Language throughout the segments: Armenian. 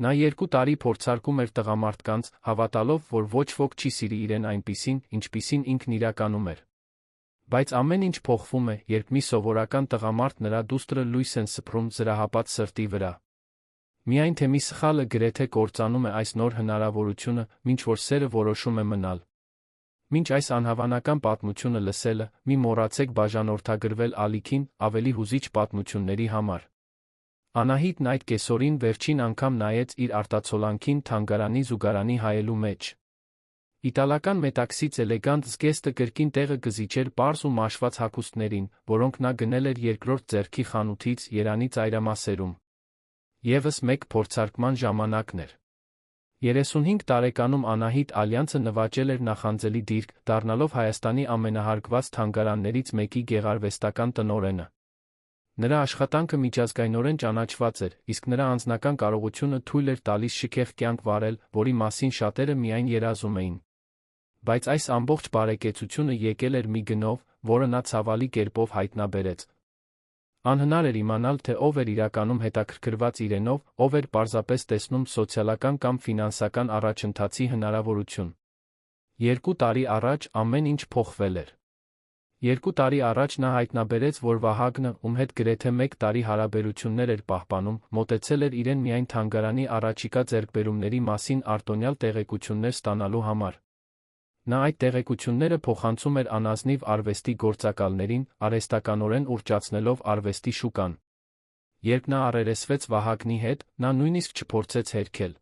Նա 2 տարի փորձարկում էր տղամարդկանց, հավատալով, որ ոչ ոք չի սիրի իրեն այնպիսին, ինչպիսին ինքն իրականում էր։ Բայց ամեն ինչ փոխվում է, երբ մի սովորական տղամարդ նրա դուստրը լույս են սփռում զրահապատ սրտի վրա։ Միայն թե մի սխալը գրեթե կործանում է այս նոր հնարավորությունը, մինչ որ սերը որոշում է մնալ։ Մինչ այս անհավանական պատմությունը լսելը, մի մոռացեք բաժանորդագրվել ալիքին ավելի հուզիչ պատմությունների համար։ Անահիտն այդ կեսօրին վերջին անգամ նայեց իր արտացոլանքին թանգարանի զուգարանի հայելու մեջ։ Իտալական մետաքսից էլեգանտ զգեստը կրկին տեղը կզիջեր պարզ ու մաշված հագուստներին, որոնք նա գնել էր երկրորդ ձեռքի խանութից Երանի ծայրամասերում։ Եվս մեկ փորձարկման ժամանակն էր։ 35 տարեկանում Անահիտ Ալյանցը նվաճել էր նախանձելի դիրք, դառնալով Հայաստանի ամենահարգված թանգարաններից մեկի գեղարվեստական տնօրենը։ Նրա աշխատանքը միջազգայնորեն ճանաչված էր, իսկ նրա անձնական կարողությունը թույլ էր տալիս շքեղ կյանք վարել, որի մասին շատերը միայն երազում էին։ Բայց այս ամբողջ բարեկեցությունը եկել էր մի գնով, որը նա ցավալի կերպով հայտնաբերեց։ Անհնար էր իմանալ, թե ով էր իրականում հետաքրքրված իրենով, ով էր պարզապես տեսնում սոցիալական կամ ֆինանսական առաջընթացի հնարավորություն։ 2 տարի առաջ ամեն ինչ փոխվել էր։ 2 տարի առաջ նա հայտնաբերեց, որ Վահագնը, ում հետ գրեթե 1 տարի հարաբերություններ էր պահպանում, մոտեցել էր իրեն միայն թանգարանի առաջիկա ձեռքբերումների մասին արտոնյալ տեղեկություններ ստանալու համար։ Նա այդ տեղեկությունները փոխանցում էր անազնիվ արվեստի գործակալներին, արհեստականորեն ուռճացնելով արվեստի շուկան։ Երբ նա առերեսվեց Վահագնի հետ, նա նույնիսկ չփորձեց հերքել։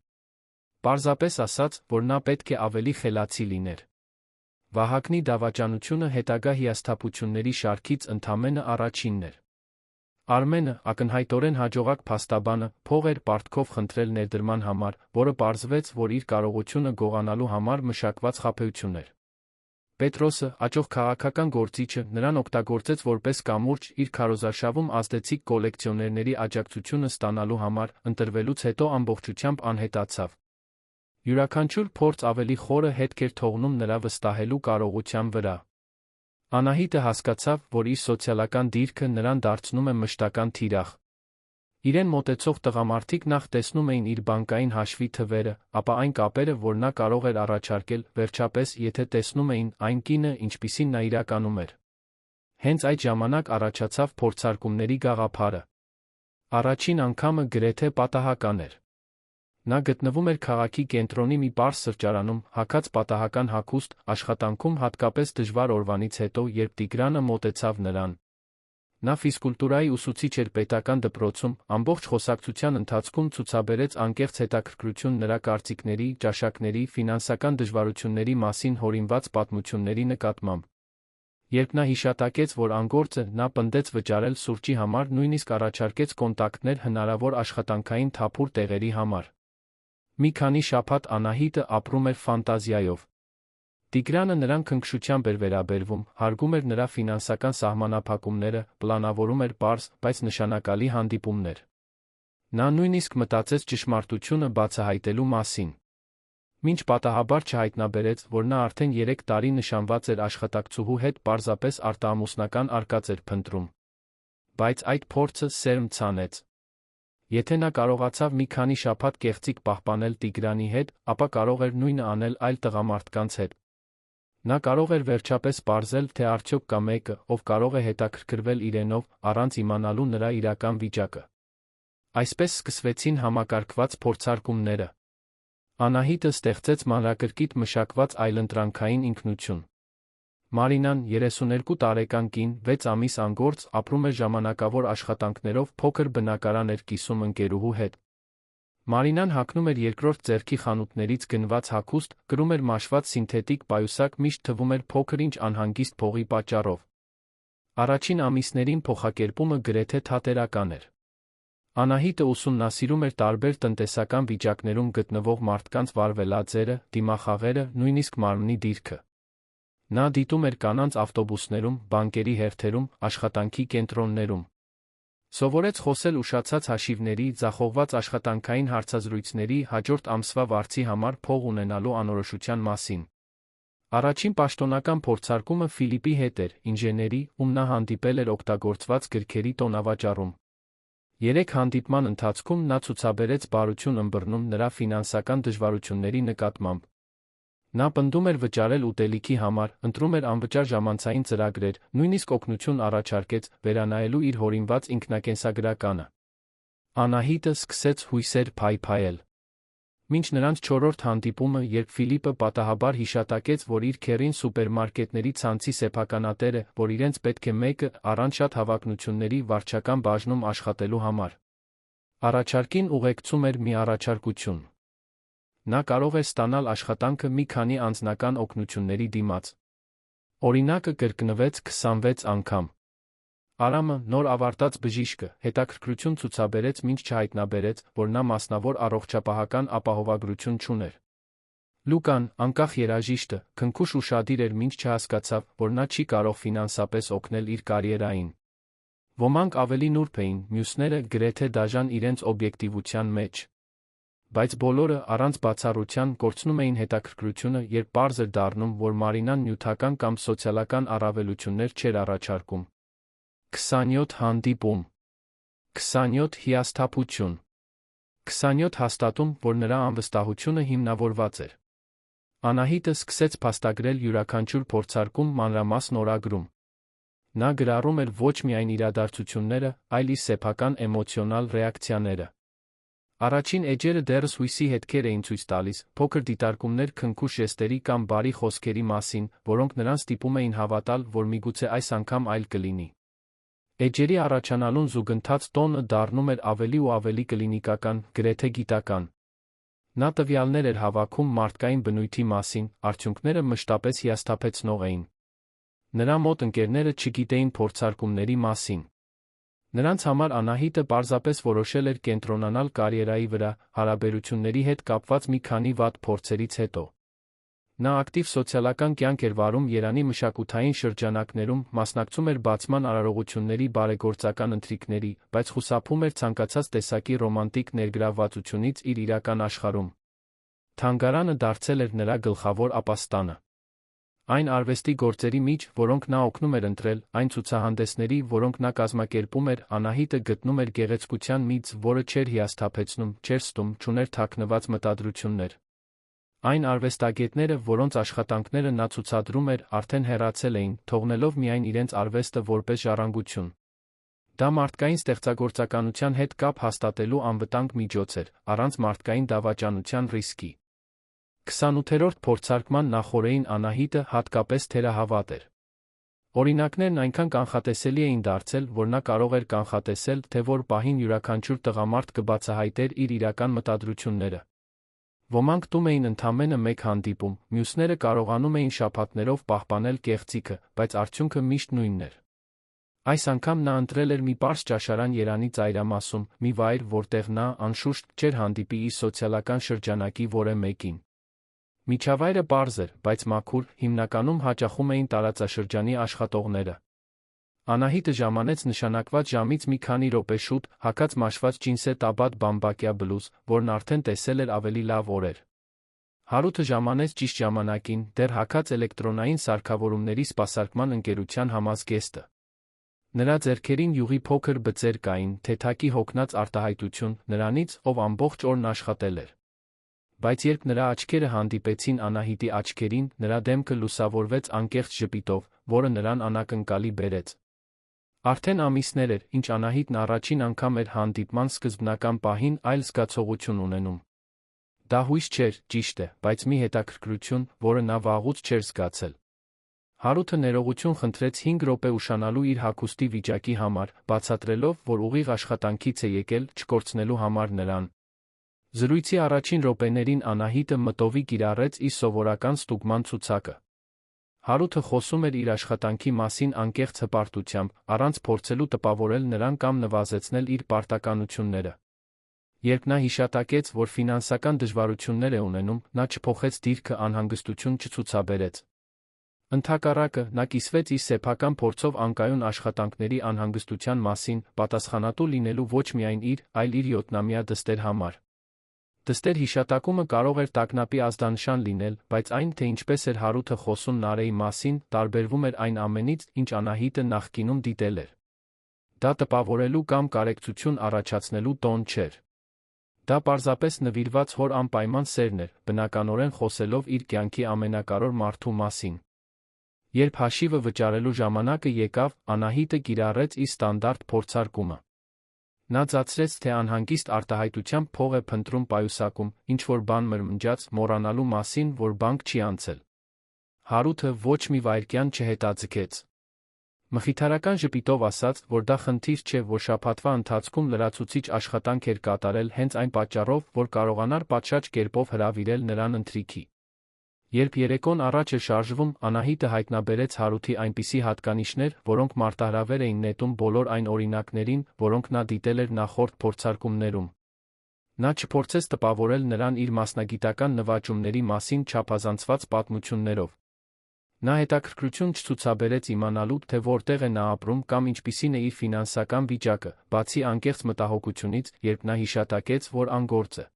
Պարզապես ասաց, որ նա պետք է ավելի խելացի լիներ։ Վահագնի դավաճանությունը հետագա հիասթափությունների շարքից ընդամենը առաջինն էր։ Արմենը, ակնհայտորեն հաջողակ փաստաբանը, փող էր պարտքով խնդրել ներդրման համար, որը պարզվեց, որ իր կարողությունը գողանալու համար մշակված խաբեություն էր։ Պետրոսը, աճող քաղաքական գործիչը, նրան օգտագործեց որպես կամուրջ իր քարոզարշավում ազդեցիկ կոլեկցիոներների աջակցությունը ստանալու համար, ընտրվելուց հետո ամբողջությամբ անհետացավ։ Յուրաքանչյուր փորձ ավելի խորը հետք էր թողնում նրա վստահելու կարողության վրա։ Անահիտը հասկացավ, որ իր սոցիալական դիրքը նրան դարձնում է մշտական թիրախ։ Իրեն մոտեցող տղամարդիկ նախ տեսնում էին իր բանկային հաշվի թվերը, ապա այն կապերը, որ նա կարող էր առաջարկել, վերջապես, եթե տեսնում էին այն կինը, ինչպիսին նա իրականում էր։ Հենց այդ ժամանակ առաջացավ փորձարկումների գաղափարը։ Առաջին անգամը գրեթե պատահական էր։ Նա գտնվում էր քաղաքի կենտրոնի մի պարզ սրճարանում, հագած պատահական հագուստ, աշխատանքում հատկապես դժվար օրվանից հետո, երբ Տիգրանը մոտեցավ նրան։ Նա ֆիզկուլտուրայի ուսուցիչ էր պետական դպրոցում, ամբողջ խոսակցության ընթացքում ցուցաբերեց անկեղծ հետաքրքրություն նրա կարծիքների, ճաշակների, ֆինանսական դժվարությունների մասին հորինված պատմությունների նկատմամբ։ Երբ նա հիշատակեց, որ անգործ է, նա պնդեց վճարել սուրճի համար, նույնիսկ առաջարկեց կոնտակտներ հնարավոր աշխատանքային թափուր տեղերի համար։ Մի քանի շաբաթ Անահիտը ապրում էր ֆանտազիայով։ Տիգրանը նրան քնքշությամբ էր վերաբերվում, հարգում էր նրա ֆինանսական սահմանափակումները, պլանավորում էր պարզ, բայց նշանակալի հանդիպումներ։ Նա նույնիսկ մտածեց ճշմարտությունը բացահայտելու մասին։ Մինչ պատահաբար չհայտնաբերեց, որ նա արդեն 3 տարի նշանված էր աշխատակցուհու հետ պարզապես արտաամուսնական արկած էր փնտրում։ Բայց այդ փորձը սերմ ցանեց։ Եթե նա կարողացավ մի քանի շաբաթ կեղծիք պահպանել Տիգրանի հետ, ապա կարող էր նույնը անել այլ տղամարդկանց հետ։ Նա կարող էր վերջապես պարզել, թե արդյոք կա մեկը, ով կարող է հետաքրքրվել իրենով, առանց իմանալու նրա իրական վիճակը։ Այսպես սկսվեցին համակարգված փորձարկումները։ Անահիտը ստեղծեց մանրակրկիտ մշակված այլընտրանքային ինքնություն։ Մարինան, 32 տարեկան կին, 6 ամիս անգործ, ապրում էր ժամանակավոր աշխատանքներով, փոքր բնակարան էր կիսում ընկերուհու հետ։ Մարինան հագնում էր երկրորդ ձեռքի խանութներից գնված հագուստ, կրում էր մաշված սինթետիկ պայուսակ, միշտ թվում էր փոքր-ինչ անհանգիստ փողի պատճառով։ Առաջին ամիսներին փոխակերպումը գրեթե թատերական էր։ Անահիտը ուսումնասիրում էր տարբեր տնտեսական վիճակներում գտնվող մարդկանց վարվելաձևերը, դիմախաղերը, նույնիսկ մարմնի դիրքը։ Նա դիտում էր կանանց ավտոբուսներում, բանկերի հերթերում, աշխատանքի կենտրոններում։ Սովորեց խոսել ուշացած հաշիվների, ձախողված աշխատանքային հարցազրույցների, հաջորդ ամսվա վարձի համար փող ունենալու անորոշության մասին։ Առաջին պաշտոնական փորձարկումը Ֆիլիպի հետ էր, ինժեների, ում նա հանդիպել էր օգտագործված գրքերի տոնավաճառում։ Երեք հանդիպման ընթացքում նա ցուցաբերեց բարություն ըմբռնում նրա ֆինանսական դժվարությունների նկատմամբ։ Նա պնդում էր վճարել ուտելիքի համար, ընտրում էր անվճար ժամանցային ծրագրեր, նույնիսկ օգնություն առաջարկեց վերանայելու իր հորինված ինքնակենսագրականը։ Անահիտը սկսեց հույսեր փայփայել։ Մինչ նրանց չորրորդ հանդիպումը, երբ Ֆիլիպը պատահաբար հիշատակեց, որ իր քեռին սուպերմարկետների ցանցի սեփականատեր է, որ իրենց պետք է մեկը առանց շատ հավակնությունների վարչական բաժնում աշխատելու համար։ Առաջարկին ուղեկցում էր մի առաջարկություն։ Նա կարող էր ստանալ աշխատանքը մի քանի անձնական օգնությունների դիմաց։ Օրինակը կրկնվեց 26 անգամ։ Արամը, նոր ավարտած բժիշկը, հետաքրքրություն ցուցաբերեց, մինչ չհայտնաբերեց, որ նա մասնավոր առողջապահական ապահովագրություն չուներ։ Լուկան, անկախ երաժիշտը, քնքուշ ուշադիր էր, մինչ չհասկացավ, որ նա չի կարող ֆինանսապես օգնել իր կարիերային։ Ոմանք ավելի նուրբ էին, մյուսները գրեթե դաժան իրենց օբյեկտիվության մեջ։ Բայց բոլորը, առանց բացառության, կորցնում էին հետաքրքրությունը, երբ պարզ էր դառնում, որ Մարինան նյութական կամ սոցիալական առավելություններ չէր առաջարկում։ 27 հանդիպում, 27 հիասթափություն, 27 հաստատում, որ նրա անվստահությունը հիմնավորված էր։ Անահիտը սկսեց փաստագրել յուրաքանչյուր փորձարկում մանրամասն օրագրում։ Նա գրառում էր ոչ միայն իրադարձությունները, այլ իր սեփական էմոցիոնալ ռեակցիաները։ Առաջին էջերը դեռս հույսի հետքեր էին ցույց տալիս, փոքր դիտարկումներ քնքուշ ժեստերի կամ բարի խոսքերի մասին, որոնք նրան ստիպում էին հավատալ, որ միգուցե այս անգամ այլ կլինի։ Էջերի առաջանալուն զուգընթաց տոնը դառնում էր ավելի ու ավելի կլինիկական, գրեթե գիտական։ Նա տվյալներ էր հավաքում մարդկային բնույթի մասին, արդյունքները մշտապես հիասթափեցնող էին։ Նրա մոտ ընկերները չգիտեին փորձարկումների մասին։ Նրանց համար Անահիտը պարզապես որոշել էր կենտրոնանալ կարիերայի վրա, հարաբերությունների հետ կապված մի քանի վատ փորձերից հետո։ Նա ակտիվ սոցիալական կյանք էր վարում Երանի մշակութային շրջանակներում, մասնակցում էր բացման արարողությունների բարեգործական ընթրիքների, բայց խուսափում էր ցանկացած տեսակի ռոմանտիկ ներգրավվածությունից իր իրական աշխարհում։ Թանգարանը դարձել էր նրա գլխավոր ապաստանը։ Այն արվեստի գործերի միջ, որոնք նա օգնում էր ընտրել, այն ցուցահանդեսների, որոնք նա կազմակերպում էր, Անահիտը գտնում էր գեղեցկության միծ, որը չէր հիասթափեցնում, չէր ստում, չուներ թաքնված մտադրություններ։ Այն արվեստագետները, որոնց աշխատանքները նա ցուցադրում էր, արդեն հեռացել էին, թողնելով միայն իրենց արվեստը որպես ժառանգություն։ Դա մարդկային ստեղծագործականության հետ կապ հաստատելու անվտանգ միջոց էր, առանց մարդկային դավաճանության ռիսկի։ 28-րդ փորձարկման նախօրեին Անահիտը հատկապես թերահավատ էր։ Օրինակներն այնքան կանխատեսելի էին դարձել, որ նա կարող էր կանխատեսել, թե որ պահին յուրաքանչյուր տղամարդ կբացահայտեր իր իրական մտադրությունները։ Ոմանք տում էին ընդամենը մեկ հանդիպում, մյուսները կարողանում էին շաբաթներով պահպանել կեղծիքը, բայց արդյունքը միշտ նույնն էր։ Այս անգամ նա ընտրել էր մի պարզ ճաշարան Երանի ծայրամասում, մի վայր, որտեղ նա, անշուշտ, չէր հանդիպի իր սոցիալական շրջանակի որևէ մեկին։ Միջավայրը պարզ էր, բայց մաքուր, հիմնականում հաճախում էին տարածաշրջանի աշխատողները։ Անահիտը ժամանեց նշանակված ժամից մի քանի րոպե շուտ, հագած մաշված ջինսե տաբատ բամբակյա բլուզ, որն արդեն տեսել էր ավելի լավ օրեր։ Հարութը ժամանեց ճիշտ ժամանակին, դեռ հագած էլեկտրոնային սարքավորումների սպասարկման ընկերության համազգեստը։ Նրա ձեռքերին յուղի փոքր բծեր կային, թեթակի հոգնած արտահայտություն նրանից, ով ամբողջ օրն աշխատել էր։ Բայց երբ նրա աչքերը հանդիպեցին Անահիտի աչքերին, նրա դեմքը լուսավորվեց անկեղծ ժպիտով, որը նրան անակնկալի բերեց։ Արդեն ամիսներ էր, ինչ Անահիտն առաջին անգամ էր հանդիպման սկզբնական պահին այլ զգացողություն ունենում։ Դա հույս չէր, ճիշտ է, բայց մի հետաքրքրություն, որը նա վաղուց չէր զգացել։ Հարութը ներողություն խնդրեց 5 րոպե ուշանալու իր հագուստի վիճակի համար, բացատրելով, որ ուղիղ աշխատանքից է եկել, չկորցնելու համար նրան։ Զրույցի առաջին րոպեներին Անահիտը մտովի կիրառեց իր սովորական ստուգման ցուցակը։ Հարութը խոսում էր իր աշխատանքի մասին անկեղծ հպարտությամբ, առանց փորձելու տպավորել նրան կամ նվազեցնել իր պարտականությունները։ Երբ նա հիշատակեց, որ ֆինանսական դժվարություններ է ունենում, նա չփոխեց դիրքը, անհանգստություն չցուցաբերեց։ Ընդհակառակը, նա կիսվեց իր սեփական փորձով անկայուն աշխատանքների անհանգստության մասին, պատասխանատու լինելու ոչ միայն իր, այլ իր 7-ամյա դստեր համար։ Դստեր հիշատակումը կարող էր տագնապի ազդանշան լինել, բայց այն, թե ինչպես էր Հարութը խոսում Նարեի մասին, տարբերվում էր այն ամենից, ինչ Անահիտը նախկինում դիտել էր։ Դա տպավորելու կամ կարեկցություն առաջացնելու տոն չէր։ Դա պարզապես նվիրված հոր անպայման սերն էր, բնականորեն խոսելով իր կյանքի ամենակարևոր մարդու մասին։ Երբ հաշիվը վճարելու ժամանակը եկավ, Անահիտը կիրառեց իր ստանդարտ փորձարկումը։ Նա ծածրեց, թե անհանգիստ արտահայտությամբ փող է փնտրում պայուսակում, ինչ-որ բան մրմնջաց, մոռանալու մասին, որ բանկ չի անցել։ Հարութը ոչ մի վայրկյան չհետաձգեց։ Մխիթարական ժպիտով ասաց, որ դա խնդիր չէ, որ շաբաթվա ընթացքում լրացուցիչ աշխատանք էր կատարել հենց այն պատճառով, որ կարողանար պատշաճ կերպով հրավիրել նրան ընթրիքի։ Երբ երեկոն առաջ էր շարժվում, Անահիտը հայտնաբերեց Հարութի այնպիսի հատկանիշներ, որոնք մարտահրավեր էին նետում բոլոր այն օրինակներին, որոնք նա դիտել էր նախորդ փորձարկումներում։ Նա չփորձեց տպավորել նրան իր մասնագիտական նվաճումների մասին չափազանցված պատմություններով։ Նա հետաքրքրություն չցուցաբերեց իմանալու, թե որտեղ է նա ապրում կամ ինչպիսին է իր ֆինանսական վիճակը, բացի անկեղծ մտահոգությունից, երբ նա հիշատակեց, որ անգործ է։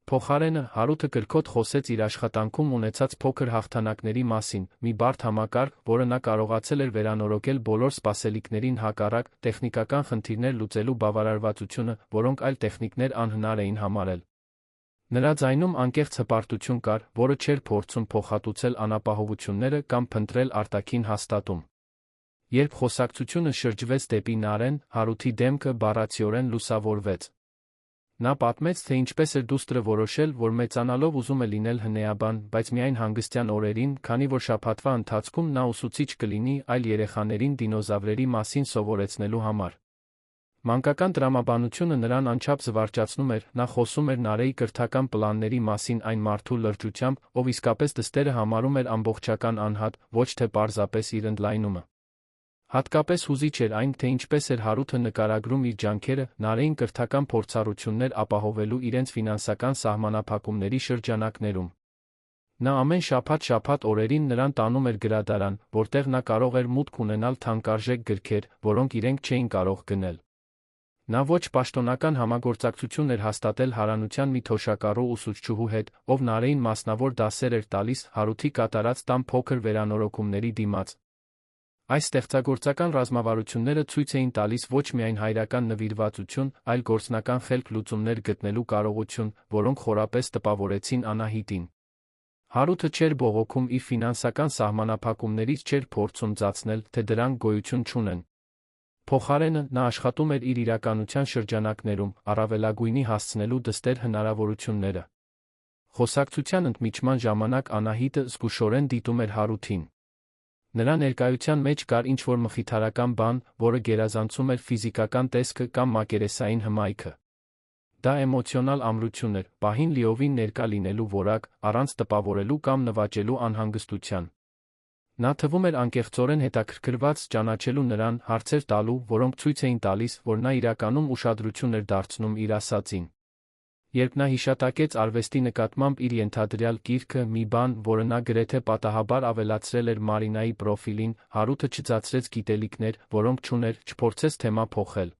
Փոխարենը, Հարութը կրկոտ խոսեց իր աշխատանքում ունեցած փոքր հաղթանակների մասին, մի բարդ համակարգ, որը նա կարողացել էր վերանորոգել բոլոր սպասելիքներին հակառակ, տեխնիկական խնդիրներ լուծելու բավարարվածությունը, որոնք այլ տեխնիկներ անհնար էին համարել։ Նրա ձայնում անկեղծ հպարտություն կար, որը չէր փորձում փոխհատուցել անապահովությունները կամ փնտրել արտաքին հաստատում։ Երբ խոսակցությունը շրջվեց դեպի Նարեն, Հարութի դեմքը բառացիորեն լուսավորվեց։ Նա պատմեց, թե ինչպես էր դուստրը որոշել, որ մեծանալով ուզում է լինել հնեաբան, բայց միայն հանգստյան օրերին, քանի որ շաբաթվա ընթացքում նա ուսուցիչ կլինի այլ երեխաներին դինոզավրերի մասին սովորեցնելու համար։ Մանկական տրամաբանությունը նրան անչափ զվարճացնում էր, նա խոսում էր Նարեի կրթական պլանների մասին այն մարդու լրջությամբ, ով իսկապես դստերը համարում էր ամբողջական անհատ, ոչ թե պարզապես իր ընդլայնումը։ Հատկապես հուզիչ էր այն, թե ինչպես էր Հարութը նկարագրում իր ջանքերը Նարեին կրթական փորձառություններ ապահովելու իրենց ֆինանսական սահմանափակումների շրջանակներում։ Նա ամեն շաբաթ օրերին նրան տանում էր գրադարան, որտեղ նա կարող էր մուտք ունենալ թանկարժեք գրքեր, որոնք իրենք չէին կարող գնել։ Նա ոչ պաշտոնական համագործակցություն էր հաստատել հարանության մի թոշակառու ուսուցչուհու հետ, ով Նարեին մասնավոր դասեր էր տալիս Հարութի կատարած տան փոքր վերանորոգումների դիմաց։ Այս ստեղծագործական ռազմավարությունները ցույց էին տալիս ոչ միայն հայրական նվիրվածություն, այլ գործնական խելք լուծումներ գտնելու կարողություն, որոնք խորապես տպավորեցին Անահիտին։ Հարութը չէր բողոքում իր ֆինանսական սահմանափակումներից, չէր փորձում ծածնել, թե դրանք գոյություն չունեն։ Փոխարենը, նա աշխատում էր իր իրականության շրջանակներում, առավելագույնի հասցնելու դստեր հնարավորությունները։ Խոսակցության ընդմիջման ժամանակ Անահիտը զգուշորեն դիտում էր Հարութին։ Նրա ներկայության մեջ կար ինչ-որ մխիթարական բան, որը գերազանցում էր ֆիզիկական տեսքը կամ մակերեսային հմայքը։ Դա էմոցիոնալ ամրություն էր, պահին լիովին ներկա լինելու որակ, առանց տպավորելու կամ նվաճելու անհանգստության։ Նա թվում էր անկեղծորեն հետաքրքրված ճանաչելու նրան, հարցեր տալու, որոնք ցույց էին տալիս, որ նա իրականում ուշադրություն էր դարձնում իր ասածին։ Երբ նա հիշատակեց արվեստի նկատմամբ իր ենթադրյալ կիրքը, մի բան, որը նա գրեթե պատահաբար ավելացրել էր Մարինայի պրոֆիլին, Հարութը չձացրեց գիտելիքներ, որոնք չուներ, չփորձեց թեմա փոխել։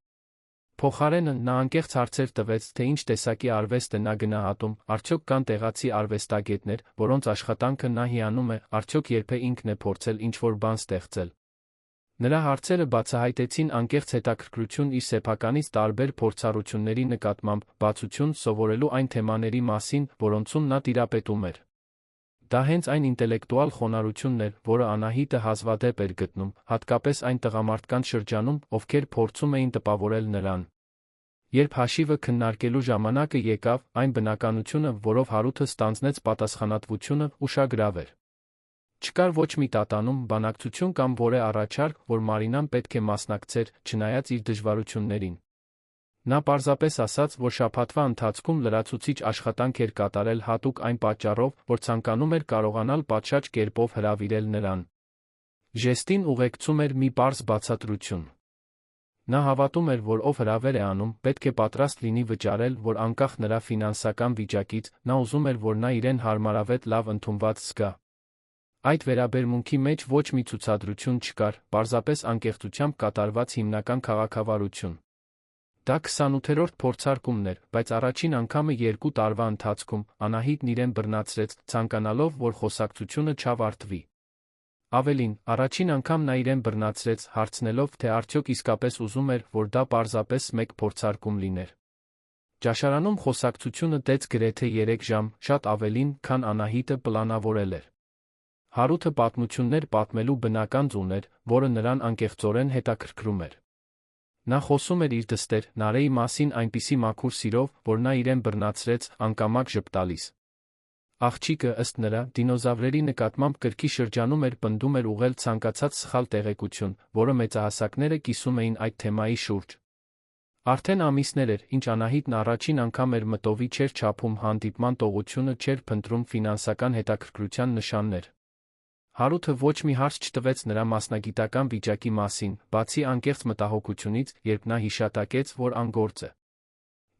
Փոխարենը, նա անկեղծ հարցեր տվեց, թե ինչ տեսակի արվեստ է նա գնահատում, արդյոք կան տեղացի արվեստագետներ, որոնց աշխատանքը նա հիանում է, արդյոք երբեք ինքն է փորձել ինչ-որ բան ստեղծել։ Նրա հարցերը բացահայտեցին անկեղծ հետաքրքրություն իր սեփականից տարբեր փորձառությունների նկատմամբ, բացություն սովորելու այն թեմաների մասին, որոնցում նա տիրապետում էր։ Դա հենց այն ինտելեկտուալ խոնարհությունն էր, որը Անահիտը հազվադեպ էր գտնում, հատկապես այն տղամարդկանց շրջանում, ովքեր փորձում էին տպավորել նրան։ Երբ հաշիվը քննարկելու ժամանակը եկավ, այն բնականությունը, որով Հարութը ստանձնեց պատասխանատվությունը, ուշագրավ էր։ Չկար ոչ մի տատանում, բանակցություն կամ որևէ առաջարկ, որ Մարինան պետք է մասնակցեր, չնայած իր դժվարություններին։ Նա պարզապես ասաց, որ շաբաթվա ընթացքում լրացուցիչ աշխատանք էր կատարել հատուկ այն պատճառով, որ ցանկանում էր կարողանալ պատշաճ կերպով հրավիրել նրան։ Ժեստին ուղեկցում էր մի պարզ բացատրություն։ Նա հավատում էր, որ ով հրավեր է անում, պետք է պատրաստ լինի վճարել, որ անկախ նրա ֆինանսական վիճակից, նա ուզում էր, որ նա իրեն հարմարավետ լավ ընդունված զգա։ Այդ վերաբերմունքի մեջ ոչ մի ցուցադրություն չկար, պարզապես անկեղծությամբ կատարված հիմնական քաղաքավարություն։ Դա 28-րդ փորձարկումն էր, բայց առաջին անգամը 2 տարվա ընթացքում Անահիտն իրեն բռնացրեց, ցանկանալով, որ խոսակցությունը չավարտվի։ Ավելին, առաջին անգամ նա իրեն բռնացրեց, հարցնելով, թե արդյոք իսկապես ուզում էր, որ դա պարզապես մեկ փորձարկում լիներ։ Ճաշարանում խոսակցությունը տեց գրեթե 3 ժամ, շատ ավելին, քան Անահիտը պլանավորել էր։ Հարութը պատմություններ պատմելու բնական ձուն էր, որը նրան անկեղծորեն հետաքրքրում էր։ Նա խոսում էր իր դստեր Նարեի մասին այնպիսի մաքուր սիրով, որ նա իրեն բռնացրեց, անկամակ ժպտալիս։ Աղջիկը, ըստ նրա, դինոզավրերի նկատմամբ կրքի շրջանում էր պնդում էր ուղղել ցանկացած սխալ տեղեկություն, որը մեծահասակները կիսում էին այդ թեմայի շուրջ։ Արդեն ամիսներ էր, ինչ Անահիտն առաջին անգամ էր մտովի չէր չափում հանդիպման տողությունը չէր փնտրում ֆինանսական հետաքրքրության նշաններ։ Հարութը ոչ մի հարց չտվեց նրա մասնագիտական վիճակի մասին, բացի անկեղծ մտահոգությունից, երբ նա հիշատակեց, որ անգործ է։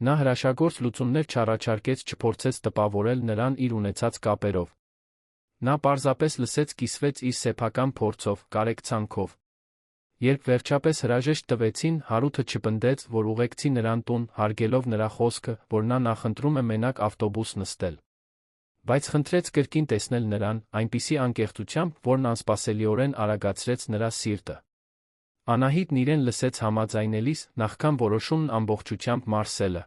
Նա հրաշագործ լուծումներ չառաջարկեց, չփորձեց տպավորել նրան իր ունեցած կապերով։ Նա պարզապես լսեց, կիսվեց իր սեփական փորձով, կարեկցանքով։ Երբ վերջապես հրաժեշտ տվեցին, Հարութը չպնդեց, որ ուղեկցի նրան տուն, հարգելով նրա խոսքը, որ նա նախընտրում է մենակ ավտոբուս նստել։ Բայց խնդրեց կրկին տեսնել նրան, այնպիսի անկեղծությամբ, որն անսպասելիորեն արագացրեց նրա սիրտը։ Անահիտն իրեն լսեց համաձայնելիս, նախքան որոշումն ամբողջությամբ մարսելը։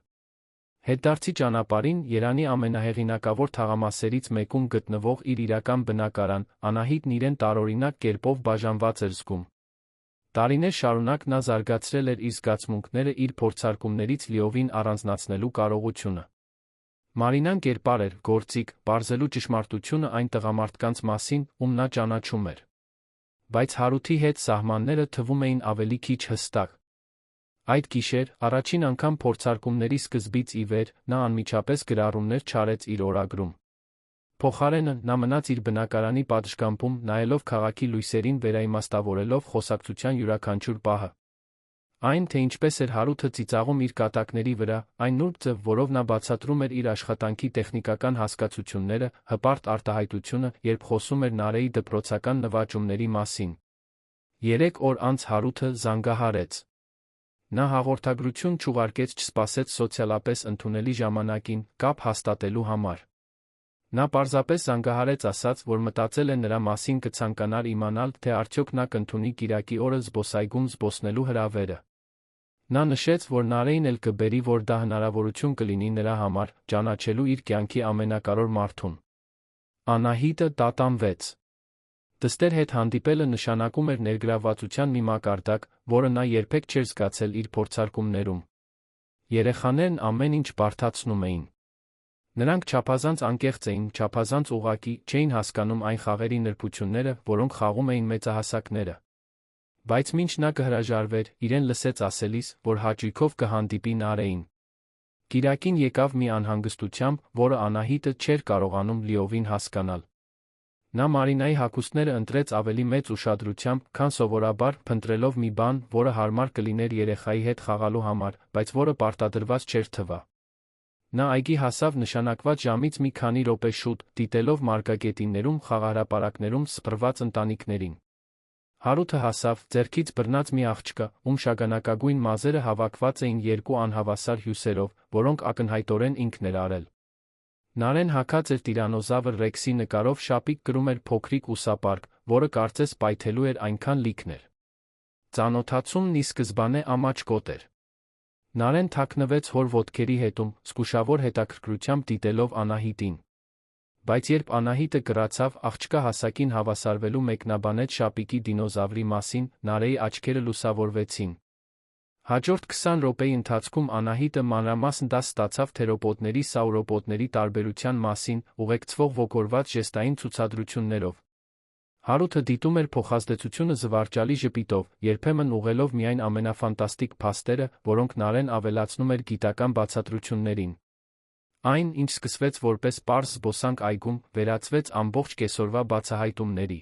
Հետդարձի ճանապարհին, Երանի ամենահեղինակավոր թաղամասերից մեկում գտնվող իր իրական բնակարան, Անահիտն իրեն տարօրինակ կերպով բաժանված էր զգում։ Տարիներ շարունակ նա զարգացրել էր իր զգացմունքները իր փորձարկումներից լիովին առանձնացնելու կարողությունը։ Մարինան կերպար էր, գործիք, պարզելու ճշմարտությունը այն տղամարդկանց մասին, ում նա ճանաչում էր։ Բայց Հարութի հետ սահմանները թվում էին ավելի քիչ հստակ։ Այդ գիշեր, առաջին անգամ փորձարկումների սկզբից ի վեր, նա անմիջապես գրառումներ չարեց իր օրագրում։ Փոխարենը, նա մնաց իր բնակարանի պատշգամբում, նայելով քաղաքի լույսերին, վերաիմաստավորելով խոսակցության յուրաքանչյուր պահը։ Այն, թե ինչպես էր Հարութը ծիծաղում իր կատակների վրա, այն նուրբ ձև, որով նա բացատրում էր իր աշխատանքի տեխնիկական հասկացությունները, հպարտ արտահայտությունը, երբ խոսում էր Նարեի դպրոցական նվաճումների մասին։ 3 օր անց Հարութը զանգահարեց։ Նա հաղորդագրություն չուղարկեց, չսպասեց սոցիալապես ընդունելի ժամանակին, կապ հաստատելու համար։ Նա պարզապես զանգահարեց, ասաց, որ մտածել է նրա մասին կցանկանար իմանալ, թե արդյոք նա կընդունի կիրակի օրը զբոսայգում զբոսնելու հրավերը։ Նա նշեց, որ Նարեին էլ կբերի, որ դա հնարավորություն կլինի նրա համար, ճանաչելու իր կյանքի ամենակարևոր մարդուն։ Անահիտը տատանվեց։ Դստեր հետ հանդիպելը նշանակում էր ներգրավվածության մի մակարդակ, որը նա երբեք չէր զգացել իր փորձարկումներում։ Երեխաներն ամեն ինչ բարդացնում էին։ Նրանք չափազանց անկեղծ էին, չափազանց ուղղակի, չէին հասկանում այն խաղերի նրբությունները, որոնք խաղում էին մեծահասակները։ Բայց մինչ նա կհրաժարվեր, իրեն լսեց ասելիս, որ հաճույքով կհանդիպի Նարեին։ Կիրակին եկավ մի անհանգստությամբ, որը Անահիտը չէր կարողանում լիովին հասկանալ։ Նա Մարինայի հագուստները ընտրեց ավելի մեծ ուշադրությամբ, քան սովորաբար, փնտրելով մի բան, որը հարմար կլիներ երեխայի հետ խաղալու համար, բայց որը պարտադրված չէր թվա։ Նա այգի հասավ նշանակված ժամից մի քանի րոպե շուտ, դիտելով մարգագետիններում խաղահրապարակներում սփռված ընտանիքներին։ Հարութը հասավ, ձեռքից բռնած մի աղջկա, ում շագանակագույն մազերը հավաքված էին 2 անհավասար հյուսերով, որոնք ակնհայտորեն ինքն էր արել։ Նարեն հագած էր տիրանոզավր Ռեքսի նկարով շապիկ կրում էր փոքրիկ ուսապարկ, որը կարծես պայթելու էր, այնքան լիքն էր։ Ծանոթացումն ի սկզբանե ամաչկոտ էր։ Նարեն թաքնվեց հոր ոտքերի հետում, զգուշավոր հետաքրքրությամբ դիտելով Անահիտին։ Բայց երբ Անահիտը կռացավ, աղջկա հասակին հավասարվելու մեկնաբանեց շապիկի դինոզավրի մասին, Նարեի աչքերը լուսավորվեցին։ Հաջորդ 20 րոպեի ընթացքում Անահիտը մանրամասն դաս ստացավ թերոպոդների սաուրոպոդների տարբերության մասին, ուղեկցվող ոգորված ժեստային ցուցադրություններով։ Հարութը դիտում էր փոխազդեցությունը զվարճալի ժպիտով, երբեմն ուղղելով միայն ամենաֆանտաստիկ փաստերը, որոնք Նարեն ավելացնում էր գիտական բացատրություններին։ Այն, ինչ սկսվեց որպես պարզ զբոսանք այգում, վերածվեց ամբողջ կեսօրվա բացահայտումների։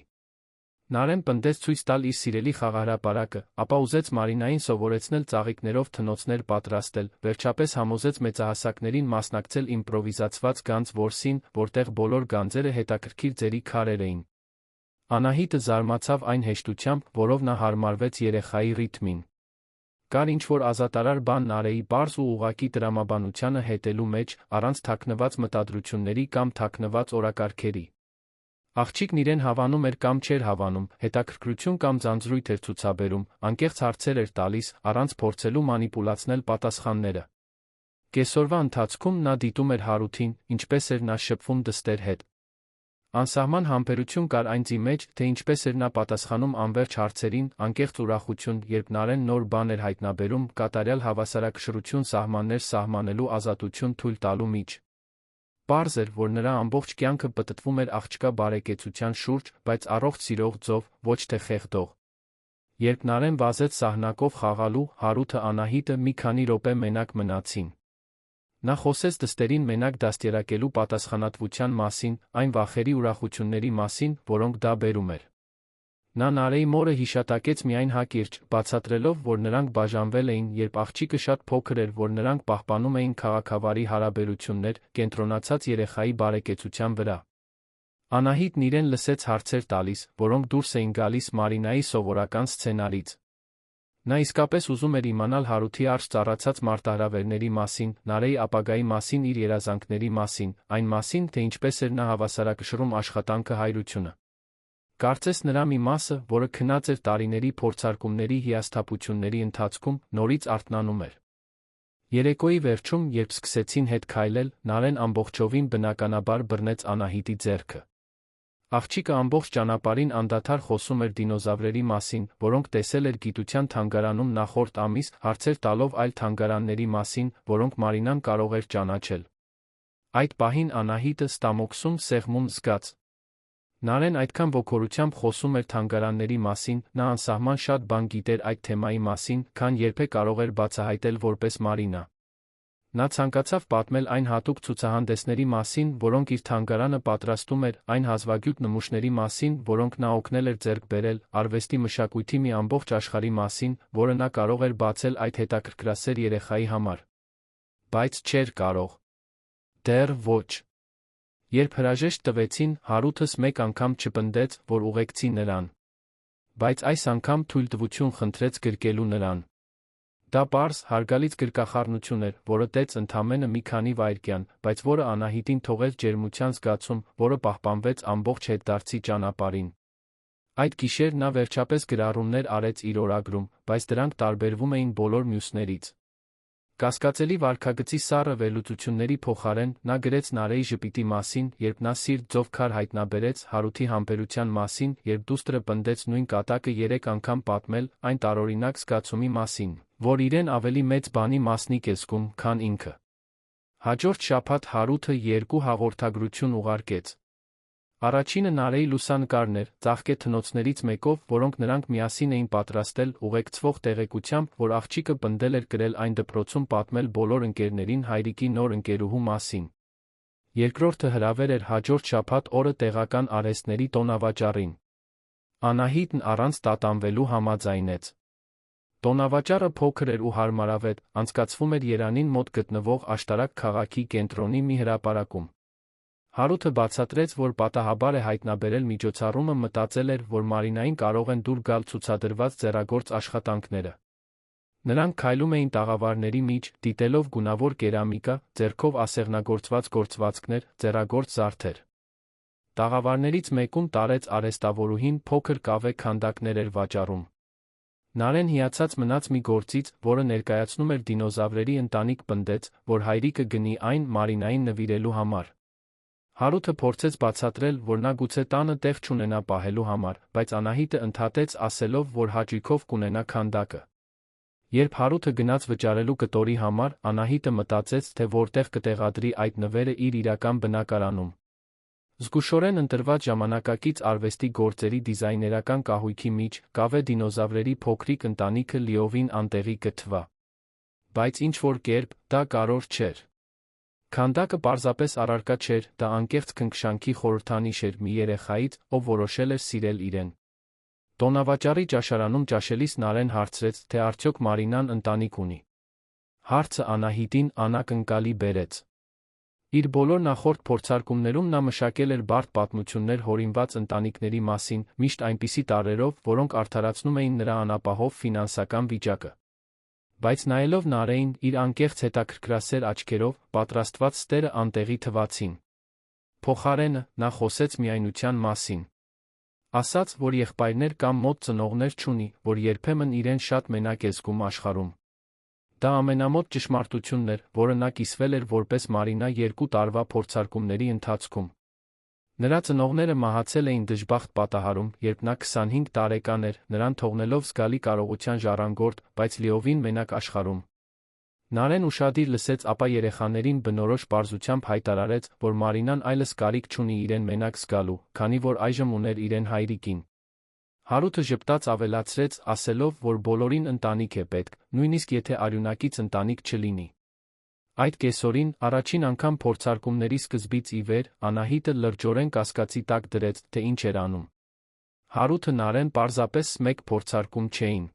Նարեն պնդեց ցույց տալ իր սիրելի խաղահրապարակը, ապա ուզեց Մարինային սովորեցնել ծաղիկներով թնոցներ պատրաստել, վերջապես համոզեց մեծահասակներին մասնակցել իմպրովիզացված գանձ որսին, որտեղ բոլոր գանձերը հետաքրքիր ձերի քարեր էին։ Անահիտը զարմացավ այն հեշտությամբ, որով նա հարմարվեց երեխայի ռիթմին։ Կար ինչ-որ ազատարար բան Նարեի պարզ ու ուղղակի տրամաբանությանը հետելու մեջ, առանց թաքնված մտադրությունների կամ թաքնված օրակարգերի։ Աղջիկն իրեն հավանում էր կամ չէր հավանում, հետաքրքրություն կամ ձանձրույթ էր ցուցաբերում, անկեղծ հարցեր էր տալիս, առանց փորձելու մանիպուլացնել պատասխանները։ Կեսօրվա ընթացքում նա դիտում էր Հարութին, ինչպես էր նա շփվում դստեր հետ։ Անսահման համբերություն կար այն ձի մեջ, թե ինչպես էր նա պատասխանում անվերջ հարցերին, անկեղծ ուրախություն, երբ Նարեն նոր բան էր հայտնաբերում, կատարյալ հավասարակշռություն սահմաններ սահմանելու ազատություն թույլ տալու միջ։ Պարզ էր, որ նրա ամբողջ կյանքը պտտվում էր աղջկա բարեկեցության շուրջ, բայց առողջ սիրող ձով, ոչ թե խեղդող։ Երբ Նարեն վազեց սահնակով խաղալու, Հարութը Անահիտը մի քանի րոպե մենակ մնացին։ Նա խոսեց դստերին մենակ դաստիարակելու պատասխանատվության մասին, այն վախերի ուրախությունների մասին, որոնք դա բերում էր։ Նա Նարեի մորը հիշատակեց միայն հակիրճ, բացատրելով, որ նրանք բաժանվել էին, երբ աղջիկը շատ փոքր էր, որ նրանք պահպանում էին քաղաքավարի հարաբերություններ, կենտրոնացած երեխայի բարեկեցության վրա։ Անահիտն իրեն լսեց հարցեր տալիս, որոնք դուրս էին գալիս Մարինայի սովորական սցենարից։ Նա իսկապես ուզում էր իմանալ Հարութի արջ ծառացած մարտահրավերների մասին, Նարեի ապագայի մասին, իր երազանքների մասին, այն մասին, թե ինչպես էր նա հավասարակշռում աշխատանքը հայրությունը։ Կարծես նրա մի մասը, որը քնած էր տարիների փորձարկումների հիասթափությունների ընթացքում, նորից արթնանում էր։ Երեկոյի վերջում, երբ սկսեցին հետ քայլել, Նարեն ամբողջովին բնականաբար բռնեց Անահիտի ձեռքը։ Աղջիկը ամբողջ ճանապարհին անդադար խոսում էր դինոզավրերի մասին, որոնք տեսել էր գիտության թանգարանում նախորդ ամիս, հարցեր տալով այլ թանգարանների մասին, որոնք Մարինան կարող էր ճանաչել։ Այդ պահին Անահիտը ստամոքսում սեղմում զգաց։ Նարեն այդքան ոգորությամբ խոսում էր թանգարանների մասին, նա անսահման շատ բան գիտեր այդ թեմայի մասին, քան երբեք կարող էր բացահայտել որպես Մարինա։ Նա ցանկացավ պատմել այն հատուկ ցուցահանդեսների մասին, որոնք իր թանգարանը պատրաստում էր, այն հազվագյուտ նմուշների մասին, որոնք նա օգնել էր ձեռք բերել, արվեստի մշակույթի մի ամբողջ աշխարհի մասին, որը նա կարող էր բացել այդ հետաքրքրասեր երեխայի համար։ Բայց չէր կարող։ Դեռ ոչ։ Երբ հրաժեշտ տվեցին, Հարութս մեկ անգամ չպնդեց, որ ուղեկցի նրան։ Բայց այս անգամ թույլտվություն խնդրեց գրկելու նրան։ Դա պարզ, հարգալից գրկախառնություն էր, որը տեց ընդամենը մի քանի վայրկյան, բայց որը Անահիտին թողեց ջերմության զգացում, որը պահպանվեց ամբողջ հետդարձի ճանապարհին։ Այդ գիշեր նա վերջապես գրառումներ արեց իր օրագրում, բայց դրանք տարբերվում էին բոլոր մյուսներից։ Կասկածելի վարքագծի սառը վերլուծությունների փոխարեն, նա գրեց Նարեի ժպիտի մասին, երբ նա սիրտ ձով քար հայտնաբերեց, Հարութի համբերության մասին, երբ դուստրը պնդեց նույն կատակը 3 անգամ պատմել, այն տարօրինակ զգացումի մասին, որ իրեն ավելի մեծ բանի մասնիկ է զգում, քան ինքը։ Հաջորդ շաբաթ Հարութը 2 հաղորդագրություն ուղարկեց։ Առաջինը Նարեի լուսանկարն էր, ծաղկե թնոցներից մեկով, որոնք նրանք միասին էին պատրաստել, ուղեկցվող տեղեկությամբ, որ աղջիկը պնդել էր կրել այն դպրոցում պատմել բոլոր ընկերներին հայրիկի նոր ընկերուհու մասին։ Երկրորդը հրավեր էր հաջորդ շաբաթ օրը տեղական արհեստների տոնավաճառին։ Անահիտն առանց տատանվելու համաձայնեց։ Տոնավաճառը փոքր էր ու հարմարավետ, անցկացվում էր Երանին մոտ գտնվող աշտարակ քաղաքի կենտրոնի մի հրապարակում։ Հարութը բացատրեց, որ պատահաբար է հայտնաբերել միջոցառումը, մտածել էր, որ Մարինային կարող են դուր գալ ցուցադրված ձեռագործ աշխատանքները։ Նրանք քայլում էին տաղավարների միջ, դիտելով գունավոր կերամիկա, ձեռքով ասեղնագործված գործվածքներ, ձեռագործ զարդեր։ Տաղավարներից մեկում տարեց արհեստավորուհին փոքր կավե քանդակներ էր վաճառում։ Նարեն հիացած մնաց մի գործից, որը ներկայացնում էր դինոզավրերի ընտանիք, պնդեց, որ հայրիկը գնի այն Մարինային նվիրելու համար։ Հարութը փորձեց բացատրել, որ նա գուցե տանը տեղ չունենա պահելու համար, բայց Անահիտը ընդհատեց, ասելով, որ հաճույքով կունենա քանդակը։ Երբ Հարութը գնաց վճարելու կտորի համար, Անահիտը մտածեց, թե որտեղ կտեղադրի այդ նվերը իր իրական բնակարանում։ Զգուշորեն ընտրված ժամանակակից արվեստի գործերի դիզայներական կահույքի միջ, կավե դինոզավրերի փոքրիկ ընտանիքը լիովին անտեղի կթվա։ Բայց ինչ-որ կերպ, դա կարևոր չէր։ Քանդակը պարզապես առարկա չէր, դա անկեղծ քնքշանքի խորհրդանիշ էր մի երեխայից, ով որոշել էր սիրել իրեն։ Տոնավաճառի ճաշարանում ճաշելիս Նարեն հարցրեց, թե արդյոք Մարինան ընտանիք ունի։ Հարցը Անահիտին անակնկալի բերեց։ Իր բոլոր նախորդ փորձարկումներում նա մշակել էր բարդ պատմություններ հորինված ընտանիքների մասին, միշտ այնպիսի տարրերով, որոնք արդարացնում էին նրա անապահով ֆինանսական վիճակը։ Բայց նայելով Նարեին, իր անկեղծ հետաքրքրասեր աչքերով, պատրաստված ստերը անտեղի թվացին։ Փոխարենը, նա խոսեց միայնության մասին։ Ասաց, որ եղբայրներ կամ մոտ ծնողներ չունի, որ երբեմն իրեն շատ մենակ է զգում աշխարհում։ Դա ամենամոտ ճշմարտությունն էր, որը նա կիսվել էր որպես Մարինա 2 տարվա փորձարկումների ընթացքում։ Նրա ծնողները մահացել էին դժբախտ պատահարում, երբ նա 25 տարեկան էր, նրան թողնելով զգալի կարողության ժառանգորդ, բայց լիովին մենակ աշխարհում։ Նարեն ուշադիր լսեց, ապա երեխաներին բնորոշ պարզությամբ հայտարարեց, որ Մարինան այլս կարիք չունի իրեն մենակ զգալու, քանի որ այժմ ուներ իրեն հայրիկին։ Հարութը ժպտաց ավելացրեց, ասելով, որ բոլորին ընտանիք է պետք, նույնիսկ եթե արյունակից ընտանիք չլինի։ Այդ կեսօրին, առաջին անգամ փորձարկումների սկզբից ի վեր, Անահիտը լրջորեն կասկածի տակ դրեց, թե ինչ էր անում։ Հարութը Նարեն պարզապես մեկ փորձարկում չէին։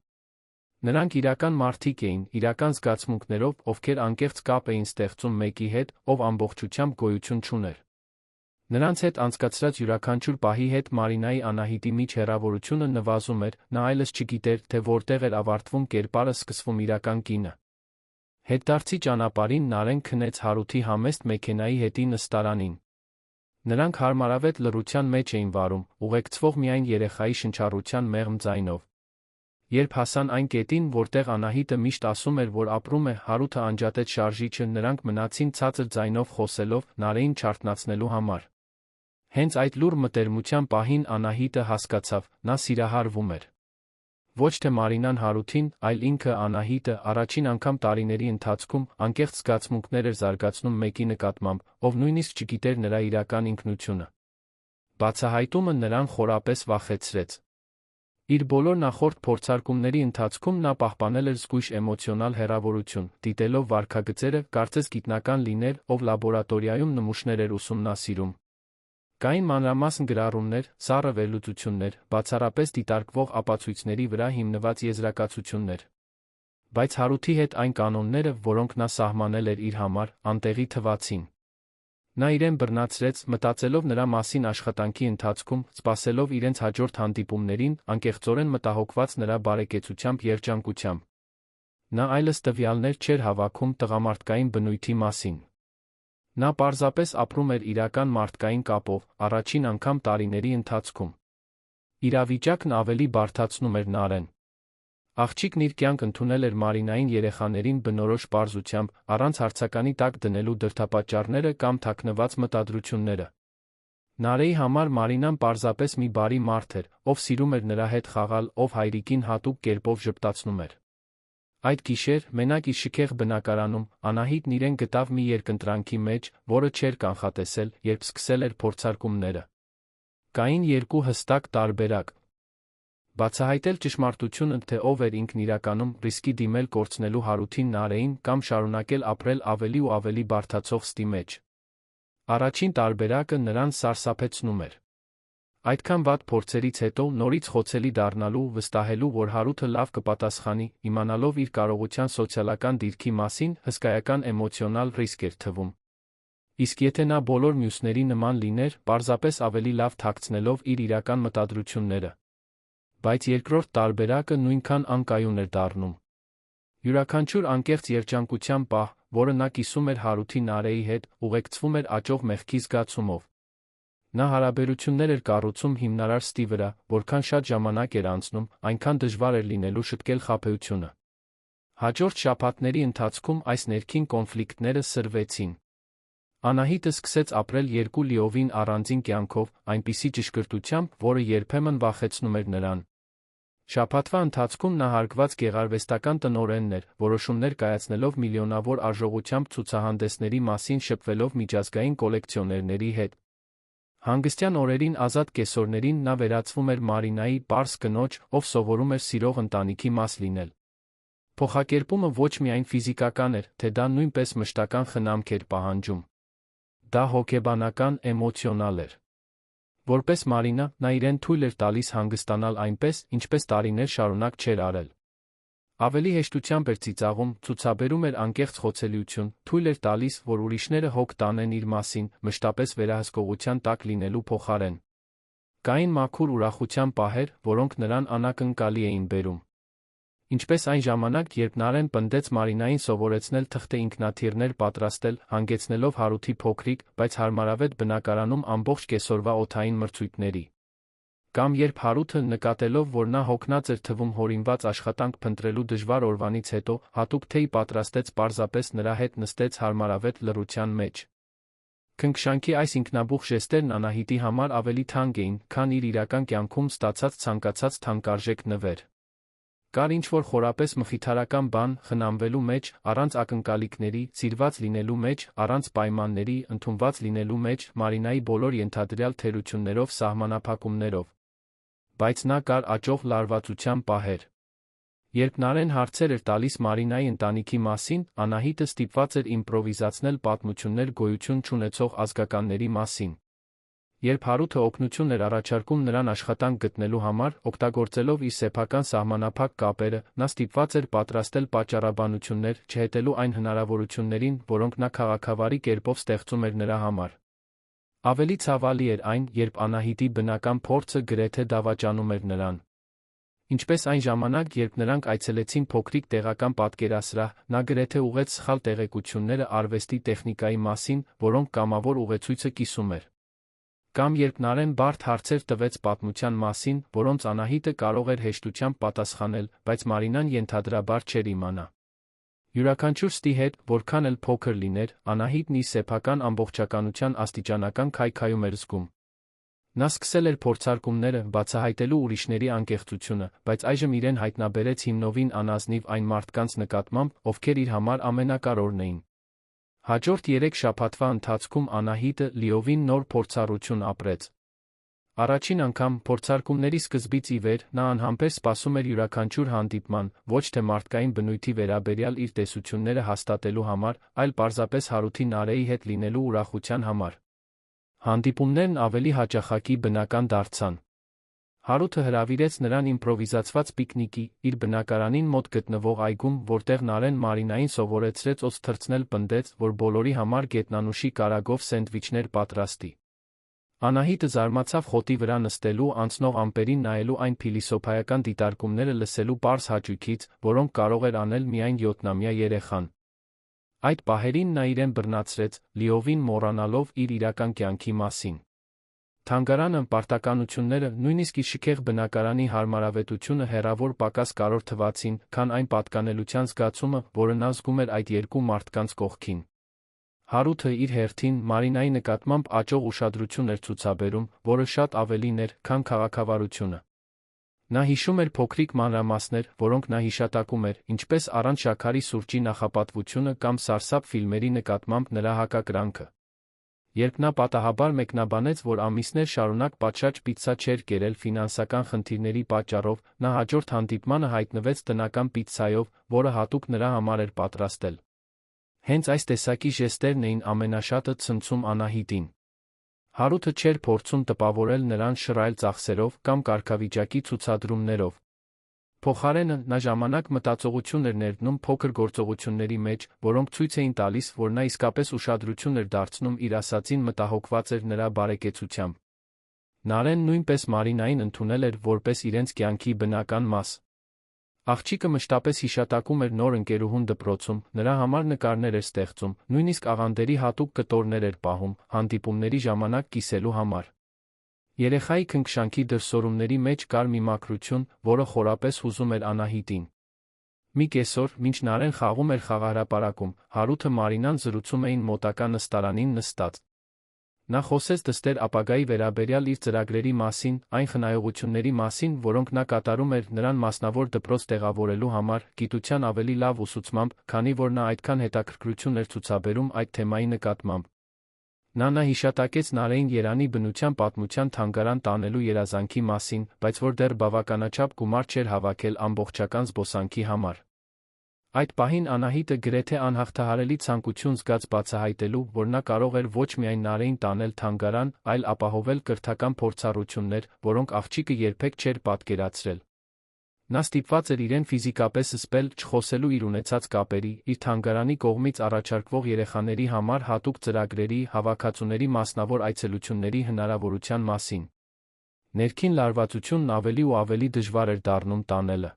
Նրանք իրական մարդիկ էին, իրական զգացմունքներով, ովքեր անկեղծ կապ էին ստեղծում մեկի հետ, ով ամբողջությամբ գոյություն չուներ։ Նրանց հետ անցկացրած յուրաքանչյուր պահի հետ Մարինայի Անահիտի միջ հեռավորությունը նվազում էր, նա այլս չգիտեր, թե որտեղ էր ավարտվում կերպարը սկսվում իրական կինը։ Հետդարձի ճանապարհին Նարեն քնեց Հարութի համեստ մեքենայի հետի նստարանին։ Նրանք հարմարավետ լռության մեջ էին վարում, ուղեկցվող միայն երեխայի շնչառության մեղմ ձայնով։ Երբ հասան այն կետին, որտեղ Անահիտը միշտ ասում էր, որ ապրում է, Հարութը անջատեց շարժիչը, նրանք մնացին ցածր ձայնով խոսելով, Նարեին չարթնացնելու համար։ Հենց այդ լուռ մտերմության պահին Անահիտը հասկացավ, նա սիրահարվում էր։ Ոչ թե Մարինան Հարութին, այլ ինքը Անահիտը առաջին անգամ տարիների ընթացքում անկեղծ զգացմունքներ էր զարգացնում մեկի նկատմամբ, ով նույնիսկ չգիտեր նրա իրական ինքնությունը։ Բացահայտումը նրան խորապես վախեցրեց։ Իր բոլոր նախորդ փորձարկումների ընթացքում նա պահպանել էր զգույշ էմոցիոնալ հեռավորություն, դիտելով վարքագծերը, կարծես գիտնական լիներ, ով լաբորատորիայում նմուշներ էր ուսումնասիրում։ Կային մանրամասն գրառումներ, սառը վերլուծություններ, բացառապես դիտարկվող ապացույցների վրա հիմնված եզրակացություններ։ Բայց Հարութի հետ այն կանոնները, որոնք նա սահմանել էր իր համար, անտեղի թվացին։ Նա իրեն բռնացրեց, մտածելով նրա մասին աշխատանքի ընթացքում, սպասելով իրենց հաջորդ հանդիպումներին, անկեղծորեն մտահոգված նրա բարեկեցությամբ երջանկությամբ։ Նա այլս տվյալներ չէր հավաքում տղամարդկային բնույթի մասին։ Նա պարզապես ապրում էր իրական մարդկային կապով, առաջին անգամ տարիների ընթացքում։ Իրավիճակն ավելի բարդացնում էր Նարեն։ Աղջիկն իր կյանք ընդունել էր Մարինային երեխաներին բնորոշ պարզությամբ, առանց հարցականի տակ դնելու դրդապատճառները կամ թաքնված մտադրությունները։ Նարեի համար Մարինան պարզապես մի բարի մարդ էր, ով սիրում էր նրա հետ խաղալ, ով հայրիկին հատուկ կերպով ժպտացնում էր։ Այդ գիշեր, մենակ իր շքեղ բնակարանում, Անահիտն իրեն գտավ մի երկընտրանքի մեջ, որը չէր կանխատեսել, երբ սկսել էր փորձարկումները։ Կային երկու հստակ տարբերակ։ Բացահայտել ճշմարտությունը, թե ով էր ինքն իրականում, ռիսկի դիմել կորցնելու Հարութին Նարեին կամ շարունակել ապրել ավելի ու ավելի բարդացող ստի մեջ։ Առաջին տարբերակը նրան սարսափեցնում էր։ Այդքան վատ փորձերից հետո նորից խոցելի դառնալու, վստահելու, որ Հարութը լավ կպատասխանի, իմանալով իր կարողության սոցիալական դիրքի մասին, հսկայական էմոցիոնալ ռիսկ էր թվում։ Իսկ եթե նա բոլոր մյուսների նման լիներ, պարզապես ավելի լավ թաքցնելով իր իրական մտադրությունները։ Բայց երկրորդ տարբերակը նույնքան անկայուն էր դառնում։ Յուրաքանչյուր անկեղծ երջանկության պահ, որը նա կիսում էր Հարութի Նարեի հետ, ուղեկցվում էր աճող մեղքի զգացումով։ Նա հարաբերություններ էր կառուցում հիմնարար ստի վրա, որքան շատ ժամանակ էր անցնում, այնքան դժվար էր լինելու շտկել խաբեությունը։ Հաջորդ շաբաթների ընթացքում այս ներքին կոնֆլիկտները սրվեցին։ Անահիտը սկսեց ապրել երկու լիովին առանձին կյանքով, այնպիսի ճշգրտությամբ, որը երբեմն վախեցնում էր նրան։ Շաբաթվա ընթացքում նա հարգված գեղարվեստական տնօրենն էր, որոշումներ կայացնելով միլիոնավոր արժողությամբ ցուցահանդեսների մասին շփվելով միջազգային կոլեկցիոներների հետ։ Հանգստյան օրերին ազատ կեսօրներին նա վերածվում էր Մարինայի պարզ կնոջ, ով սովորում էր սիրող ընտանիքի մաս լինել։ Փոխակերպումը ոչ միայն ֆիզիկական էր, թե դա նույնպես մշտական խնամք էր պահանջում։ Դա հոգեբանական, էմոցիոնալ էր։ Որպես Մարինա, նա իրեն թույլ էր տալիս հանգստանալ այնպես, ինչպես տարիներ շարունակ չէր արել։ Ավելի հեշտությամբ էր ծիծաղում, ցուցաբերում էր անկեղծ խոցելիություն, թույլ էր տալիս, որ ուրիշները հոգ տանեն իր մասին, մշտապես վերահսկողության տակ լինելու փոխարեն։ Կային մաքուր ուրախության պահեր, որոնք նրան անակնկալի էին բերում։ Ինչպես այն ժամանակ, երբ Նարեն պնդեց Մարինային սովորեցնել թղթե ինքնաթիռներ պատրաստել, հանգեցնելով Հարութի փոքրիկ, բայց հարմարավետ բնակարանում ամբողջ կեսօրվա օդային մրցույթների։ Կամ երբ Հարութը, նկատելով, որ նա հոգնած էր թվում հորինված աշխատանք փնտրելու դժվար օրվանից հետո, հատուկ թեյ պատրաստեց պարզապես նրա հետ նստեց հարմարավետ լռության մեջ։ Քնքշանքի այս ինքնաբուխ ժեստերն Անահիտի համար ավելի թանկ էին, քան իր իրական կյանքում ստացած ցանկացած թանկարժեք նվեր։ Կար ինչ-որ խորապես մխիթարական բան խնամվելու մեջ, առանց ակնկալիքների, սիրված լինելու մեջ, առանց պայմանների, ընդունված լինելու մեջ, Մարինայի բոլոր ենթադրյալ թերություններով, սահմանափակումներով։ Բայց նա կար աճող լարվածության պահեր։ Երբ Նարեն հարցեր էր տալիս Մարինայի ընտանիքի մասին, Անահիտը ստիպված էր իմպրովիզացնել պատմություններ գոյություն չունեցող ազգականների մասին։ Երբ Հարութը օգնություն էր առաջարկում նրան աշխատանք գտնելու համար, օգտագործելով իր սեփական սահմանափակ կապերը, նա ստիպված էր պատրաստել պատճառաբանություններ, չհետելու այն հնարավորություններին, որոնք նա քաղաքավարի կերպով ստեղծում էր նրա համար։ Ավելի ցավալի էր այն, երբ Անահիտի բնական փորձը գրեթե դավաճանում էր նրան։ Ինչպես այն ժամանակ, երբ նրանք այցելեցին փոքրիկ տեղական պատկերասրահ, նա գրեթե ուղղեց սխալ տեղեկությունները արվեստի տեխնիկայի մասին, որոնք կամավոր ուղեցույցը կիսում էր։ Կամ երբ Նարեն բարդ հարցեր տվեց պատմության մասին, որոնց Անահիտը կարող էր հեշտությամբ պատասխանել, բայց Մարինան ենթադրաբար չէր իմանա։ Յուրաքանչյուր ստի հետ, որքան էլ փոքր լիներ, Անահիտն իր սեփական ամբողջականության աստիճանական քայքայում էր զգում։ Նա սկսել էր փորձարկումները, բացահայտելու ուրիշների անկեղծությունը, բայց այժմ իրեն հայտնաբերեց հիմնովին անազնիվ այն մարդկանց նկատմամբ, ովքեր իր համար ամենակարևորն էին։ Հաջորդ 3 շաբաթվա ընթացքում Անահիտը լիովին նոր փորձառություն ապրեց։ Առաջին անգամ, փորձարկումների սկզբից ի վեր, նա անհամբեր սպասում էր յուրաքանչյուր հանդիպման, ոչ թե մարդկային բնույթի վերաբերյալ իր տեսությունները հաստատելու համար, այլ պարզապես Հարութի Նարեի հետ լինելու ուրախության համար։ Հանդիպումներն ավելի հաճախակի բնական դարձան։ Հարութը հրավիրեց նրան իմպրովիզացված պիկնիկի, իր բնակարանին մոտ գտնվող այգում, որտեղ Նարեն Մարինային սովորեցրեց օձ թռցնել, պնդեց, որ բոլորի համար գետնանուշի կարագով սենդվիչներ պատրաստի։ Անահիտը զարմացավ խոտի վրա նստելու, անցնող ամպերին նայելու այն փիլիսոփայական դիտարկումները լսելու պարզ հաճույքից, որոնք կարող էր անել միայն 7-ամյա երեխան։ Այդ պահերին նա իրեն բռնացրեց, լիովին մոռանալով իր իրական կյանքի մասին։ Թանգարանը, պարտականությունները, նույնիսկ իր շքեղ բնակարանի հարմարավետությունը հեռավոր պակաս կարևոր թվացին, քան այն պատկանելության զգացումը, որը նա զգում էր այդ երկու մարդկանց կողքին։ Հարութը իր հերթին Մարինայի նկատմամբ աճող ուշադրություն էր ցուցաբերում, որը շատ ավելին էր, քան քաղաքավարությունը։ Նա հիշում էր փոքրիկ մանրամասներ, որոնք նա հիշատակում էր, ինչպես առանց շաքարի սուրճի նախապատվությունը կամ սարսափ ֆիլմերի նկատմամբ նրա հակակրանքը։ Երբ նա պատահաբար մեկնաբանեց, որ ամիսներ շարունակ պատշաճ պիցցա չէր կերել ֆինանսական խնդիրների պատճառով, նա հաջորդ հանդիպմանը հայտնվեց տնական պիցցայով, որը հատուկ նրա համար էր պատրաստել։ Հենց այս տեսակի ժեստերն էին ամենաշատը ցնցում Անահիտին։ Հարութը չէր փորձում տպավորել նրան շռայլ ծախսերով կամ կարգավիճակի ցուցադրումներով։ Փոխարենը, նա ժամանակ մտածողություն էր ներդնում փոքր գործողությունների մեջ, որոնք ցույց էին տալիս, որ նա իսկապես ուշադրություն էր դարձնում իր ասածին, մտահոգված էր նրա բարեկեցությամբ։ Նարեն նույնպես Մարինային ընդունել էր որպես իրենց կյանքի բնական մաս։ Աղջիկը մշտապես հիշատակում էր նոր ընկերուհուն դպրոցում, նրա համար նկարներ էր ստեղծում, նույնիսկ աղանդերի հատուկ կտորներ էր պահում, հանդիպումների ժամանակ կիսելու համար։ Երեխայի քնքշանքի դրսևորումների մեջ կար մի մաքրություն, որը խորապես հուզում էր Անահիտին։ Մի կեսօր, մինչ Նարեն խաղում էր խաղահրապարակում, Հարութը Մարինան զրուցում էին մոտակա նստարանին նստած։ Նա խոսեց դստեր ապագայի վերաբերյալ իր ծրագրերի մասին, այն խնայողությունների մասին, որոնք նա կատարում էր նրան մասնավոր դպրոց տեղավորելու համար, գիտության ավելի լավ ուսուցմամբ, քանի որ նա այդքան հետաքրքրություն էր ցուցաբերում այդ թեմայի նկատմամբ։ Նա հիշատակեց Նարեին Երանի բնության պատմության թանգարան տանելու երազանքի մասին, բայց որ դեռ բավականաչափ գումար չէր հավաքել ամբողջական զբոսանքի համար։ Այդ պահին Անահիտը գրեթե անհաղթահարելի ցանկություն զգաց բացահայտելու, որ նա կարող էր ոչ միայն Նարեին տանել թանգարան, այլ ապահովել կրթական փորձառություններ, որոնք աղջիկը երբեք չէր պատկերացրել։ Նա ստիպված էր իրեն ֆիզիկապես զսպել, չխոսելու իր ունեցած կապերի, իր թանգարանի կողմից առաջարկվող երեխաների համար հատուկ ծրագրերի, հավաքածուների մասնավոր այցելությունների հնարավորության մասին։ Ներքին լարվածությունն ավելի ու ավելի դժվար էր դառնում տանելը։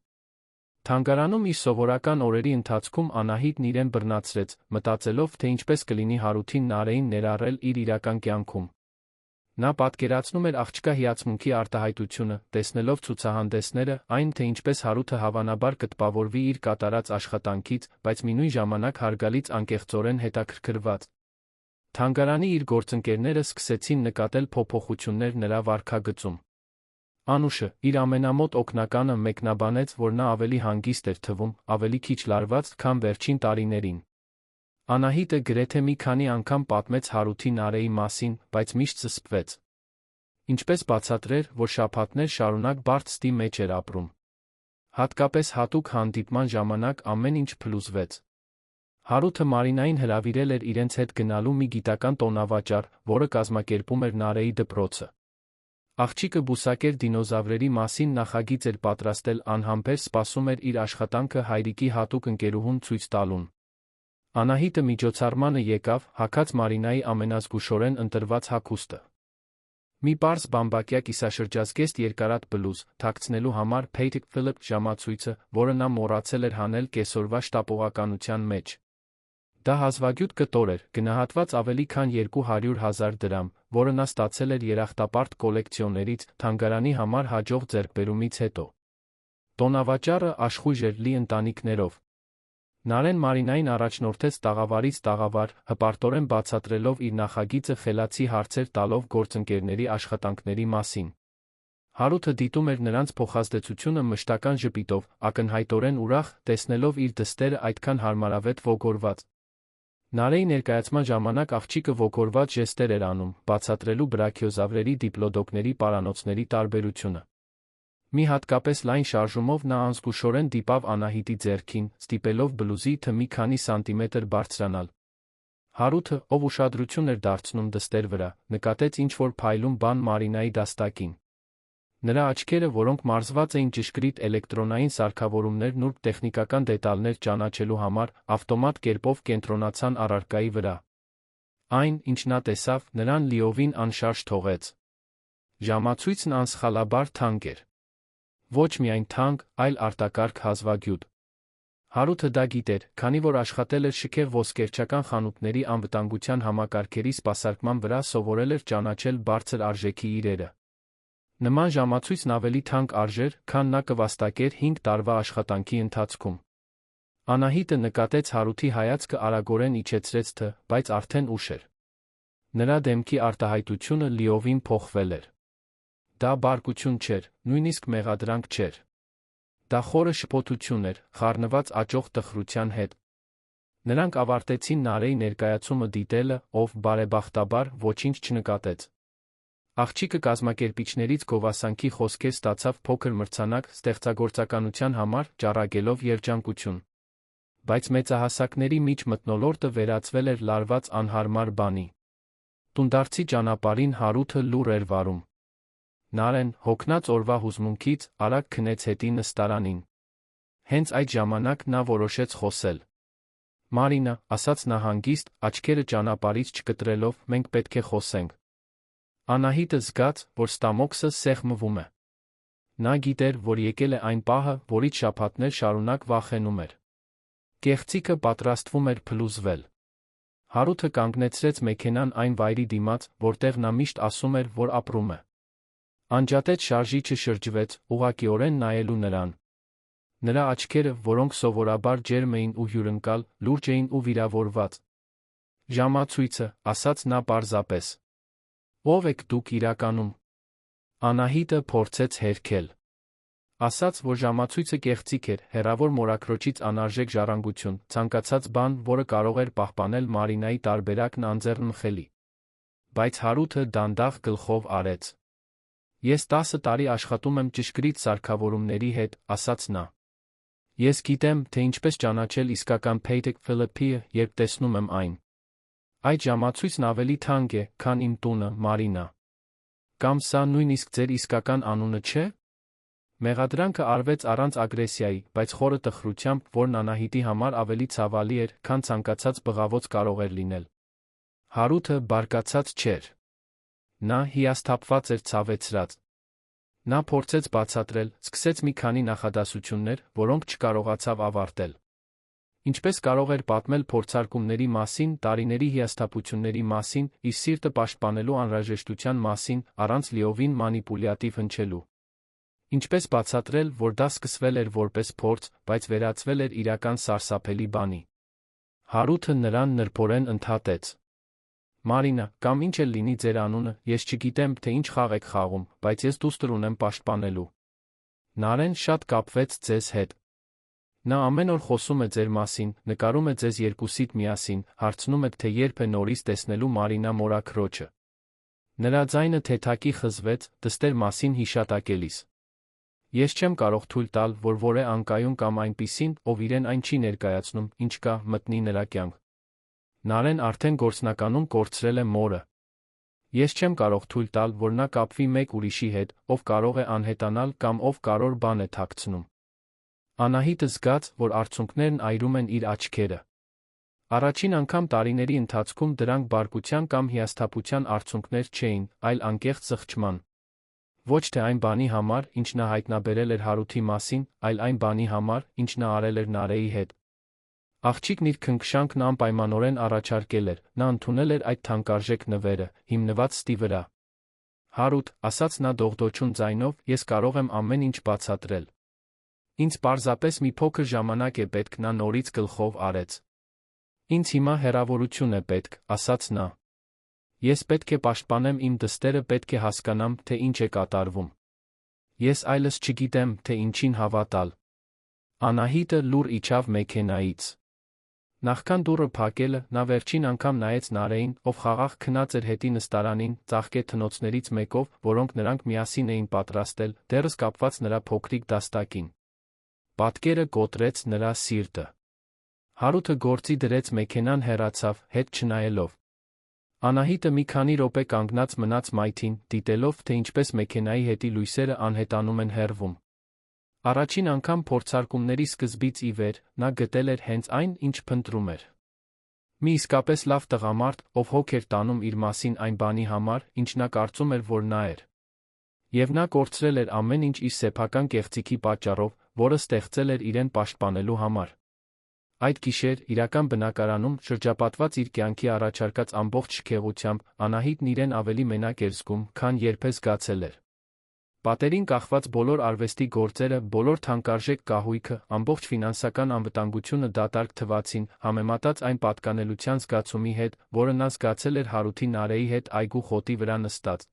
Թանգարանում իր սովորական օրերի ընթացքում Անահիտն իրեն բռնացրեց, մտածելով, թե ինչպես կլինի Հարութին Նարեին ներառել իր իրական կյանքում։ Նա պատկերացնում էր աղջկա հիացմունքի արտահայտությունը, տեսնելով ցուցահանդեսները, այն, թե ինչպես Հարութը հավանաբար կտպավորվի իր կատարած աշխատանքից, բայց մինույն ժամանակ հարգալից անկեղծորեն հետաքրքրված։ Թանգարանի իր գործընկերները սկսեցին նկատել փոփոխություններ նրա վարքագծում։ Անուշը, իր ամենամոտ օգնականը, մեկնաբանեց, որ նա ավելի հանգիստ էր թվում, ավելի քիչ լարված, քան վերջին տարիներին։ Անահիտը գրեթե մի քանի անգամ պատմեց Հարութի Նարեի մասին, բայց միշտ զսպվեց։ Ինչպես բացատրեր, որ շաբաթներ շարունակ բարդ ստի մեջ էր ապրում։ Հատկապես հատուկ հանդիպման ժամանակ ամեն ինչ փլուզվեց։ Հարութը Մարինային հրավիրել էր իրենց հետ գնալու մի գիտական տոնավաճառ, որը կազմակերպում էր Նարեի դպրոցը։ Աղջիկը բուսակեր դինոզավրերի մասին նախագիծ էր պատրաստել, անհամբեր սպասում էր իր աշխատանքը հայրիկի հատուկ ընկերուհուն ցույց տալուն։ Անահիտը միջոցառմանը եկավ, հագած Մարինայի ամենազգուշորեն ընտրված հագուստը։ Մի պարզ բամբակյա կիսաշրջազգեստ երկարատ բլուզ, թաքցնելու համար Patek Philippe ժամացույցը, որը նա մոռացել էր հանել կեսօրվա շտապողականության մեջ։ Դա հազվագյուտ կտոր էր, գնահատված ավելի քան 200,000 դրամ, որը նա ստացել էր երախտապարտ կոլեկցիոներից, թանգարանի համար հաջող ձեռքբերումից հետո։ Տոնավաճառը աշխույժ էր, լի ընտանիքներով։ Նարեն Մարինային առաջնորդեց տաղավարից տաղավար, հպարտորեն բացատրելով իր նախագիծը, խելացի հարցեր տալով գործընկերների աշխատանքների մասին։ Հարութը դիտում էր նրանց փոխազդեցությունը մշտական ժպիտով, ակնհայտորեն ուրախ, տեսնելով իր դստերը այդքան հարմարավետ ոգորված։ Նարեի ներկայացման ժամանակ աղջիկը ոգորված ժեստեր էր անում, բացատրելու բրաքիոզավրերի դիպլոդոկների պարանոցների տարբերությունը։ Մի հատկապես լայն շարժումով նա անզգուշորեն դիպավ Անահիտի ձեռքին, ստիպելով բլուզի թը մի քանի սանտիմետր բարձրանալ։ Հարութը, ով ուշադրություն էր դարձնում դստեր վրա, նկատեց ինչ-որ փայլուն բան Մարինայի դաստակին։ Նրա աչքերը, որոնք մարզված էին ճշգրիտ էլեկտրոնային սարքավորումներ, նուրբ տեխնիկական դետալներ ճանաչելու համար, ավտոմատ կերպով կենտրոնացան առարկայի վրա։ Այն, ինչ նա տեսավ, նրան լիովին անշարժ թողեց։ Ժամացույցն անսխալաբար թանկ էր։ Ոչ միայն թանկ, այլ արտակարգ հազվագյուտ։ Հարութը դա գիտեր, քանի որ աշխատել էր շքեղ ոսկերչական խանութների անվտանգության համակարգերի սպասարկման վրա, սովորել էր ճանաչել բարձր արժեքի իրերը։ Նման ժամացույցն ավելի թանկ արժեր, քան նա կվաստակեր 5 տարվա աշխատանքի ընթացքում։ Անահիտը նկատեց Հարութի հայացքը արագորեն իջեցրեց թ, բայց արդեն ուշ էր։ Նրա դեմքի արտահայտությունը լիովին փոխվել էր։ Դա բարկություն չէր, նույնիսկ մեղադրանք չէր։ Դա խորը շփոթություն էր, խառնված աճող տխրության հետ։ Նրանք ավարտեցին Նարեի ներկայացումը դիտելը, ով բարեբախտաբար ոչինչ չնկատեց։ Աղջիկը կազմակերպիչներից գովասանքի խոսքեր ստացավ փոքր մրցանակ ստեղծագործականության համար, ճառագելով երջանկություն։ Բայց մեծահասակների միջ մթնոլորտը վերածվել էր լարված անհարմար բանի։ Տունդարձի ճանապարհին Հարութը լուռ էր վարում։ Նարեն, հոգնած օրվա հուզմունքից, արագ քնեց հետի նստարանին։ Հենց այդ ժամանակ նա որոշեց խոսել։ Մարինա, ասաց նա հանգիստ, աչքերը ճանապարհից չկտրելով, մենք պետք է խոսենք։ Անահիտը զգաց, որ ստամոքսը սեղմվում է։ Նա գիտեր, որ եկել է այն պահը, որից շաբաթներ շարունակ վախենում էր։ Կեղծիքը պատրաստվում էր փլուզվել։ Հարութը կանգնեցրեց մեքենան այն վայրի դիմաց, որտեղ նա միշտ ասում էր, որ ապրում է։ Անջատեց շարժիչը, շրջվեց, ուղղակիորեն նայելու նրան։ Նրա աչքերը, որոնք սովորաբար ջերմ էին ու հյուրընկալ, լուրջ էին ու վիրավորված։ Ժամացույցը, ասաց նա պարզապես։ Ո՞վ եք դուք իրականում։ Անահիտը փորձեց հերքել։ Ասաց, որ ժամացույցը կեղծիք էր, հեռավոր մորաքրոջից անարժեք ժառանգություն, ցանկացած բան, որը կարող էր պահպանել Մարինայի տարբերակն անձեռնմխելի։ Բայց Հարութը դանդաղ գլխով արեց։ Ես 10 տարի աշխատում եմ ճշգրիտ սարքավորումների հետ, ասաց նա։ Ես գիտեմ, թե ինչպես ճանաչել իսկական Patek Philippe-ը, երբ տեսնում եմ այն։ Այդ ժամացույցն ավելի թանկ է, քան իմ տունը, Մարինա։ Կամ սա նույնիսկ ձեր իսկական անունը չէ։ Մեղադրանքը արվեց առանց ագրեսիայի, բայց խորը տխրությամբ, որն Անահիտի համար ավելի ցավալի էր, քան ցանկացած բղավոց կարող էր լինել։ Հարութը բարկացած չէր։ Նա հիասթափված էր, ցավեցրած։ Նա փորձեց բացատրել, սկսեց մի քանի նախադասություններ, որոնք չկարողացավ ավարտել։ Ինչպես կարող էր պատմել փորձարկումների մասին, տարիների հիասթափությունների մասին, իր սիրտը պաշտպանելու անհրաժեշտության մասին, առանց լիովին մանիպուլյատիվ հնչելու։ Ինչպես բացատրել, որ դա սկսվել էր որպես փորձ, բայց վերածվել էր իրական սարսափելի բանի։ Հարութը նրան նրբորեն ընդհատեց. «Մարինա, կամ ինչ էլ լինի ձեր անունը, ես չգիտեմ, թե ինչ խաղ եք խաղում, բայց ես դուստր ունեմ պաշտպանելու։ Նարեն շատ կապվեց ձեզ հետ։ Նա ամեն օր խոսում է ձեր մասին, նկարում է ձեզ երկուսիդ միասին, հարցնում է, թե երբ է նորից տեսնելու Մարինա մորաքրոջը։ Նրա ձայնը թեթակի խզվեց, դստեր մասին հիշատակելիս։ Ես չեմ կարող թույլ տալ, որ որե անկայուն կամ այնպիսին, ով իրեն այն չի ներկայացնում, ինչ կա, մտնի նրա կյանք։ Նարեն արդեն գործնականում կորցրել է մորը։ Ես չեմ կարող թույլ տալ, որ նա կապվի մեկ ուրիշի հետ, ով կարող է անհետանալ կամ ով կարևոր բան է թաքցնում։ Անահիտը զգաց, որ արցունքներն այրում են իր աչքերը։ Առաջին անգամ տարիների ընթացքում դրանք բարկության կամ հիասթափության արցունքներ չէին, այլ անկեղծ զղջման։ Ոչ թե այն բանի համար, ինչ նա հայտնաբերել էր Հարութի մասին, այլ այն բանի համար, ինչ նա արել էր Նարեի հետ։ Աղջիկն իր քնքշանքն անպայմանորեն առաջարկել էր, նա ընդունել էր այդ թանկարժեք նվերը, հիմնված ստի վրա։ Հարութ, ասաց նա դողդոջուն ձայնով, ես կարող եմ ամեն ինչ բացատրել։ Ինձ պարզապես մի փոքր ժամանակ է պետք, նա նորից գլխով արեց։ Ինձ հիմա հեռավորություն է պետք, ասաց նա։ Ես պետք է պաշտպանեմ իմ դստերը, պետք է հասկանամ, թե ինչ է կատարվում։ Ես այլս չգիտեմ, թե ինչին հավատալ։ Անահիտը լուռ իջավ մեքենայից։ Նախքան դուռը փակելը, նա վերջին անգամ նայեց Նարեին, ով խաղաղ քնած էր հետի նստարանին, ծաղկե թնոցներից մեկով, որոնք նրանք միասին էին պատրաստել, դեռս կապված նրա փոքրիկ դաստակին։ Պատկերը կոտրեց նրա սիրտը։ Հարութը գործի դրեց մեքենան հեռացավ, հետ չնայելով։ Անահիտը մի քանի րոպե կանգնած մնաց մայթին, դիտելով, թե ինչպես մեքենայի հետի լույսերը անհետանում են հեռվում։ Առաջին անգամ փորձարկումների սկզբից ի վեր, նա գտել էր հենց այն, ինչ փնտրում էր։ Մի իսկապես լավ տղամարդ, ով հոգ էր տանում իր մասին այն բանի համար, ինչ նա կարծում էր, որ նա էր։ Եվ նա կորցրել էր ամեն ինչ իր սեփական կեղծիքի պատճառով, որը ստեղծել էր իրեն պաշտպանելու համար։ Այդ գիշեր, իրական բնակարանում, շրջապատված իր կյանքի առաջարկած ամբողջ շքեղությամբ, Անահիտն իրեն ավելի մենակ էր զգում, քան երբե զգացել էր։ Պատերին կախված բոլոր արվեստի գործերը, բոլոր թանկարժեք կահույքը, ամբողջ ֆինանսական անվտանգությունը դատարկ թվացին, համեմատած այն պատկանելության զգացումի հետ, որը նա զգացել էր Հարութի Նարեի հետ այգու խոտի վրա նստած։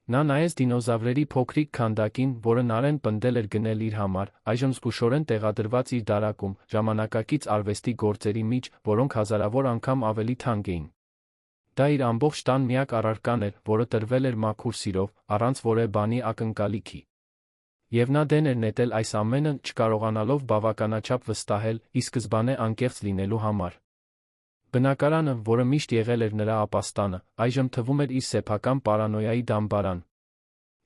Նա նայեց դինոզավրերի փոքրիկ քանդակին, որը Նարեն պնդել էր գնել իր համար, այժմ զգուշորեն տեղադրված իր դարակում, ժամանակակից արվեստի գործերի մեջ, որոնք հազարավոր անգամ ավելի թանկ էին։ Դա իր ամբողջ տան միակ առարկան էր, որը տրվել էր մաքուր սիրով, առանց որևէ բանի ակնկալիքի։ Եվ նա դեն էր նետել այս ամենը, չկարողանալով բավականաչափ վստահել, ի սկզբանե անկեղծ լինելու համար։ Բնակարանը, որը միշտ եղել էր նրա ապաստանը, այժմ թվում էր իր սեփական պարանոյայի դամբարան։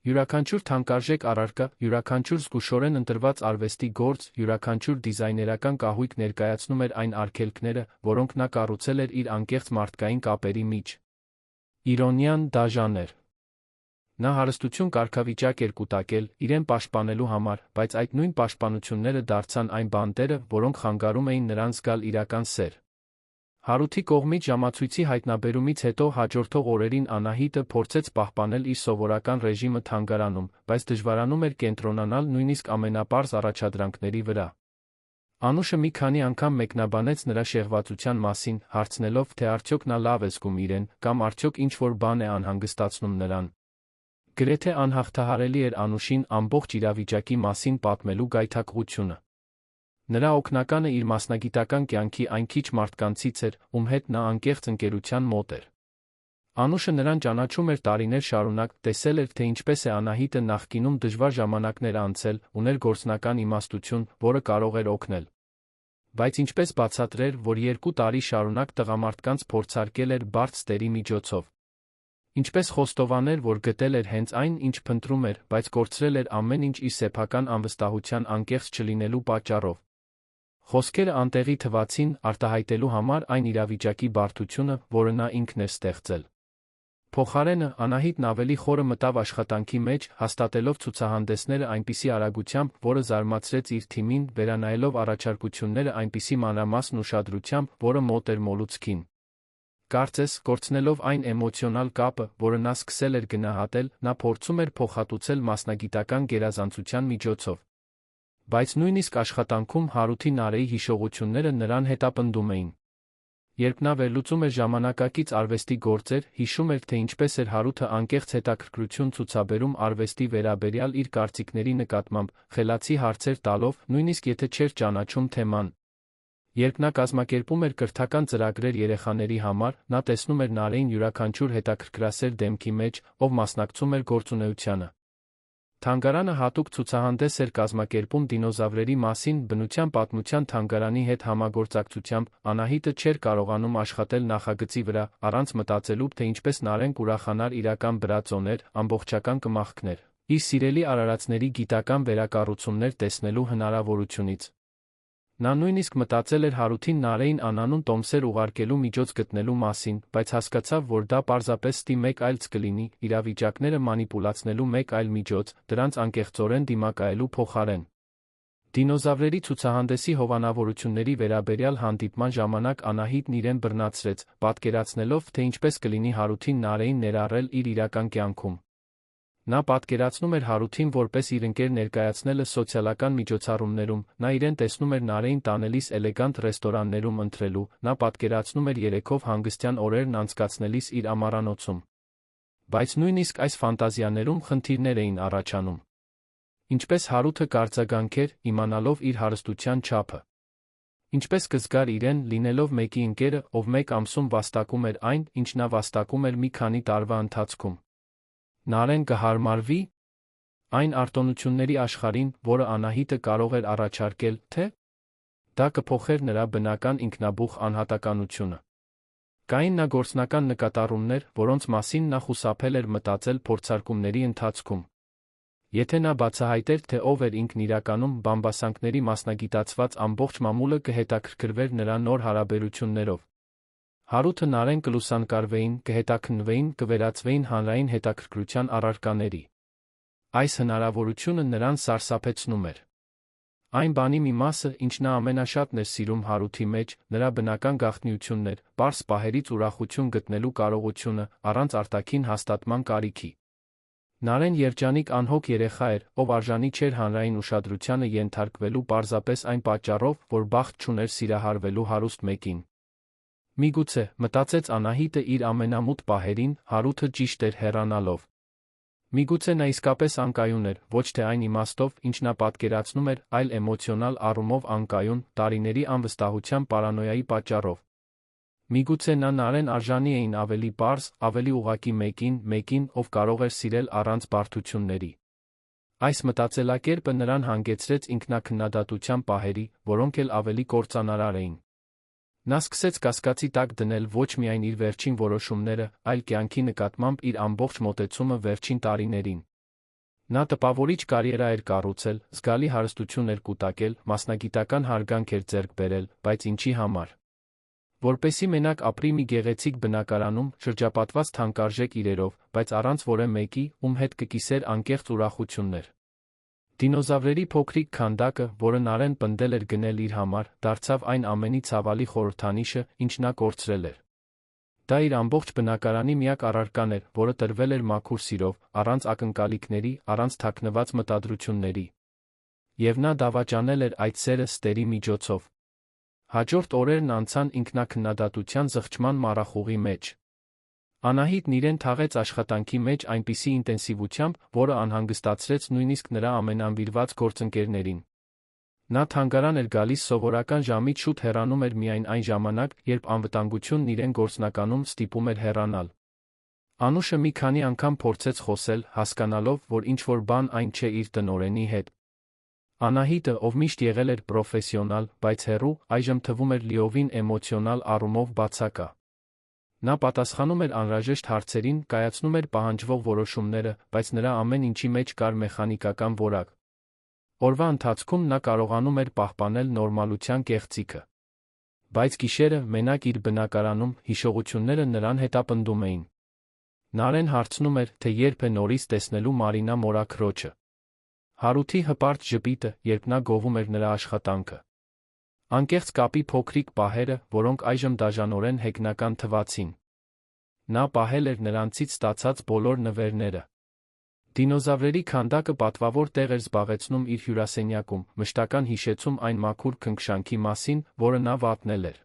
Յուրաքանչյուր թանկարժեք առարկա, յուրաքանչյուր զգուշորեն ընտրված արվեստի գործ, յուրաքանչյուր դիզայներական կահույք ներկայացնում էր այն արգելքները, որոնք նա կառուցել էր իր անկեղծ մարդկային կապերի մեջ։ Իրոնիան դաժան էր։ Նա հարստություն կարգավիճակ էր կուտակել, իրեն պաշտպանելու համար, բայց այդ նույն պաշտպանությունները դարձան այն բանտերը, որոնք խանգարում էին նրան զգալ իրական սեր։ Հարութի կողմից ժամացույցի հայտնաբերումից հետո հաջորդող օրերին Անահիտը փորձեց պահպանել իր սովորական ռեժիմը թանգարանում, բայց դժվարանում էր կենտրոնանալ նույնիսկ ամենապարզ առաջադրանքների վրա։ Անուշը մի քանի անգամ մեկնաբանեց նրա շեղվածության մասին, հարցնելով, թե արդյոք նա լավ է զգում իրեն, կամ արդյոք ինչ-որ բան է անհանգստացնում նրան։ Գրեթե անհաղթահարելի էր Անուշին ամբողջ իրավիճակի մասին պատմելու գայթակղությունը։ Նրա օգնականը իր մասնագիտական կյանքի այն քիչ մարդկանցից էր, ում հետ նա անկեղծ ընկերության մոտ էր։ Անուշը նրան ճանաչում էր տարիներ շարունակ, տեսել էր, թե ինչպես է Անահիտը նախկինում դժվար ժամանակներ անցել, ուներ գործնական իմաստություն, որը կարող էր օգնել։ Բայց ինչպես բացատրեր, որ 2 տարի շարունակ տղամարդկանց փորձարկել էր բարդ ստերի միջոցով։ Ինչպես խոստովաներ, որ գտել էր հենց այն, ինչ փնտրում էր, բայց կորցրել էր ամեն ինչ իր սեփական անվստահության անկեղծ չլինելու պատճառով։ Խոսքերը անտեղի թվացին, արտահայտելու համար այն իրավիճակի բարդությունը, որը նա ինքն էր ստեղծել։ Փոխարենը, Անահիտն ավելի խորը մտավ աշխատանքի մեջ, հաստատելով ցուցահանդեսները այնպիսի արագությամբ, որը զարմացրեց իր թիմին, վերանայելով առաջարկությունները այնպիսի մանրամասն ուշադրությամբ, որը մոտ էր մոլուցքին։ Կարծես, կորցնելով այն էմոցիոնալ կապը, որը նա սկսել էր գնահատել, նա փորձում էր փոխհատուցել մասնագիտական գերազանցության միջոցով։ Բայց նույնիսկ աշխատանքում Հարութի Նարեի հիշողությունները նրան հետապնդում էին։ Երբ նա վերլուծում էր ժամանակակից արվեստի գործեր, հիշում էր, թե ինչպես էր Հարութը անկեղծ հետաքրքրություն ցուցաբերում արվեստի վերաբերյալ իր կարծիքների նկատմամբ, խելացի հարցեր տալով, նույնիսկ եթե չէր ճանաչում թեման։ Երբ նա կազմակերպում էր կրթական ծրագրեր երեխաների համար, նա տեսնում էր Նարեին յուրաքանչյուր հետաքրքրասեր դեմքի մեջ, ով մասնակցում էր գործունեությանը։ Թանգարանը հատուկ ցուցահանդես էր կազմակերպում դինոզավրերի մասին բնության պատմության թանգարանի հետ համագործակցությամբ, Անահիտը չէր կարողանում աշխատել նախագծի վրա, առանց մտածելու, թե ինչպես Նարեն կուրախանար իրական բրածոներ, ամբողջական կմախքներ, իր սիրելի արարածների գիտական վերակառուցումներ տեսնելու հնարավորությունից։ Նա նույնիսկ մտածել էր Հարութին Նարեին անանուն տոմսեր ուղարկելու միջոց գտնելու մասին, բայց հասկացավ, որ դա պարզապես ստի մեկ այլ կլինի, իրավիճակները մանիպուլացնելու մեկ այլ միջոց, դրանց անկեղծորեն դիմակայելու փոխարեն։ Դինոզավրերի ցուցահանդեսի հովանավորությունների վերաբերյալ հանդիպման ժամանակ Անահիտն իրեն բռնացրեց, պատկերացնելով, թե ինչպես կլինի Հարութին Նարեին ներառել իր իրական կյանքում։ Նա պատկերացնում էր Հարութին որպես իր ընկեր ներկայացնելը սոցիալական միջոցառումներում, նա իրեն տեսնում էր Նարեին տանելիս էլեգանտ ռեստորաններում ընթրելու, նա պատկերացնում էր երեքով հանգստյան օրերն անցկացնելիս իր ամառանոցում։ Բայց նույնիսկ այս ֆանտազիաներում խնդիրներ էին առաջանում։ Ինչպես Հարութը կարձագանքեր, իմանալով իր հարստության չափը։ Ինչպես կզգար իրեն, լինելով մեկի ընկերը, ով մեկ ամսում վաստակում էր այն, ինչ նա վաստակում էր մի քանի տարվա ընթացքում։ Նարեն կհարմարվի այն արտոնությունների աշխարհին, որը Անահիտը կարող էր առաջարկել, թե դա կփոխեր նրա բնական ինքնաբուխ անհատականությունը։ Կային նա գործնական նկատառումներ, որոնց մասին նա խուսափել էր մտածել փորձարկումների ընթացքում։ Եթե նա բացահայտեր, թե ով էր ինքն իրականում, բամբասանքների մասնագիտացված ամբողջ մամուլը կհետաքրքրվեր նրա նոր հարաբերություններով։ Հարութը Նարեն կլուսանկարվեին, կհետաքննվեին, կվերածվեին հանրային հետաքրքրության առարկաների։ Այս հնարավորությունը նրան սարսափեցնում էր։ Այն բանի մի մասը, ինչ նա ամենաշատն էր սիրում Հարութի մեջ, նրա բնական գաղտնիությունն էր, պարզ պահերից ուրախություն գտնելու կարողությունը, առանց արտաքին հաստատման կարիքի։ Նարեն երջանիկ անհոգ երեխա էր, ով արժանի չէր հանրային ուշադրությանը ենթարկվելու պարզապես այն պատճառով, որ բախտ չուներ սիրահարվելու հարուստ մեկին։ Միգուցե, մտածեց Անահիտը իր ամենամութ պահերին, Հարութը ճիշտ էր հեռանալով։ Միգուցե նա իսկապես անկայուն էր, ոչ թե այն իմաստով, ինչ նա պատկերացնում էր, այլ էմոցիոնալ առումով անկայուն, տարիների անվստահության պարանոյայի պատճառով։ Միգուցե նա Նարեն արժանի էին ավելի պարզ, ավելի ուղղակի մեկին, ով կարող էր սիրել առանց բարդությունների։ Այս մտածելակերպը նրան հանգեցրեց ինքնաքննադատության պահերի, որոնք էլ ավելի կործանարար էին։ Նա սկսեց կասկածի տակ դնել ոչ միայն իր վերջին որոշումները, այլ կյանքի նկատմամբ իր ամբողջ մոտեցումը վերջին տարիներին։ Նա տպավորիչ կարիերա էր կառուցել, զգալի հարստություն էր կուտակել, մասնագիտական հարգանք էր ձեռք բերել, բայց ինչի համար։ Որպեսզի մենակ ապրի մի գեղեցիկ բնակարանում, շրջապատված թանկարժեք իրերով, բայց առանց որևէ մեկի, ում հետ կկիսեր անկեղծ ուրախություններ։ Դինոզավրերի փոքրիկ քանդակը, որը Նարեն պնդել էր գնել իր համար, դարձավ այն ամենի ցավալի խորհրդանիշը, ինչ նա կորցրել էր։ Դա իր ամբողջ բնակարանի միակ առարկան էր, որը տրվել էր մաքուր սիրով, առանց ակնկալիքների, առանց թաքնված մտադրությունների։ Եվ նա դավաճանել էր այդ սերը ստերի միջոցով։ Հաջորդ օրերն անցան ինքնաքննադատության զղջման մառախուղի մեջ։ Անահիտն իրեն թաղեց աշխատանքի մեջ այնպիսի ինտենսիվությամբ, որը անհանգստացրեց նույնիսկ նրա ամենանվիրված գործընկերներին։ Նա թանգարան էր գալիս սովորական ժամից շուտ հեռանում էր միայն այն ժամանակ, երբ անվտանգությունն իրեն գործնականում ստիպում էր հեռանալ։ Անուշը մի քանի անգամ փորձեց խոսել, հասկանալով, որ ինչ-որ բան այն չէ իր տնօրենի հետ։ Անահիտը, ով միշտ եղել էր պրոֆեսիոնալ, բայց հեռու, այժմ թվում էր լիովին էմոցիոնալ առումով բացակա։ Նա պատասխանում էր անհրաժեշտ հարցերին, կայացնում էր պահանջվող որոշումները, բայց նրա ամեն ինչի մեջ կար մեխանիկական որակ։ Օրվա ընթացքում նա կարողանում էր պահպանել նորմալության կեղծիքը։ Բայց գիշերը, մենակ իր բնակարանում, հիշողությունները նրան հետապնդում էին։ Նարեն հարցնում էր, թե երբ է նորից տեսնելու Մարինա մորաքրոջը։ Հարութի հպարտ ժպիտը, երբ նա գովում էր նրա աշխատանքը։ Անկեղծ կապի փոքրիկ պահերը, որոնք այժմ դաժանորեն հեգնական թվացին։ Նա պահել էր նրանցից ստացած բոլոր նվերները։ Դինոզավրերի քանդակը պատվավոր տեղ էր զբաղեցնում իր հյուրասենյակում, մշտական հիշեցում այն մաքուր քնքշանքի մասին, որը նա վատնել էր։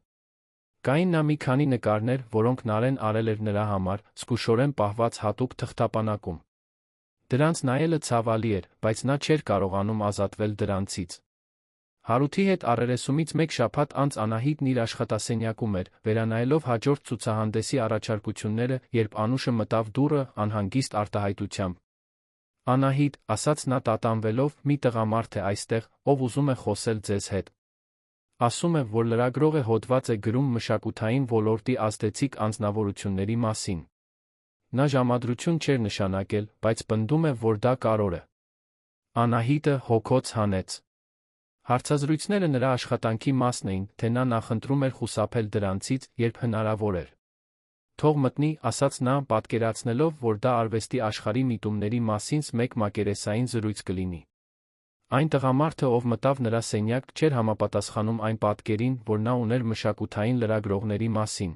Կային նա մի քանի նկարներ, որոնք Նարեն արել էր նրա համար, զգուշորեն պահված հատուկ թղթապանակում։ Դրանց նայելը ցավալի էր, բայց նա չէր կարողանում ազատվել դրանցից։ Հարութի հետ առերեսումից մեկ շաբաթ անց Անահիտն իր աշխատասենյակում էր, վերանայելով հաջորդ ցուցահանդեսի առաջարկությունները, երբ Անուշը մտավ դուռը անհանգիստ արտահայտությամբ։ Անահիտ, ասաց նա տատանվելով, մի տղամարդ է այստեղ, ով ուզում է խոսել ձեզ հետ։ Ասում է, որ լրագրողը հոդված է գրում մշակութային ոլորտի ազդեցիկ անձնավորությունների մասին։ Նա ժամադրություն չէր նշանակել, բայց պնդում է, որ դա կարևոր է։ Անահիտը հոգոց հանեց։ Հարցազրույցները նրա աշխատանքի մասն էին, թե նա նախընտրում էր խուսափել դրանցից, երբ հնարավոր էր։ Թող մտնի, ասաց նա, պատկերացնելով, որ դա արվեստի աշխարհի միտումների մասին մեկ մակերեսային զրույց կլինի։ Այն տղամարդը, ով մտավ նրա սենյակ, չէր համապատասխանում այն պատկերին, որ նա ուներ մշակութային լրագրողների մասին։